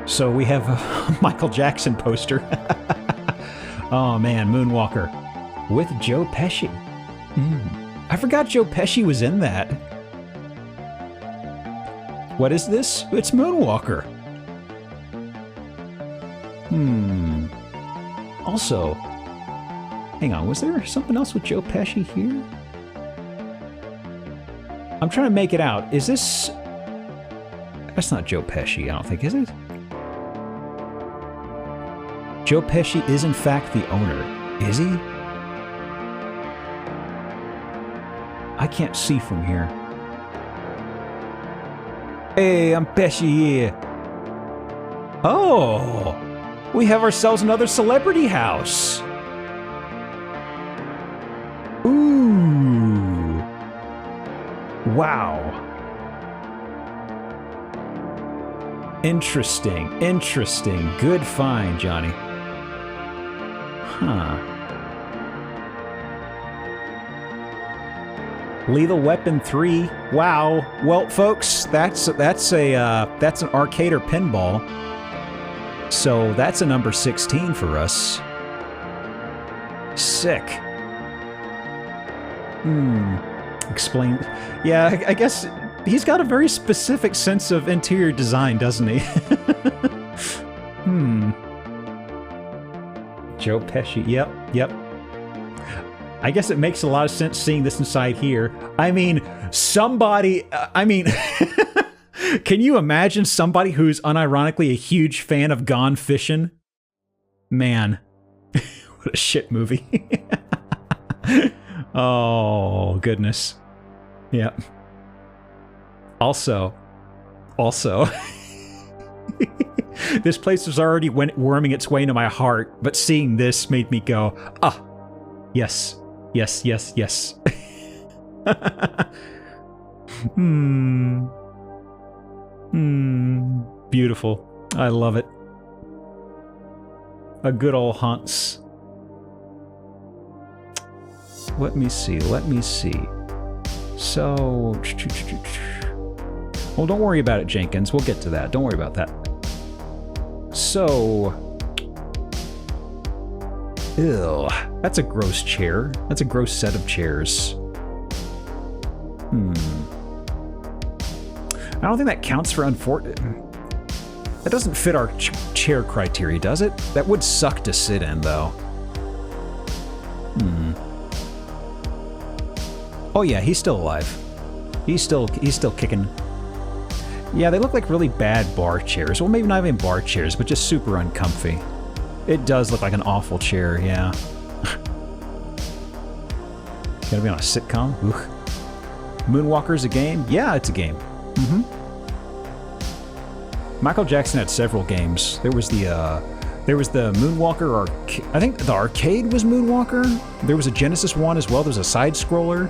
So we have a Michael Jackson poster. Oh man, Moonwalker. With Joe Pesci. I forgot Joe Pesci was in that. What is this? It's Moonwalker. Also, hang on, was there something else with Joe Pesci here? I'm trying to make it out. Is this... That's not Joe Pesci, I don't think, is it? Joe Pesci is in fact the owner. Is he? I can't see from here. Hey, I'm Pesci here. Oh! We have ourselves another celebrity house. Ooh. Wow. Interesting, interesting. Good find, Johnny. Huh. Lethal Weapon 3. Wow. Well, folks, that's an arcade or pinball. So that's a number 16 for us. Sick. Explain. Yeah, I guess he's got a very specific sense of interior design, doesn't he? Joe Pesci. Yep. I guess it makes a lot of sense seeing this inside here. I mean, somebody... can you imagine somebody who's unironically a huge fan of Gone Fishing? Man. What a shit movie. Oh, goodness. Yep. Also, this place was already worming its way into my heart, but seeing this made me go, ah, yes. Beautiful. I love it. A good old Hunts. Let me see. So... Well, don't worry about it, Jenkins. We'll get to that. Don't worry about that. So... Ew. That's a gross chair. That's a gross set of chairs. I don't think that counts for unfortunate... That doesn't fit our chair criteria, does it? That would suck to sit in, though. Oh yeah, he's still alive. He's still kicking. Yeah, they look like really bad bar chairs. Well, maybe not even bar chairs, but just super uncomfy. It does look like an awful chair, yeah. Gotta be on a sitcom? Ugh. Moonwalker's a game? Yeah, it's a game. Michael Jackson had several games. There was the Moonwalker I think the arcade was Moonwalker. There was a Genesis one as well. There was a side-scroller.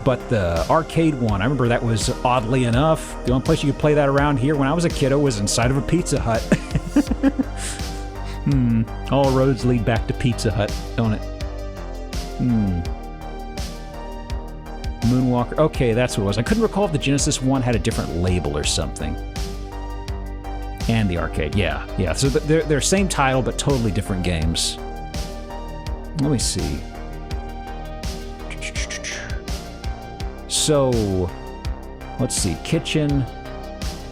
But the arcade one, I remember that was, oddly enough, the only place you could play that around here when I was a kiddo was inside of a Pizza Hut. All roads lead back to Pizza Hut, don't it? Moonwalker. Okay, that's what it was. I couldn't recall if the Genesis one had a different label or something. And the arcade, yeah. So they're same title, but totally different games. Let me see. So, let's see. Kitchen,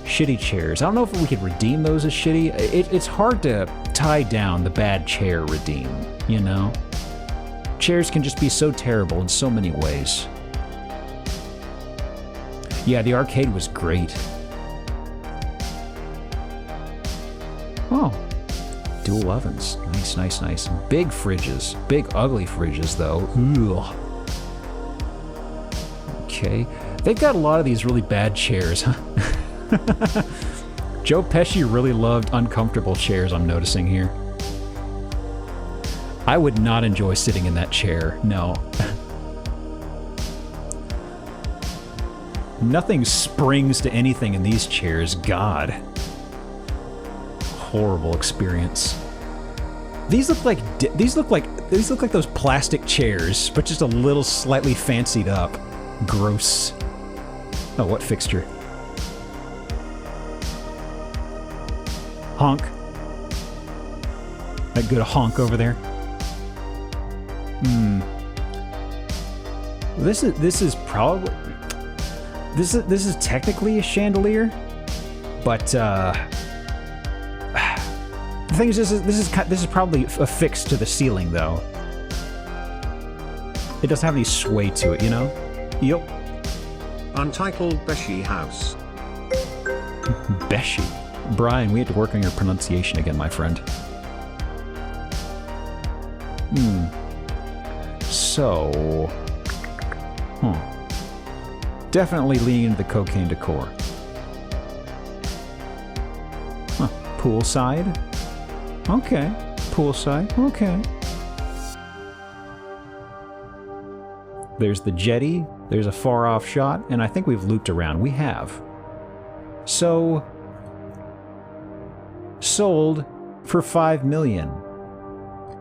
shitty chairs. I don't know if we could redeem those as shitty. It's hard to tie down the bad chair redeem, you know? Chairs can just be so terrible in so many ways. Yeah, the arcade was great. Oh, dual ovens. Nice. Big fridges. Big ugly fridges, though. Ugh. Okay. They've got a lot of these really bad chairs, huh? Joe Pesci really loved uncomfortable chairs, I'm noticing here. I would not enjoy sitting in that chair, no. Nothing springs to anything in these chairs, God. Horrible experience. These look like those plastic chairs, but just a little slightly fancied up. Gross. Oh, what fixture? Honk. That good honk over there. This is probably this is technically a chandelier, but the thing is, this is probably affixed to the ceiling, though. It doesn't have any sway to it, you know? Yup. Untitled Beshi House. Beshi. Brian, we had to work on your pronunciation again, my friend. So... Definitely leaning into the cocaine decor. Poolside? Okay. Poolside? Okay. There's the jetty, there's a far-off shot, and I think we've looped around. We have. So... Sold for $5 million.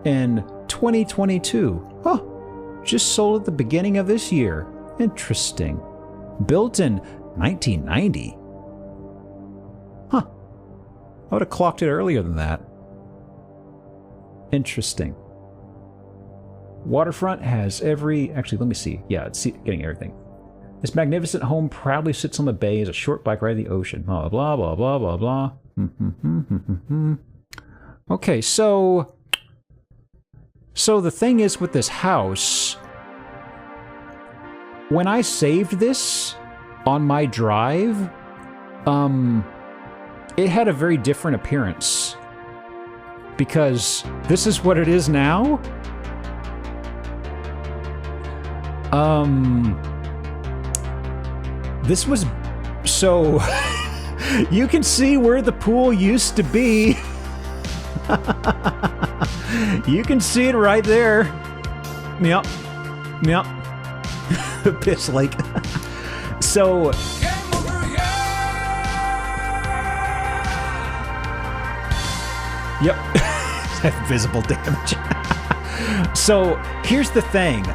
In 2022. Oh, just sold at the beginning of this year. Interesting. Built in 1990. Huh. I would have clocked it earlier than that. Interesting. Waterfront has every... Actually, let me see. Yeah, it's getting everything. This magnificent home proudly sits on the bay as a short bike ride to the ocean. Blah, blah, blah, blah, blah, blah. Okay, so the thing is with this house, when I saved this on my drive, it had a very different appearance. Because this is what it is now. This was... So... you can see where the pool used to be. You can see it right there. Yep. Yep. Piss Lake. So... Yep. Visible damage. So, here's the thing.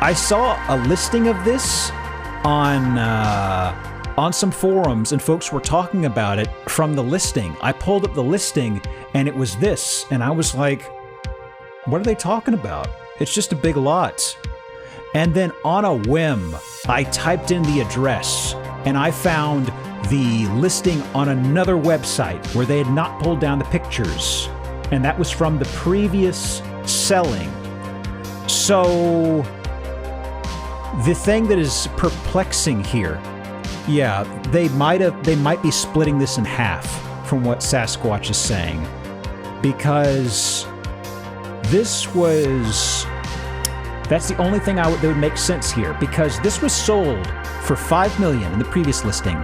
I saw a listing of this on some forums, and folks were talking about it from the listing. I pulled up the listing, and it was this, and I was like, what are they talking about? It's just a big lot. And then on a whim, I typed in the address, and I found the listing on another website where they had not pulled down the pictures. And that was from the previous selling. So the thing that is perplexing here, yeah, they might be splitting this in half from what Sasquatch is saying. Because that's the only thing that would make sense here, because this was sold for $5 million in the previous listing.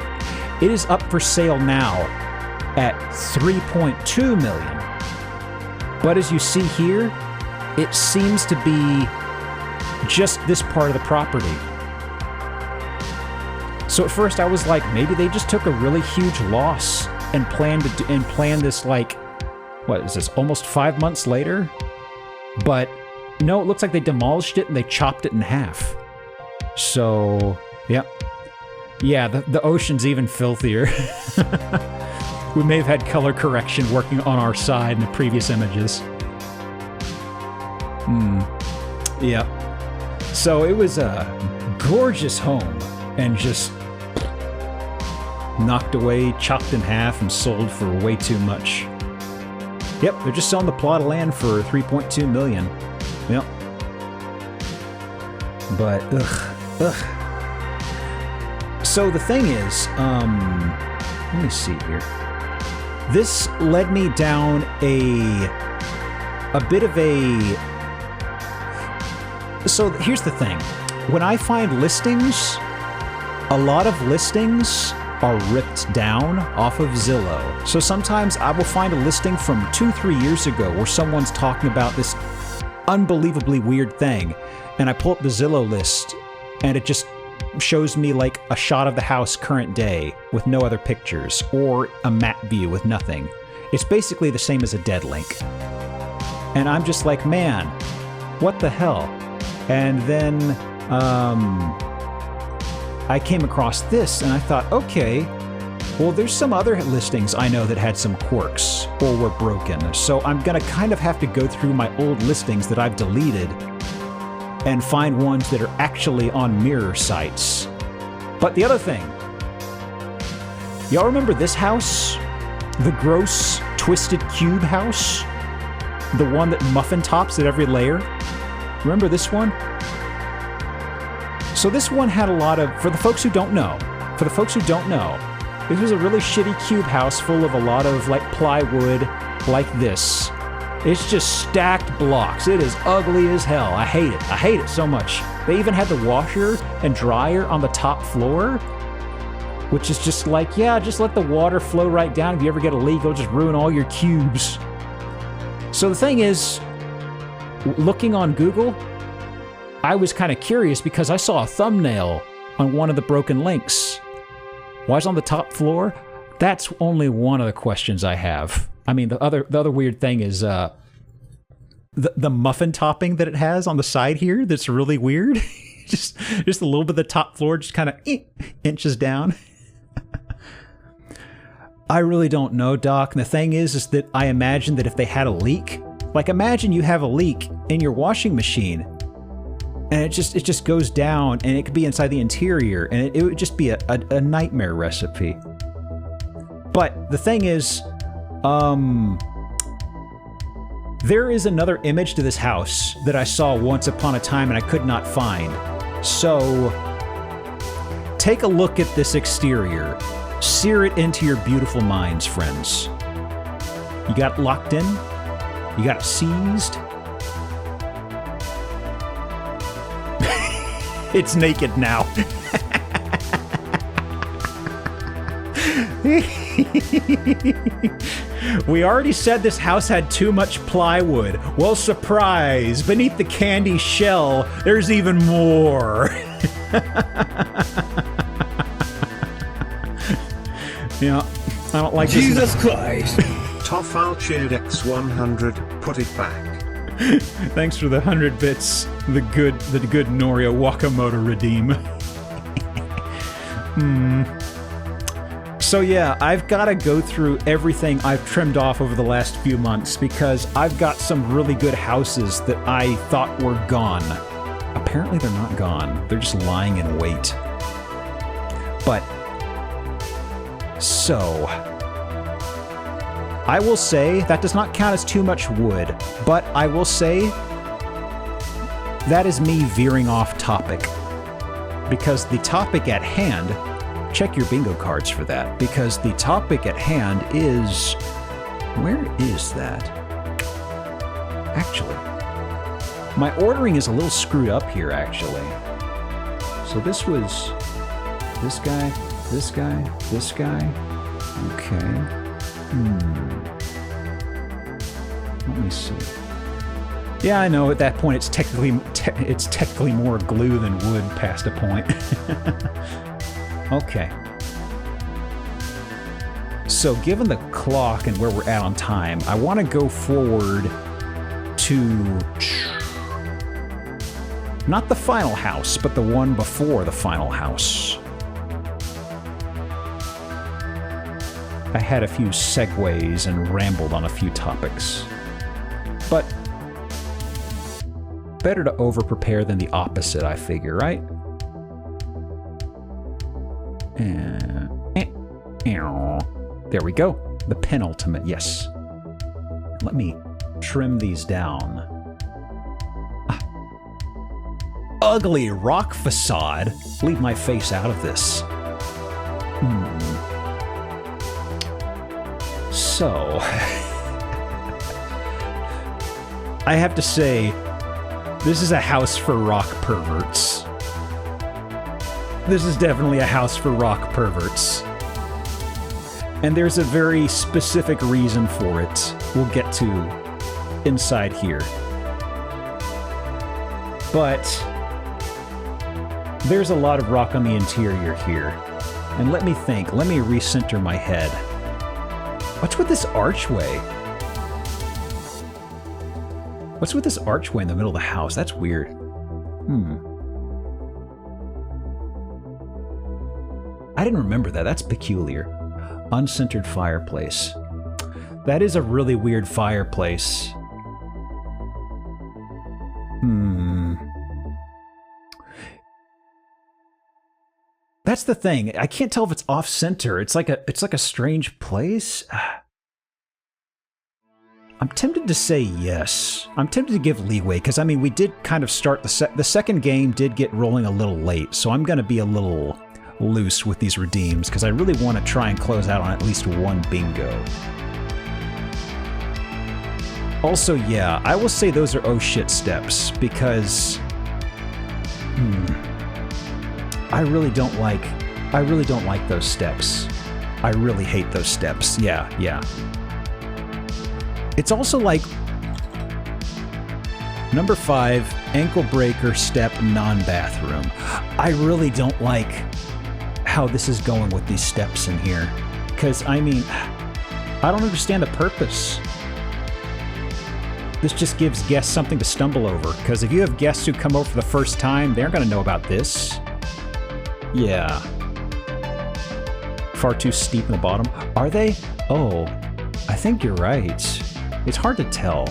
It is up for sale now at $3.2 million. But as you see here, it seems to be just this part of the property. So at first I was like, maybe they just took a really huge loss and planned this, like, what is this, almost 5 months later? But no, it looks like they demolished it and they chopped it in half. So, yep. Yeah, the ocean's even filthier. We may have had color correction working on our side in the previous images. Yep. So it was a gorgeous home and just knocked away, chopped in half, and sold for way too much. Yep, they're just selling the plot of land for $3.2 million. Yep. But, ugh. So the thing is, let me see here. This led me down a bit of a... So here's the thing. When I find listings, a lot of listings are ripped down off of Zillow. So sometimes I will find a listing from 2-3 years ago where someone's talking about this unbelievably weird thing, and I pull up the Zillow list, and it just shows me like a shot of the house current day with no other pictures, or a map view with nothing. It's basically the same as a dead link. And I'm just like, man, what the hell? And then I came across this and I thought, okay, well, there's some other listings I know that had some quirks or were broken. So I'm gonna kind of have to go through my old listings that I've deleted and find ones that are actually on mirror sites. But the other thing, y'all remember this house? The gross, twisted cube house? The one that muffin tops at every layer? Remember this one? So this one had a lot of, for the folks who don't know, this was a really shitty cube house full of a lot of like plywood like this. It's just stacked blocks. It is ugly as hell. I hate it. I hate it so much. They even had the washer and dryer on the top floor, which is just like, yeah, just let the water flow right down. If you ever get a leak, it'll just ruin all your cubes. So the thing is, looking on Google, I was kind of curious because I saw a thumbnail on one of the broken links. Why is it on the top floor? That's only one of the questions I have. I mean, the other weird thing is the muffin topping that it has on the side here. That's really weird. just a little bit of the top floor, just kind of inches down. I really don't know, Doc. And the thing is that I imagine that if they had a leak, Like, imagine you have a leak in your washing machine, and it just goes down, and it could be inside the interior, and it would just be a nightmare recipe. But the thing is, there is another image to this house that I saw once upon a time and I could not find. So, take a look at this exterior. Sear it into your beautiful minds, friends. You got it locked in? You got it seized? It's naked now. We already said this house had too much plywood. Well, surprise! Beneath the candy shell, there's even more. Yeah, I don't like Jesus Christ. Toffal cheered X100, put it back. Thanks for the 100 bits. The good Norio Wakamoto redeem. So yeah, I've got to go through everything I've trimmed off over the last few months because I've got some really good houses that I thought were gone. Apparently they're not gone. They're just lying in wait. But, so, I will say that does not count as too much wood, but I will say that is me veering off topic. Because the topic at hand, check your bingo cards for that, because the topic at hand is... Where is that? Actually, my ordering is a little screwed up here, actually. So this was... this guy, this guy, this guy. Okay. Let me see. Yeah, I know, at that point it's technically more glue than wood past a point. Okay. So, given the clock and where we're at on time, I want to go forward to... not the final house, but the one before the final house. I had a few segues and rambled on a few topics. But better to over-prepare than the opposite, I figure, right? There we go. The penultimate, yes. Let me trim these down. Ugly rock facade. Leave my face out of this. So... I have to say, this is a house for rock perverts. This is definitely a house for rock perverts. And there's a very specific reason for it we'll get to inside here. But there's a lot of rock on the interior here. And let me think, let me recenter my head. What's with this archway? What's with this archway in the middle of the house? That's weird. I didn't remember that. That's peculiar. Uncentered fireplace. That is a really weird fireplace. That's the thing. I can't tell if it's off-center. It's like a strange place. I'm tempted to say yes. I'm tempted to give leeway, because, I mean, we did kind of start the second game did get rolling a little late, so I'm going to be a little loose with these redeems, because I really want to try and close out on at least one bingo. Also, yeah, I will say those are oh shit steps, because... I really don't like those steps. I really hate those steps. Yeah. It's also like number 5, ankle breaker step non-bathroom. I really don't like how this is going with these steps in here. Because, I mean, I don't understand the purpose. This just gives guests something to stumble over. Because if you have guests who come over for the first time, they're going to know about this. Yeah. Far too steep in the bottom. Are they? Oh, I think you're right. It's hard to tell.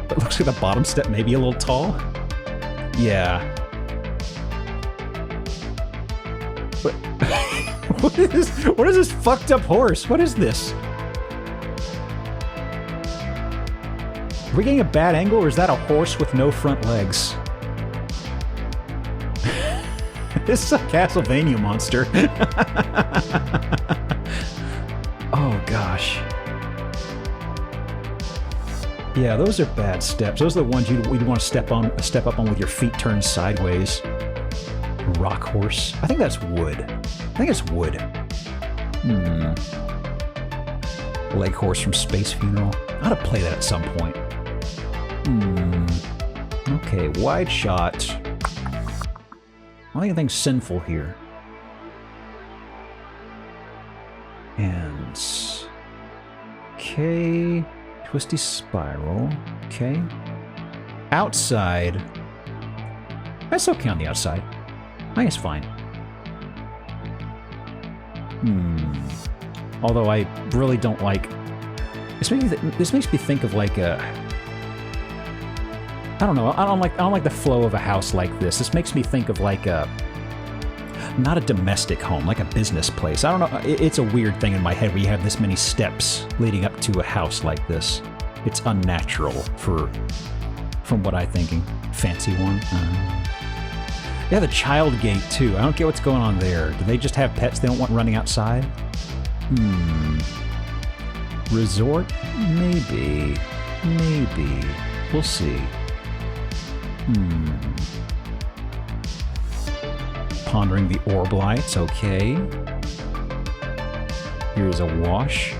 But it looks like the bottom step may be a little tall. Yeah. What, what is this fucked up horse? What is this? Are we getting a bad angle, or is that a horse with no front legs? This is a Castlevania monster. Oh gosh. Yeah, those are bad steps. Those are the ones you'd want to step up on with your feet turned sideways. Rock horse. I think that's wood. I think it's wood. Leg horse from Space Funeral. I ought to play that at some point. Okay, wide shot. I don't think anything's sinful here. And... okay... twisty spiral. Okay. Outside. That's okay on the outside. I think it's fine. Although I really don't like... This makes me think of like a... I don't know. I don't like the flow of a house like this. This makes me think of like a... not a domestic home, like a business place. I don't know. It's a weird thing in my head where you have this many steps leading up to a house like this. It's unnatural from what I'm thinking. Fancy one. Yeah, the child gate too. I don't get what's going on there. Do they just have pets they don't want running outside? Resort? Maybe. Maybe. We'll see. Pondering the orb lights, okay. Here's a wash.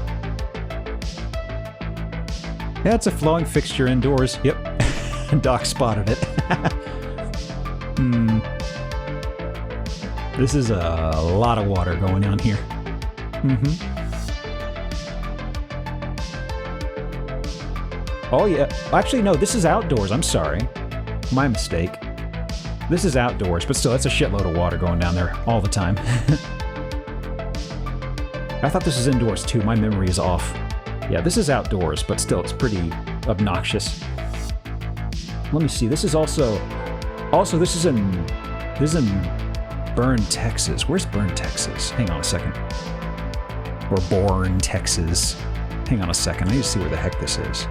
Yeah, it's a flowing fixture indoors. Yep. Doc spotted it. This is a lot of water going on here. Oh yeah. Actually, no, this is outdoors. I'm sorry. My mistake. This is outdoors, but still, that's a shitload of water going down there all the time. I thought this was indoors too. My memory is off. Yeah, this is outdoors, but still, it's pretty obnoxious. Let me see. This is also this is in Burn, Texas. Where's Burn, Texas? Hang on a second. Or Bourne, Texas. Hang on a second. I need to see where the heck this is.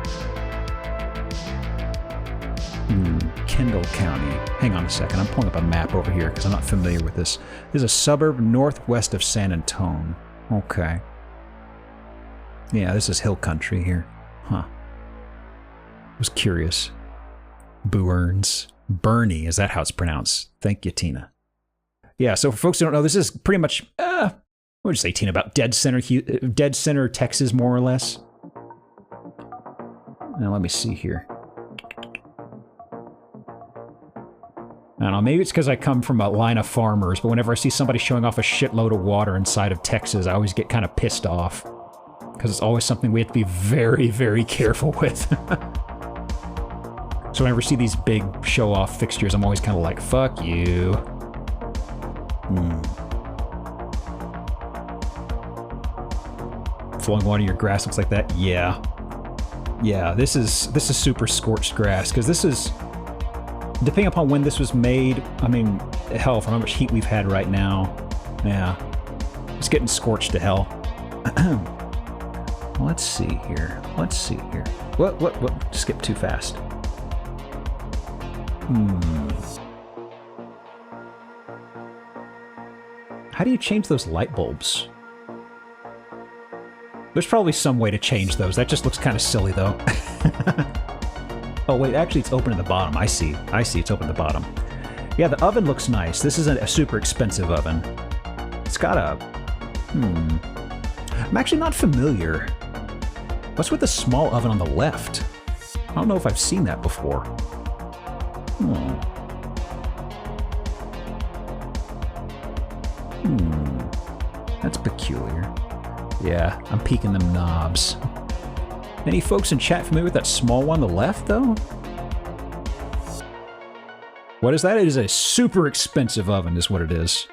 Kendall County. Hang on a second. I'm pulling up a map over here because I'm not familiar with this. This is a suburb northwest of San Antonio. Okay. Yeah, this is hill country here. Huh. I was curious. Bournes. Bernie, is that how it's pronounced? Thank you, Tina. Yeah, so for folks who don't know, this is pretty much, what would you say, Tina, about Dead Center, Texas, more or less? Now, let me see here. I don't know, maybe it's because I come from a line of farmers, but whenever I see somebody showing off a shitload of water inside of Texas, I always get kind of pissed off. Because it's always something we have to be very, very careful with. So whenever I see these big show-off fixtures, I'm always kind of like, fuck you. Flowing water in your grass looks like that? Yeah. Yeah, this is super scorched grass, because this is... depending upon when this was made, I mean, hell, for how much heat we've had right now. Yeah. It's getting scorched to hell. Let's see here. Let's see here. What? Skip too fast. How do you change those light bulbs? There's probably some way to change those. That just looks kind of silly, though. Oh, wait, actually, it's open at the bottom. I see, it's open at the bottom. Yeah, the oven looks nice. This isn't a super expensive oven. It's got a... I'm actually not familiar. What's with the small oven on the left? I don't know if I've seen that before. That's peculiar. Yeah, I'm peeking them knobs. Any folks in chat familiar with that small one on the left, though? What is that? It is a super expensive oven, is what it is.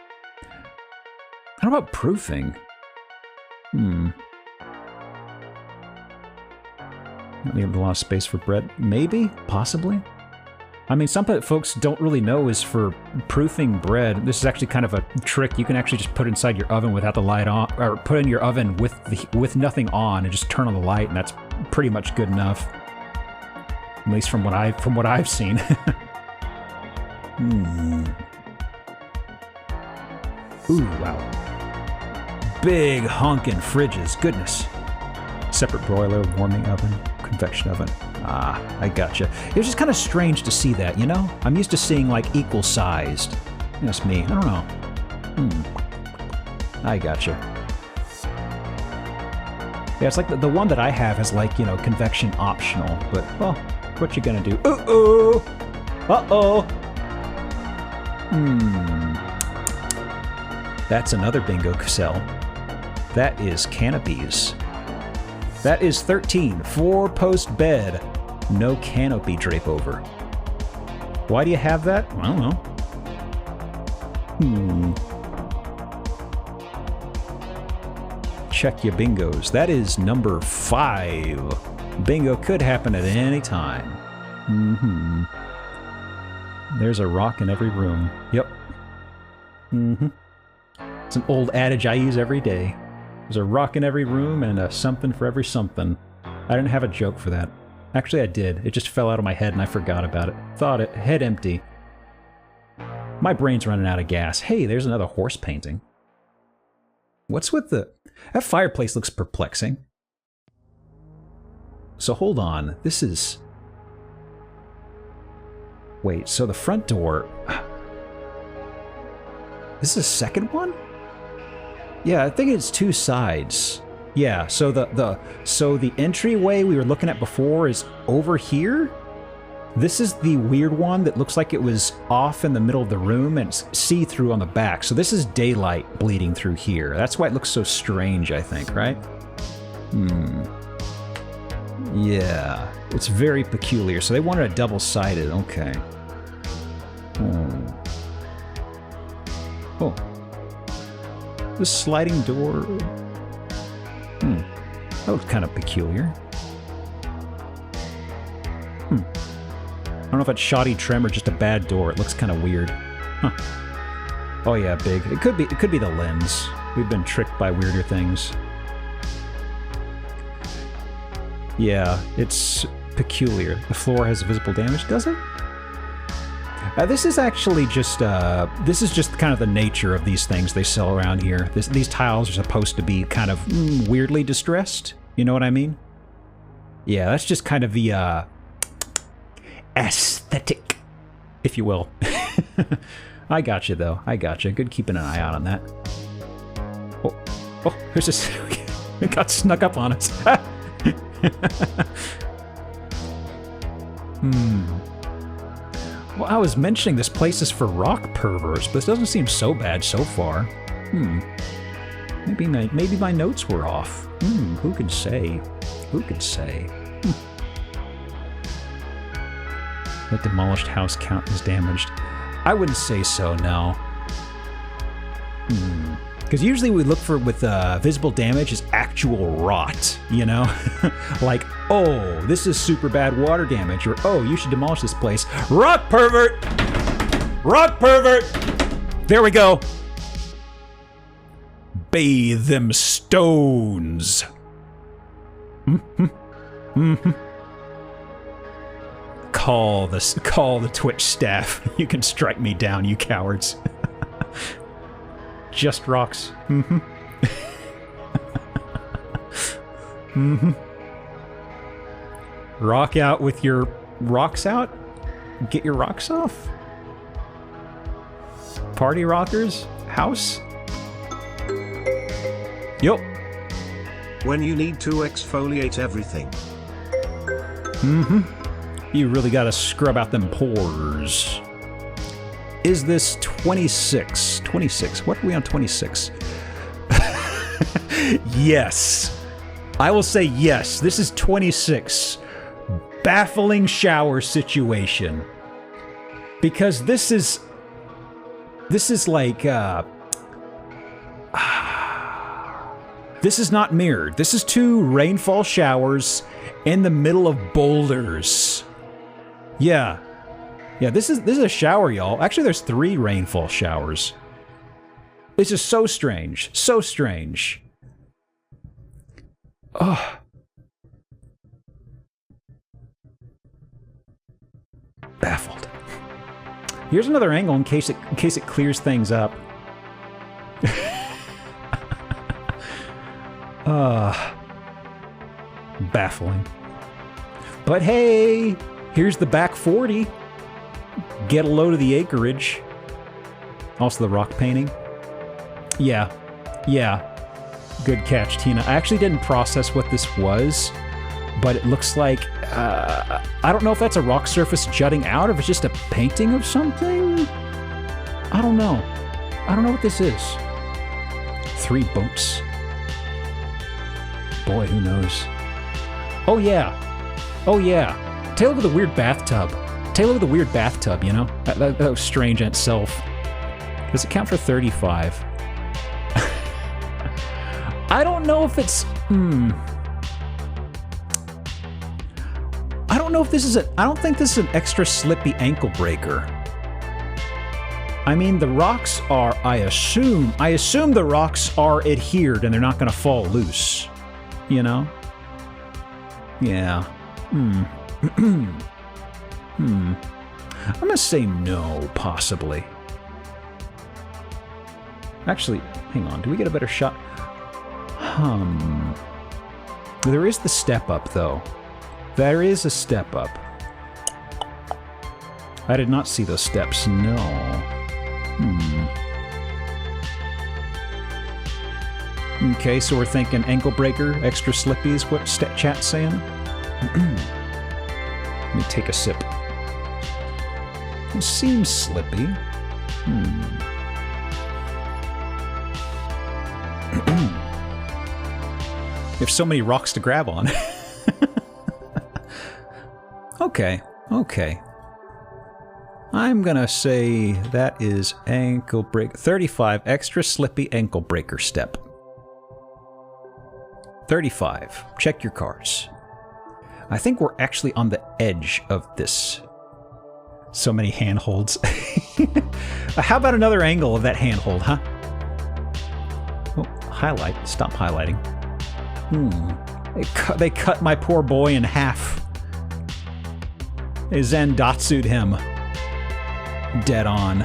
How about proofing? Leave a lot of space for bread. Maybe? Possibly? I mean, some folks don't really know is for proofing bread. This is actually kind of a trick. You can actually just put inside your oven without the light on, or put in your oven with nothing on and just turn on the light, and that's pretty much good enough. At least from what I've seen. Ooh, wow. Big honkin' fridges. Goodness. Separate broiler, warming oven, convection oven. Ah, I gotcha. It was just kind of strange to see that, you know? I'm used to seeing, like, equal-sized. That's me. I don't know. I gotcha. Yeah, it's like the one that I have is, like, you know, convection optional. But, well, what you gonna do? Uh-oh! Uh-oh! That's another bingo cell. That is canopies. That is 13. 4-post bed. No canopy drape over. Why do you have that? I don't know. Check your bingos. That is number 5. Bingo could happen at any time. There's a rock in every room. Yep. It's an old adage I use every day. There's a rock in every room and a something for every something. I didn't have a joke for that. Actually, I did. It just fell out of my head and I forgot about it. Thought it. Head empty. My brain's running out of gas. Hey, there's another horse painting. What's with the... That fireplace looks perplexing. So hold on. This is... Wait, so the front door... This is a second one? Yeah, I think it's 2 sides. Yeah, so the entryway we were looking at before is over here. This is the weird one that looks like it was off in the middle of the room and it's see-through on the back. So this is daylight bleeding through here. That's why it looks so strange, I think, right? Yeah, it's very peculiar. So they wanted a double-sided. Okay. Oh. This sliding door... That was kind of peculiar. I don't know if that's shoddy trim or just a bad door. It looks kind of weird. Huh. Oh yeah, big. It could be the lens. We've been tricked by weirder things. Yeah, it's peculiar. The floor has visible damage, does it? This is actually just, this is just kind of the nature of these things they sell around here. These tiles are supposed to be kind of weirdly distressed. You know what I mean? Yeah, that's just kind of the, aesthetic, if you will. I got you, though. I got you. Good keeping an eye out on that. Oh, there's this... It got snuck up on us. Well, I was mentioning this place is for rock perverts, but this doesn't seem so bad so far. Maybe my notes were off. Who could say? Who could say? The demolished house count is damaged. I wouldn't say so, no. Because usually we look for, with visible damage, is actual rot, you know? Like, oh, this is super bad water damage, or oh, you should demolish this place. Rock pervert! Rock pervert! There we go. Bathe them stones. Call the Twitch staff. You can strike me down, you cowards. Just rocks. Rock out with your rocks out? Get your rocks off? Party rockers? House? Yup. When you need to exfoliate everything. You really gotta scrub out them pores. Is this 26? 26. What are we on 26? Yes. I will say yes. This is 26. Baffling shower situation. Because this is like, This is not mirrored. This is 2 rainfall showers in the middle of boulders. Yeah. Yeah, this is a shower, y'all. Actually, there's 3 rainfall showers. This is so strange. So strange. Oh. Baffled. Here's another angle in case it clears things up. Baffling. But hey, here's the back 40. Get a load of the acreage. Also the rock painting. Yeah. Yeah. Good catch, Tina. I actually didn't process what this was, but it looks like, I don't know if that's a rock surface jutting out or if it's just a painting of something. I don't know. I don't know what this is. 3 bumps. Boy, who knows? Oh yeah. Oh yeah. Take a look at the weird bathtub. Take a look at the weird bathtub, you know? That was strange in itself. Does it count for 35? I don't know if it's... I don't know if this is I don't think this is an extra slippy ankle breaker. I mean, the rocks are, I assume the rocks are adhered and they're not going to fall loose. You know? Yeah. I'm going to say no, possibly. Actually, hang on. Do we get a better shot? There is the step up, though. There is a step up. I did not see those steps, no. Okay, so we're thinking ankle breaker, extra slippy is what chat's saying? Let me take a sip. It seems slippy. There's so many rocks to grab on. Okay, okay. I'm gonna say that is ankle break 35 extra slippy ankle breaker step. 35. Check your cards. I think we're actually on the edge of this. So many handholds. How about another angle of that handhold, huh? Oh, highlight. Stop highlighting. They cut my poor boy in half. They Zendatsu'd him. Dead on.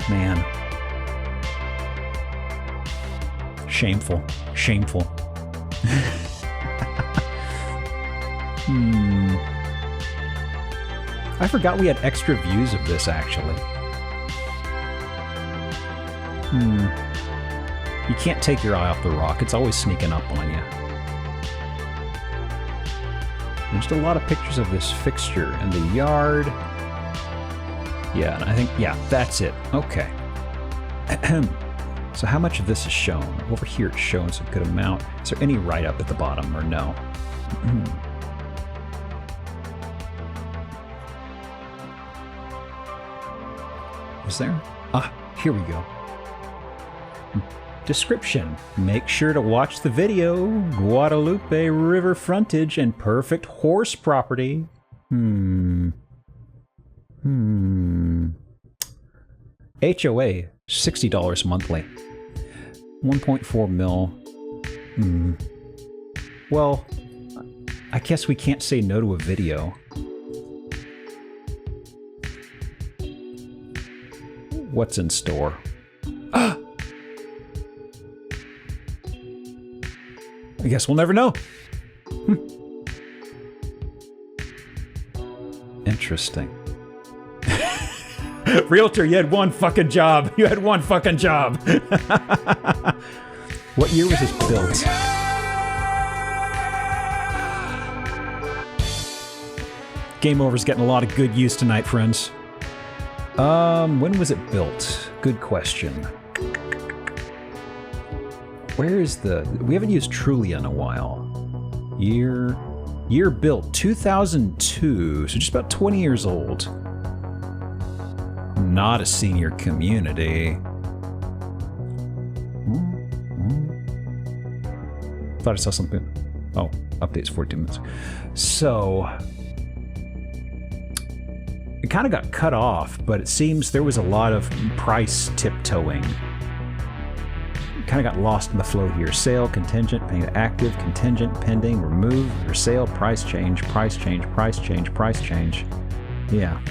Man. Shameful. Shameful. I forgot we had extra views of this, actually. You can't take your eye off the rock. It's always sneaking up on you. There's a lot of pictures of this fixture in the yard. Yeah, and I think, yeah, that's it. Okay. So how much of this is shown? Over here it shows a good amount. Is there any write-up at the bottom, or no? Is there? Ah, here we go. Description. Make sure to watch the video. Guadalupe River frontage and perfect horse property. HOA, $60 monthly. 1.4 mil. Well, I guess we can't say no to a video. What's in store? I guess we'll never know. Interesting. Realtor, you had one fucking job. You had one fucking job. What year was this built? Game Over's getting a lot of good use tonight, friends. When was it built? Good question. Where is the... We haven't used Trulia in a while. Year built, 2002, so just about 20 years old. Not a senior community. Thought I saw something. Oh, update's 14 minutes. So it kind of got cut off, but it seems there was a lot of price tiptoeing. Kind of got lost in the flow here. Sale, contingent, paying active, contingent, pending, remove, or sale, price change, price change, price change, price change. Yeah.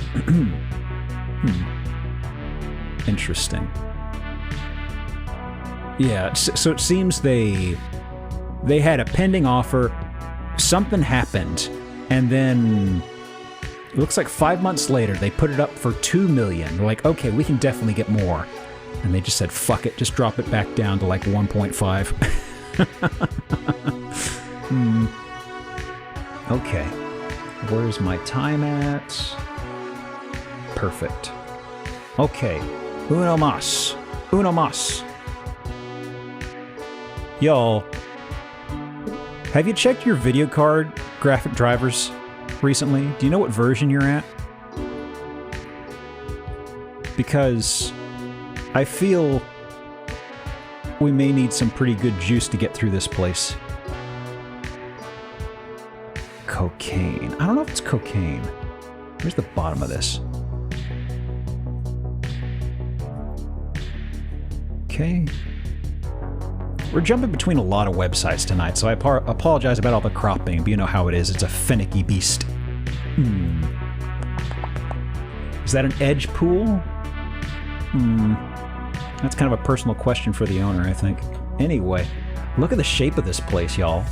Interesting. Yeah, so it seems they had a pending offer, something happened, and then it looks like 5 months later they put it up for $2 million. They're like, okay, we can definitely get more. And they just said, fuck it, just drop it back down to like 1.5. Okay. Where's my time at? Perfect. Okay. Uno mas. Uno mas. Y'all, have you checked your video card graphic drivers recently? Do you know what version you're at? Because I feel we may need some pretty good juice to get through this place. Cocaine. I don't know if it's cocaine. Where's the bottom of this? Okay. We're jumping between a lot of websites tonight, so I apologize about all the cropping, but you know how it is. It's a finicky beast. Is that an edge pool? That's kind of a personal question for the owner, I think. Anyway, look at the shape of this place, y'all.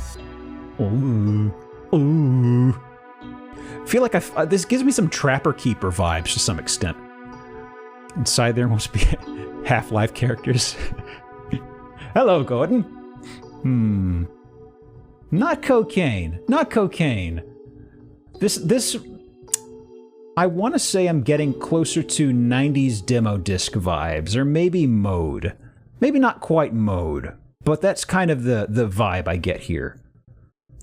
Ooh. Ooh. Feel like this gives me some Trapper Keeper vibes to some extent. Inside there must be Half-Life characters. Hello, Gordon. Not cocaine. Not cocaine. This... I want to say I'm getting closer to 90s demo disc vibes, or maybe Mode. Maybe not quite Mode, but that's kind of the vibe I get here.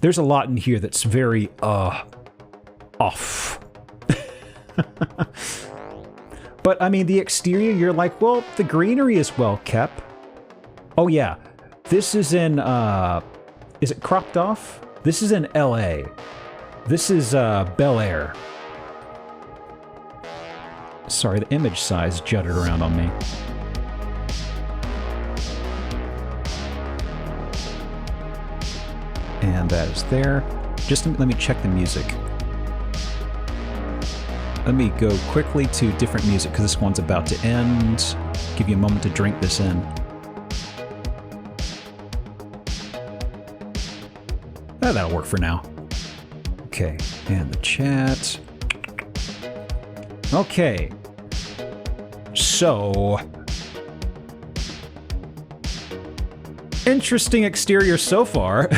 There's a lot in here that's very, off. But, I mean, the exterior, you're like, well, the greenery is well kept. Oh, yeah. This is in, is it cropped off? This is in LA. This is, Bel Air. Sorry, the image size jutted around on me. And that is there. Just let me check the music. Let me go quickly to different music, because this one's about to end. Give you a moment to drink this in. Oh, that'll work for now. Okay, and the chat. Okay. So... interesting exterior so far.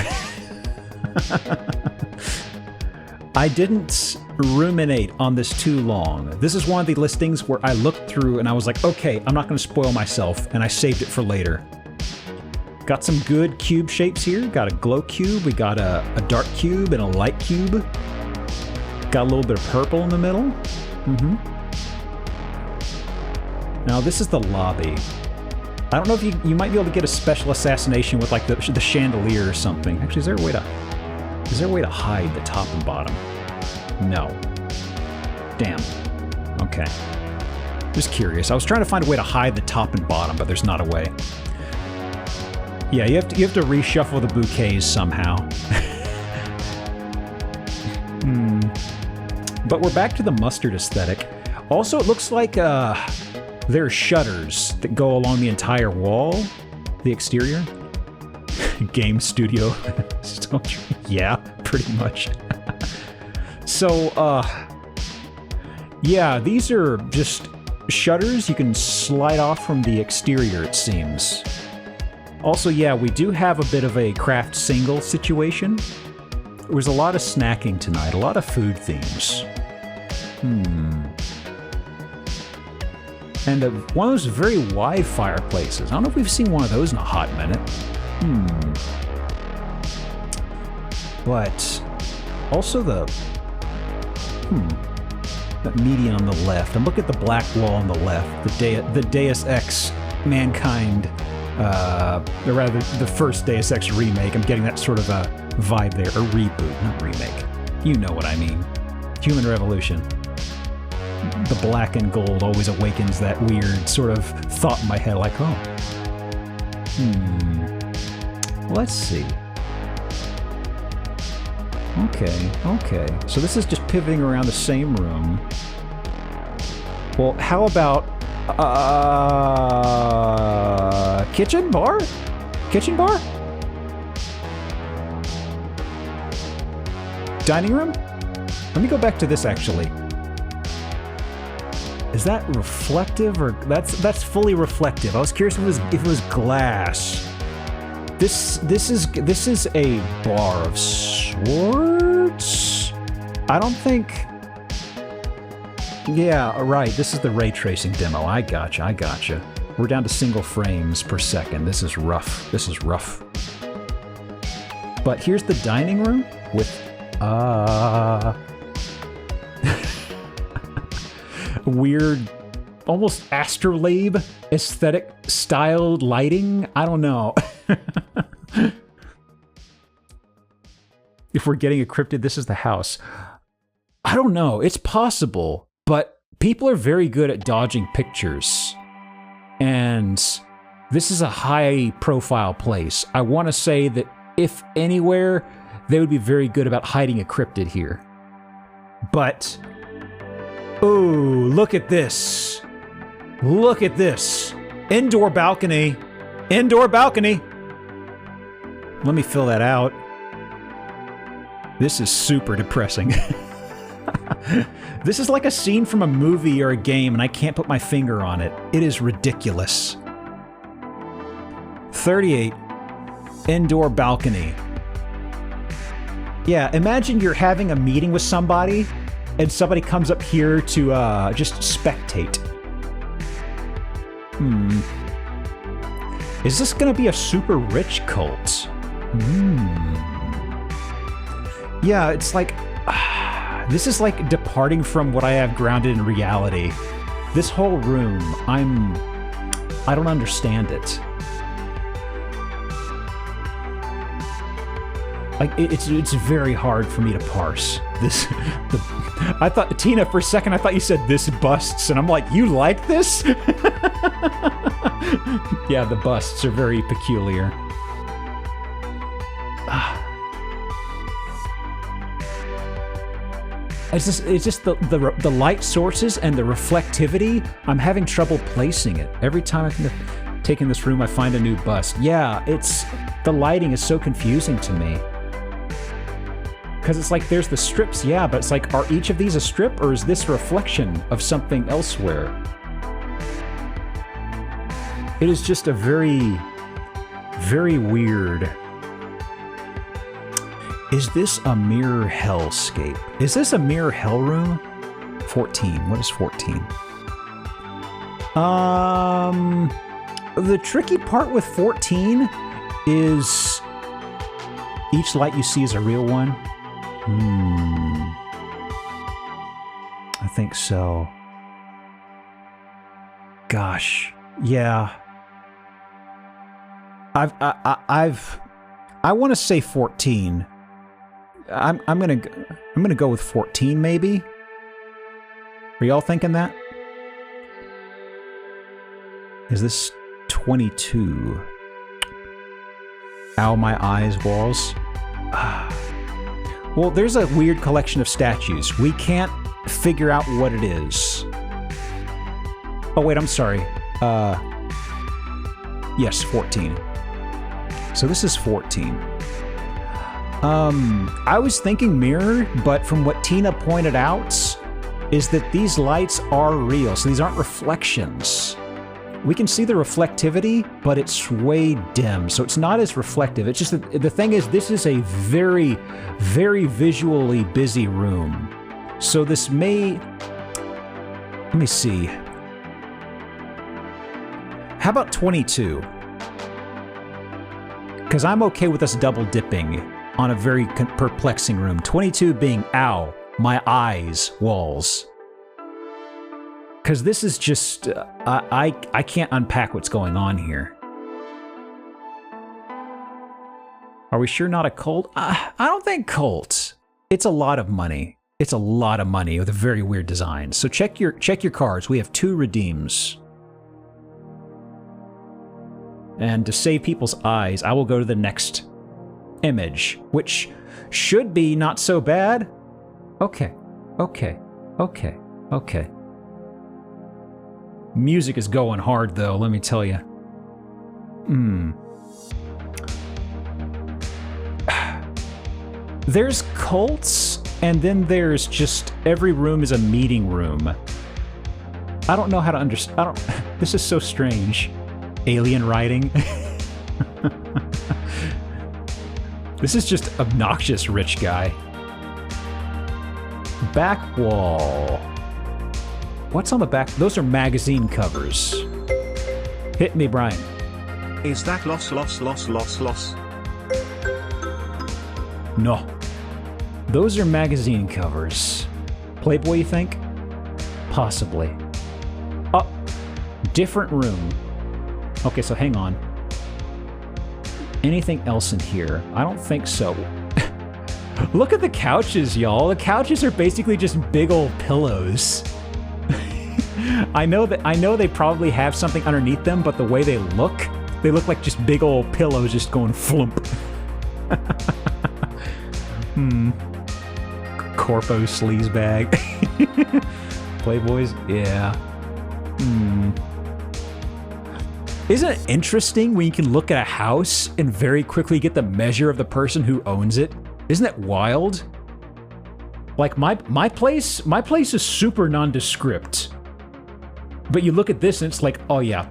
I didn't ruminate on this too long. This is one of the listings where I looked through and I was like, okay, I'm not going to spoil myself, and I saved it for later. Got some good cube shapes here. Got a glow cube, we got a dark cube and a light cube. Got a little bit of purple in the middle. Now this is the lobby. I don't know if you might be able to get a special assassination with like the chandelier or something. Actually, is there a way to hide the top and bottom? No. Damn. Okay. Just curious. I was trying to find a way to hide the top and bottom, but there's not a way. Yeah, you have to reshuffle the bouquets somehow. But we're back to the mustard aesthetic. Also, it looks like there are shutters that go along the entire wall, the exterior. Game studio. Yeah, pretty much. So, yeah, these are just shutters you can slide off from the exterior, it seems. Also, yeah, we do have a bit of a craft single situation. There was a lot of snacking tonight, a lot of food themes. And one of those very wide fireplaces. I don't know if we've seen one of those in a hot minute. But also that median on the left. I'm looking at the black wall on the left. The Deus Ex Mankind Or rather, the first Deus Ex remake. I'm getting that sort of a vibe there. Or reboot, not remake. You know what I mean. Human Revolution. The black and gold always awakens that weird sort of thought in my head, like, oh. Let's see. Okay. So this is just pivoting around the same room. Well, how about kitchen bar? Kitchen bar? Dining room? Let me go back to this actually. Is that reflective or that's fully reflective? I was curious if it was glass. This is a bar of sorts. I don't think. Yeah, right. This is the ray tracing demo. I gotcha. We're down to single frames per second. This is rough. But here's the dining room with weird, almost astrolabe aesthetic styled lighting. I don't know. If we're getting encrypted, this is the house. I don't know. It's possible, but people are very good at dodging pictures. And this is a high-profile place. I want to say that if anywhere, they would be very good about hiding encrypted here. But, oh, look at this. Look at this. Indoor balcony. Indoor balcony. Let me fill that out. This is super depressing. This is like a scene from a movie or a game, and I can't put my finger on it. It is ridiculous. 38. Indoor balcony. Yeah, imagine you're having a meeting with somebody, and somebody comes up here to just spectate. Is this gonna be a super rich cult? Yeah, it's like... this is like departing from what I have grounded in reality. This whole room, I don't understand it. Like, it's very hard for me to parse. I thought, Tina, for a second, I thought you said this busts, and I'm like, you like this? Yeah, the busts are very peculiar. It's just the light sources and the reflectivity. I'm having trouble placing it. Every time I think of taking this room, I find a new bust. Yeah, the lighting is so confusing to me. Because it's like there's the strips, yeah, but it's like, are each of these a strip, or is this a reflection of something elsewhere? It is just a very, very weird... Is this a mirror hellscape? Is this a mirror hell room? 14. What is 14? The tricky part with 14 is each light you see is a real one. I think so. Gosh, yeah. I want to say 14. I'm gonna go with 14, maybe. Are y'all thinking that? Is this 22? Ow, my eyes, walls. Well, there's a weird collection of statues. We can't figure out what it is. Oh wait, I'm sorry. Yes, 14. So this is 14. I was thinking mirror, but from what Tina pointed out, is that these lights are real, so these aren't reflections. We can see the reflectivity, but it's way dim, so it's not as reflective. It's just that the thing is, this is a very, very visually busy room. So this may... Let me see. How about 22? Because I'm okay with us double dipping on a very perplexing room. 22 being, ow, my eyes, walls. Because this is just, I can't unpack what's going on here. Are we sure not a cult? I don't think cult. It's a lot of money. It's a lot of money with a very weird design. So check your cards. We have 2 redeems. And to save people's eyes, I will go to the next image, which should be not so bad. Okay. Music is going hard, though, let me tell you. There's cults, and then there's just every room is a meeting room. I don't know how to understand. This is so strange. Alien writing. This is just obnoxious rich guy. Back wall. What's on the back? Those are magazine covers. Hit me, Brian. Is that loss? No. Those are magazine covers. Playboy, you think? Possibly. Oh, different room. Okay, so hang on. Anything else in here? I don't think so. Look at the couches, y'all. The couches are basically just big old pillows. I know they probably have something underneath them, but the way they look like just big old pillows just going flump. Corpo sleaze bag. Playboys? Yeah. Isn't it interesting when you can look at a house and very quickly get the measure of the person who owns it? Isn't that wild? Like my place is super nondescript. But you look at this and it's like, oh yeah.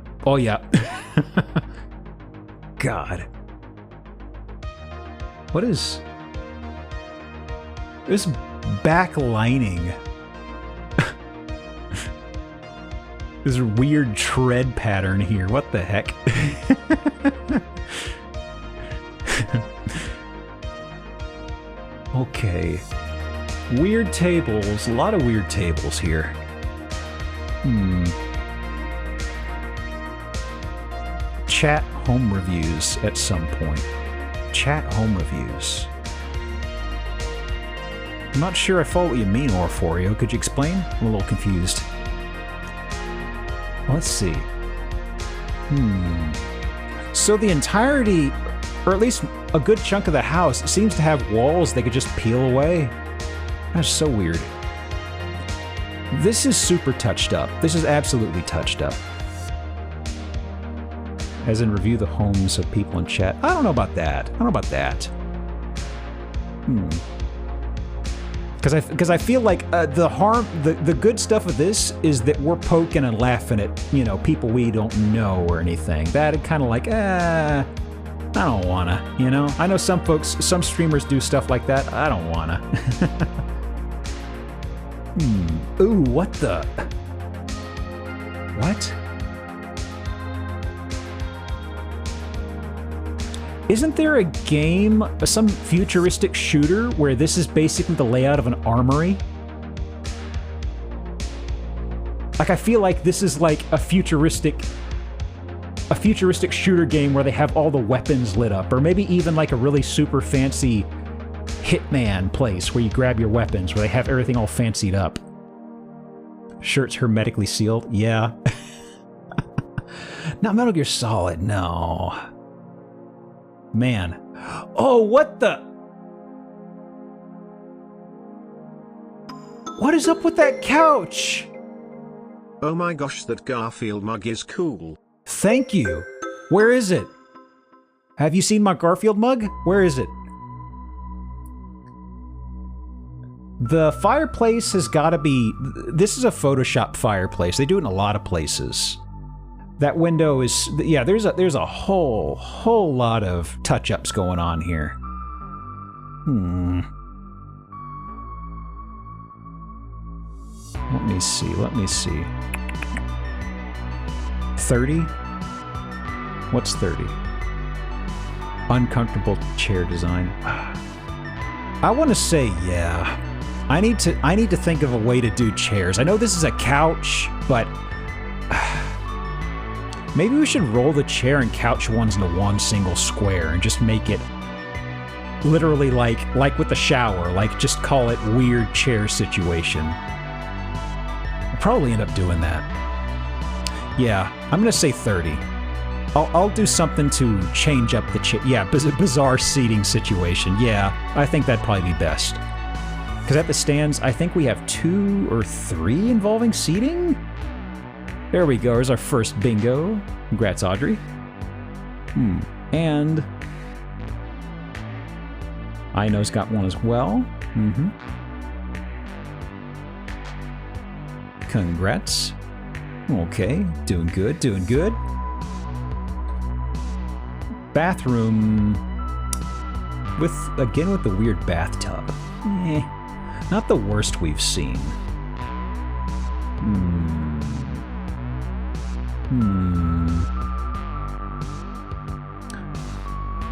God. What is this backlining? This weird tread pattern here. What the heck? Okay. Weird tables. A lot of weird tables here. Chat home reviews at some point. Chat home reviews. I'm not sure I follow what you mean, Orforio. Could you explain? I'm a little confused. Let's see. So the entirety, or at least a good chunk of the house, seems to have walls they could just peel away. That's so weird. This is super touched up. This is absolutely touched up. As in review the homes of people in chat. I don't know about that. Because I feel like the good stuff of this is that we're poking and laughing at, people we don't know or anything. That kind of like, I don't wanna, I know some streamers do stuff like that. I don't wanna. Ooh, what the? What? Isn't there a game, some futuristic shooter, where this is basically the layout of an armory? Like, I feel like this is like a futuristic shooter game where they have all the weapons lit up, or maybe even like a really super fancy Hitman place where you grab your weapons, where they have everything all fancied up. Shirts hermetically sealed? Yeah. Not Metal Gear Solid, no. Man. Oh, what the? What is up with that couch? Oh my gosh, that Garfield mug is cool. Thank you. Where is it? Have you seen my Garfield mug? Where is it? The fireplace has got to be... This is a Photoshop fireplace. They do it in a lot of places. That window is... Yeah, there's a whole lot of touch-ups going on here. Let me see. 30? What's 30? Uncomfortable chair design. I want to say yeah. I need to think of a way to do chairs. I know this is a couch, but maybe we should roll the chair and couch ones into one single square and just make it literally like with the shower, like just call it weird chair situation. I'll probably end up doing that. Yeah, I'm gonna say 30. I'll do something to change up the chair. Yeah, bizarre seating situation. Yeah, I think that'd probably be best. Because at the stands, I think we have 2 or 3 involving seating? There we go, there's our first bingo. Congrats, Audrey. And Ino's got one as well. Congrats. Okay, doing good, doing good. Bathroom with the weird bathtub. Not the worst we've seen.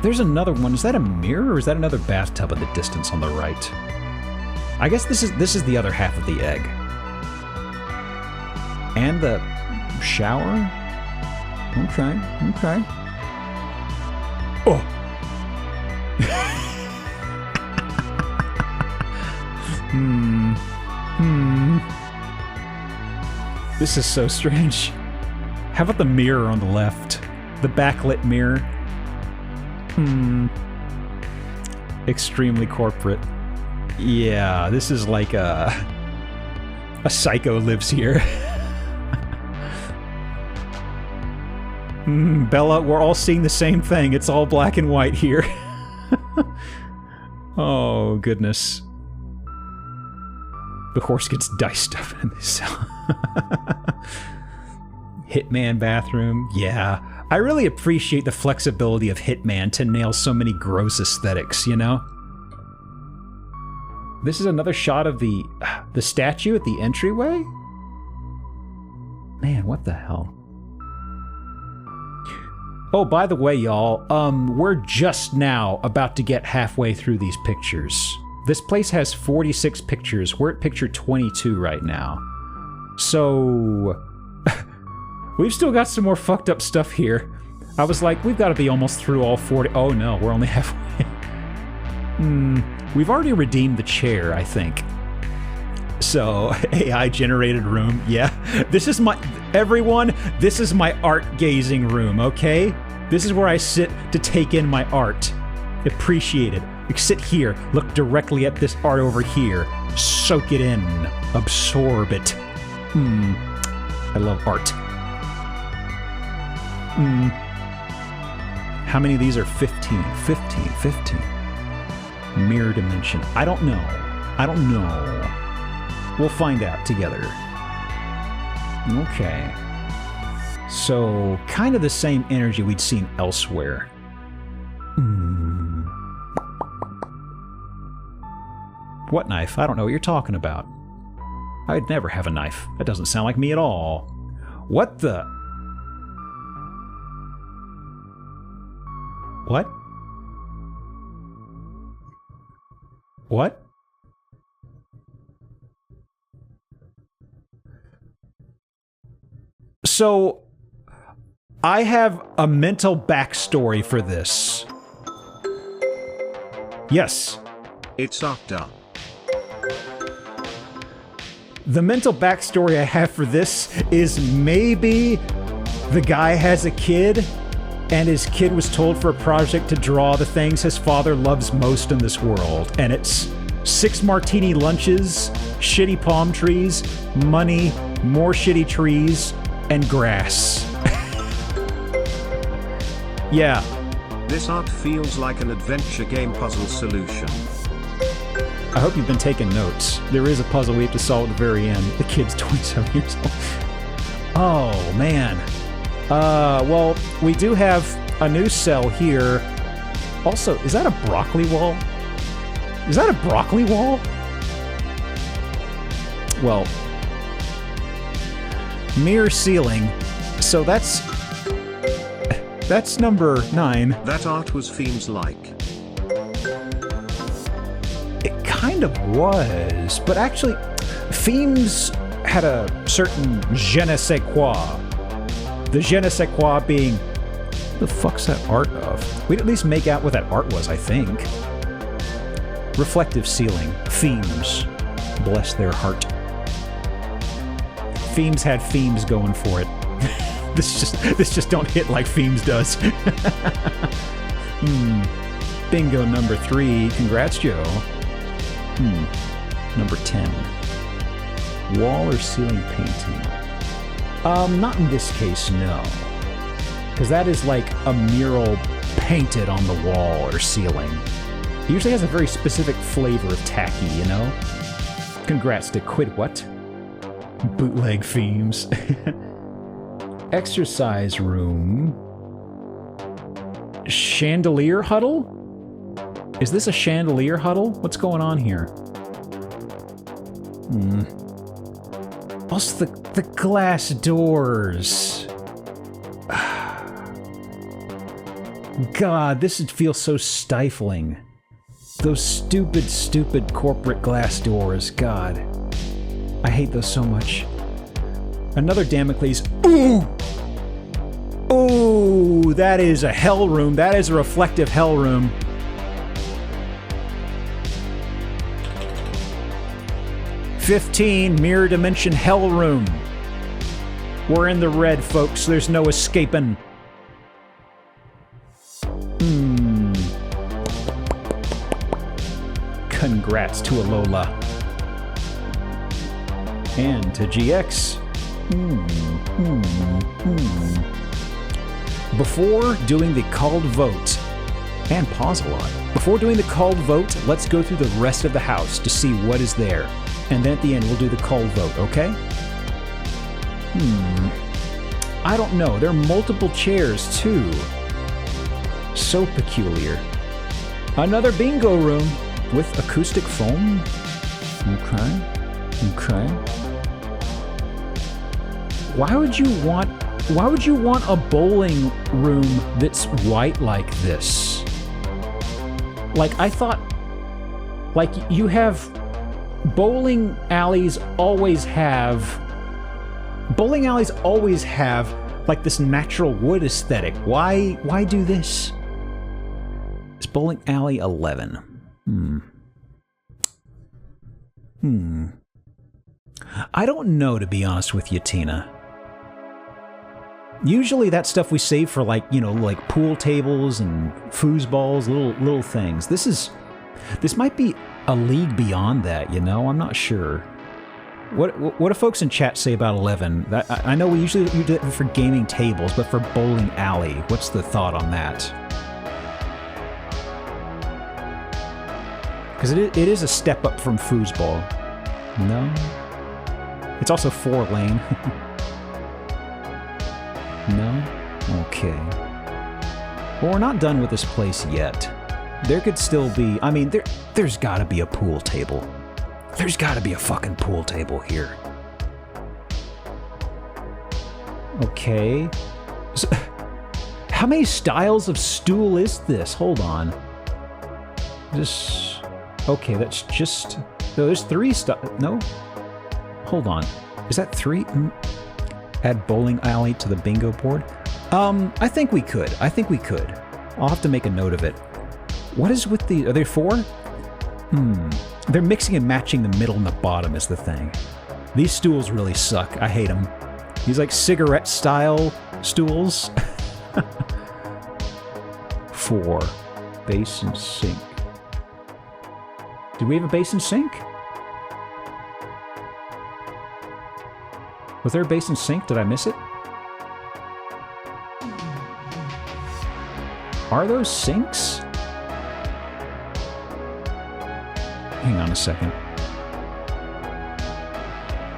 There's another one. Is that a mirror or is that another bathtub in the distance on the right? I guess this is the other half of the egg. And the shower? Okay, okay. Oh! This is so strange. How about the mirror on the left? The backlit mirror? Extremely corporate. Yeah, this is like a psycho lives here. Bella, we're all seeing the same thing. It's all black and white here. Oh, goodness. The horse gets diced up in this cell. Hitman bathroom. Yeah. I really appreciate the flexibility of Hitman to nail so many gross aesthetics, you know? This is another shot of the statue at the entryway? Man, what the hell? Oh, by the way, y'all, we're just now about to get halfway through these pictures. This place has 46 pictures. We're at picture 22 right now. So... we've still got some more fucked up stuff here. I was like, we've got to be almost through all 40... Oh no, we're only halfway. We've already redeemed the chair, I think. So, AI-generated room, yeah. This is my... Everyone, this is my art-gazing room, okay? This is where I sit to take in my art. Appreciate it. Like, sit here, look directly at this art over here. Soak it in. Absorb it. I love art. How many of these are 15? 15, 15. Mirror dimension. I don't know. I don't know. We'll find out together. Okay. So, kind of the same energy we'd seen elsewhere. What knife? I don't know what you're talking about. I'd never have a knife. That doesn't sound like me at all. What the... What? What? So, I have a mental backstory for this. Yes. It's Octa. The mental backstory I have for this is maybe the guy has a kid, and his kid was told for a project to draw the things his father loves most in this world. And it's 6 martini lunches, shitty palm trees, money, more shitty trees, and grass. Yeah. This art feels like an adventure game puzzle solution. I hope you've been taking notes. There is a puzzle we have to solve at the very end. The kid's 27 years old. Oh, man. Well, we do have a new cell here. Also, is that a broccoli wall? Is that a broccoli wall? Well, mirror ceiling. So that's number 9. That art was Fiends-like. It kind of was, but actually, Fiends had a certain je ne sais quoi. The je ne sais quoi being, what the fuck's that art of? We'd at least make out what that art was, I think. Reflective ceiling. Themes. Bless their heart. Themes had themes going for it. This just don't hit like Themes does. Bingo number 3. Congrats, Joe. Number 10. Wall or ceiling painting? Not in this case, no. Because that is like a mural painted on the wall or ceiling. It usually has a very specific flavor of tacky, you know? Congrats to Quid What? Bootleg themes. Exercise room. Chandelier huddle? Is this a chandelier huddle? What's going on here? Also, the glass doors. God, this would feel so stifling. Those stupid corporate glass doors. God. I hate those so much. Another Damocles. Ooh! Ooh, that is a hell room. That is a reflective hell room. $15 mirror dimension hell room. We're in the red, folks. There's no escaping. Congrats to Alola. And to GX. Before doing the called vote, and pause a lot. Before doing the called vote, let's go through the rest of the house to see what is there. And then at the end, we'll do the called vote, okay? I don't know. There are multiple chairs, too. So peculiar. Another bingo room with acoustic foam. Okay. Why would you want a bowling room that's white like this? Like, I thought, like, you have bowling alleys always have like this natural wood aesthetic. Why do this? It's bowling alley 11. I don't know, to be honest with you, Tina. Usually that stuff we save for, like, you know, like pool tables and foosballs, little things. This might be a league beyond that, you know? I'm not sure. What do folks in chat say about 11? I know we usually do it for gaming tables, but for bowling alley, what's the thought on that? Because it is a step up from foosball. No? It's also 4-lane. No? Okay. Well, we're not done with this place yet. There could still be... I mean, there's gotta be a pool table. There's gotta be a fucking pool table here. Okay. So, how many styles of stool is this? Hold on. Okay, that's just... No, there's 3 No? Hold on. Is that 3? Add bowling alley to the bingo board? I think we could. I'll have to make a note of it. What is with the... Are there 4? They're mixing and matching the middle and the bottom is the thing. These stools really suck. I hate them. These, like, cigarette-style stools. 4. Basin sink. Do we have a basin sink? Was there a basin sink? Did I miss it? Are those sinks? Hang on a second.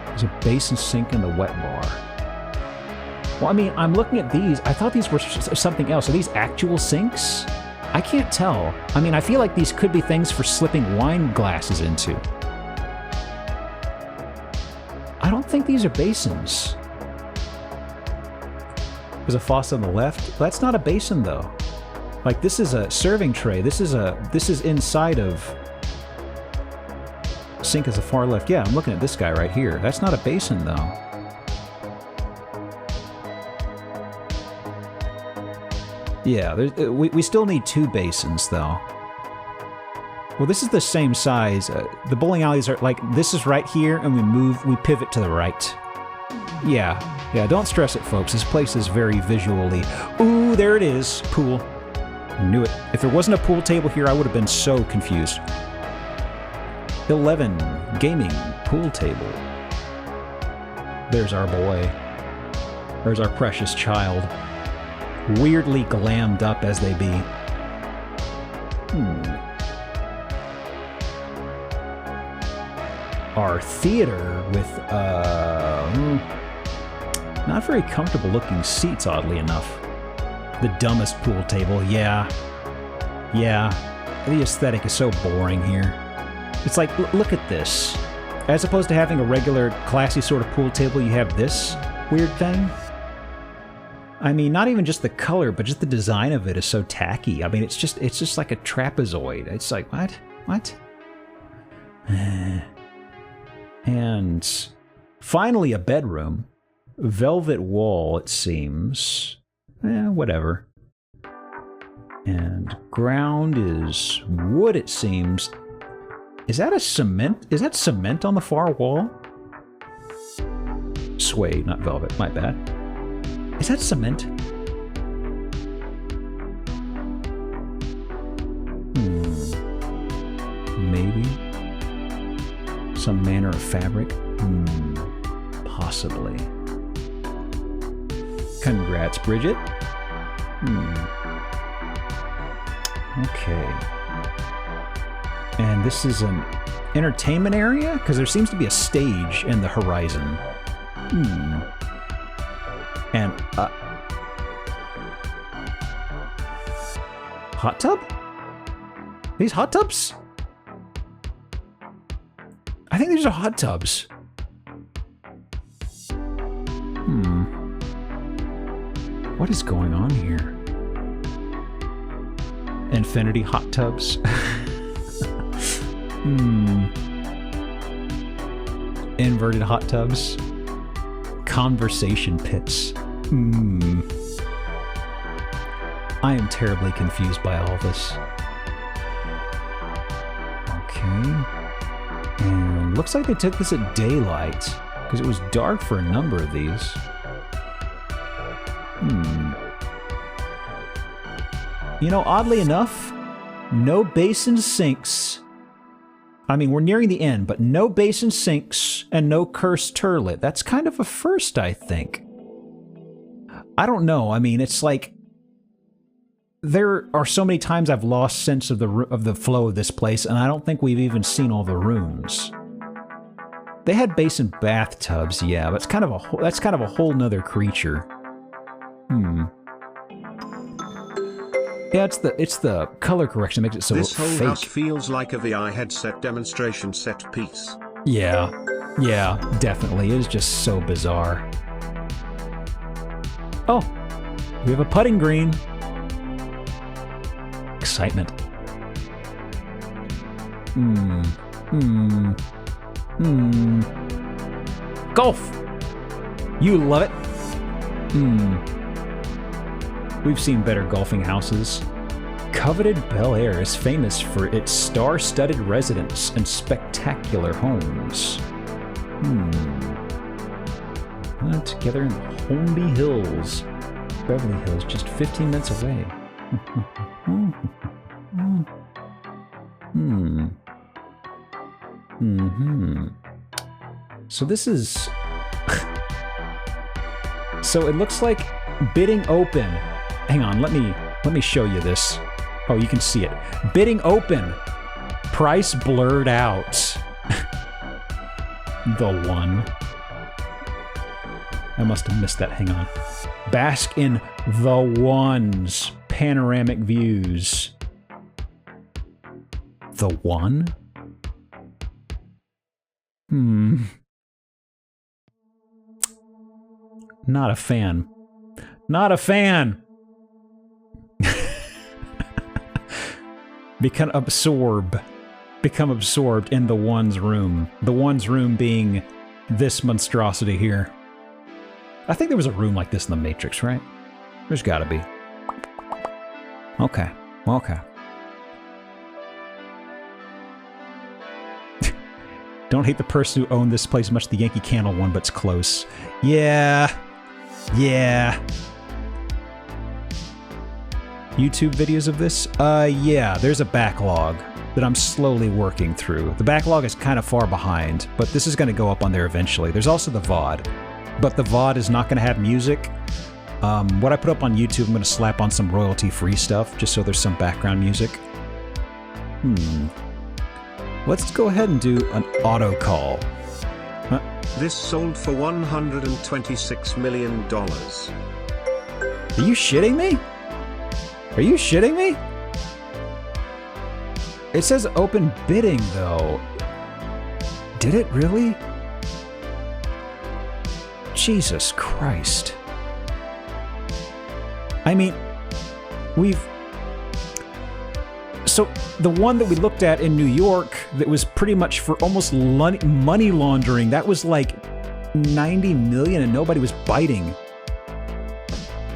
There's a basin sink in the wet bar. Well, I mean, I'm looking at these. I thought these were something else. Are these actual sinks? I can't tell. I mean, I feel like these could be things for slipping wine glasses into. I don't think these are basins. There's a faucet on the left. That's not a basin, though. Like, this is a serving tray. This is inside of... Sink is the far left. Yeah, I'm looking at this guy right here. That's not a basin, though. Yeah, we still need 2 basins, though. Well, this is the same size. The bowling alleys are like, this is right here, and we pivot to the right. Yeah, don't stress it, folks. This place is very visually... Ooh, there it is. Pool. Knew it. If there wasn't a pool table here, I would have been so confused. 11. Gaming. Pool table. There's our boy. There's our precious child. Weirdly glammed up as they be. Our theater with, not very comfortable looking seats, oddly enough. The dumbest pool table, yeah. The aesthetic is so boring here. It's like, look at this. As opposed to having a regular, classy sort of pool table, you have this weird thing. I mean, not even just the color, but just the design of it is so tacky. I mean, it's just like a trapezoid. It's like, what? And finally, a bedroom. Velvet wall, it seems. Whatever. And ground is wood, it seems. Is that a cement? Is that cement on the far wall? Suede, not velvet. My bad. Is that cement? Maybe. Some manner of fabric? Possibly. Congrats, Bridget. Okay. And this is an entertainment area? Because there seems to be a stage in the horizon. And, hot tub? These hot tubs? I think these are hot tubs. What is going on here? Infinity hot tubs? Inverted hot tubs? Conversation pits. I am terribly confused by all this. Okay. And looks like they took this at daylight, because it was dark for a number of these. You know, oddly enough, no basin sinks. I mean, we're nearing the end, but no basin sinks and no cursed turlet. That's kind of a first, I think. I don't know. I mean, it's like there are so many times I've lost sense of the flow of this place, and I don't think we've even seen all the rooms. They had basin bathtubs, yeah, but that's kind of a whole nother creature. Yeah, it's the color correction that makes it so fake. This whole house feels like a VR headset demonstration set piece. Yeah, definitely. It is just so bizarre. Oh, we have a putting green. Excitement. Golf! You love it. We've seen better golfing houses. Coveted Bel Air is famous for its star-studded residence and spectacular homes. Together in the Holmby Hills. Beverly Hills, just 15 minutes away. So this is... So it looks like bidding open. Hang on, let me show you this. Oh, you can see it. Bidding open. Price blurred out. The one. I must have missed that. Hang on. Bask in the one's panoramic views. The one? Not a fan. Not a fan! Become absorbed in the one's room. The one's room being this monstrosity here. I think there was a room like this in the Matrix, right? There's gotta be. Okay. Don't hate the person who owned this place much the Yankee Candle one, but it's close. Yeah. Yeah. YouTube videos of this? Yeah, there's a backlog that I'm slowly working through. The backlog is kind of far behind, but this is going to go up on there eventually. There's also the VOD, but the VOD is not going to have music. What I put up on YouTube, I'm going to slap on some royalty-free stuff, just so there's some background music. Let's go ahead and do an auto call. This sold for $126 million. Are you shitting me? Are you shitting me? It says open bidding, though. Did it really? Jesus Christ. I mean, so the one that we looked at in New York that was pretty much for almost money laundering, that was like 90 million and nobody was biting.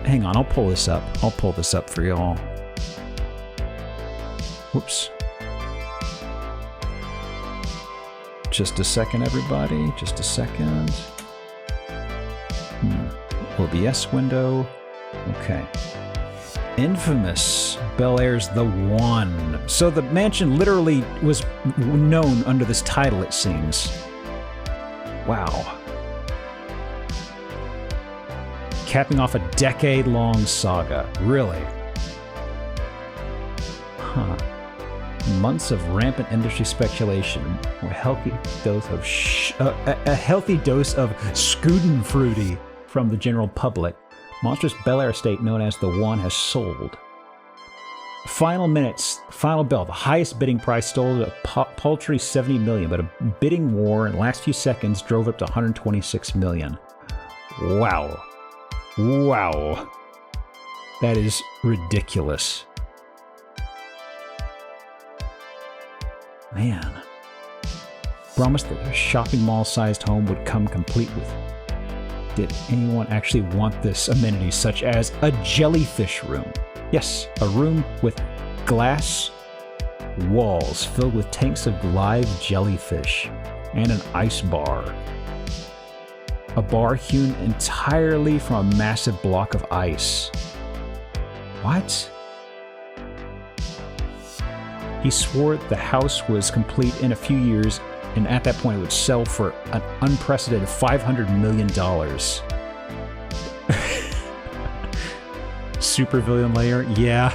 Hang on, I'll pull this up. I'll pull this up for y'all. Whoops. Just a second, everybody. Just a second. OBS window. Okay. Infamous. Bel Air's The One. So the mansion literally was known under this title, it seems. Wow. Capping off a decade-long saga. Really? Huh. Months of rampant industry speculation. A healthy dose of a healthy dose of Schadenfreude from the general public. Monstrous Bel Air estate known as The One has sold. Final minutes, final bell. The highest bidding price stole at a paltry $70 million, but a bidding war in the last few seconds drove it up to $126 million. Wow. Wow. That is ridiculous. Man. Promised that a shopping mall-sized home would come complete with. Did anyone actually want this amenity, such as a jellyfish room? Yes, a room with glass walls filled with tanks of live jellyfish and an ice bar. A bar hewn entirely from a massive block of ice. What? He swore the house was complete in a few years, and at that point it would sell for an unprecedented $500 million. Supervillain layer? Yeah.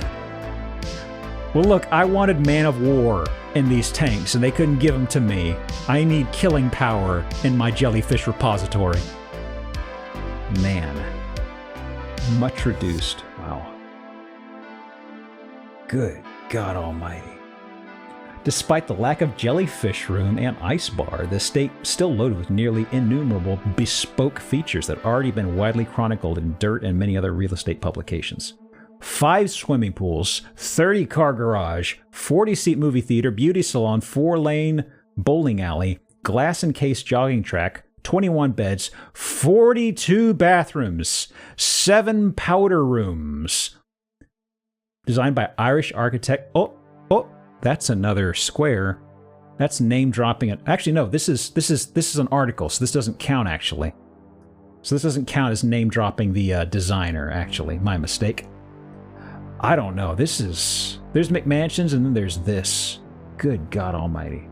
Well, look, I wanted Man of War in these tanks, and they couldn't give them to me. I need killing power in my jellyfish repository. Man. Much reduced. Wow. Good God Almighty. Despite the lack of jellyfish room and ice bar, the estate still loaded with nearly innumerable bespoke features that have already been widely chronicled in Dirt and many other real estate publications. 5 swimming pools, 30-car garage, 40-seat movie theater, beauty salon, 4-lane bowling alley, glass-encased jogging track, 21 beds, 42 bathrooms, 7 powder rooms. Designed by Irish architect... Oh! That's another square. That's name dropping it. Actually, no, this is an article, so this doesn't count actually. So this doesn't count as name dropping the designer, actually. My mistake. I don't know. There's McMansions and then there's this. Good God Almighty.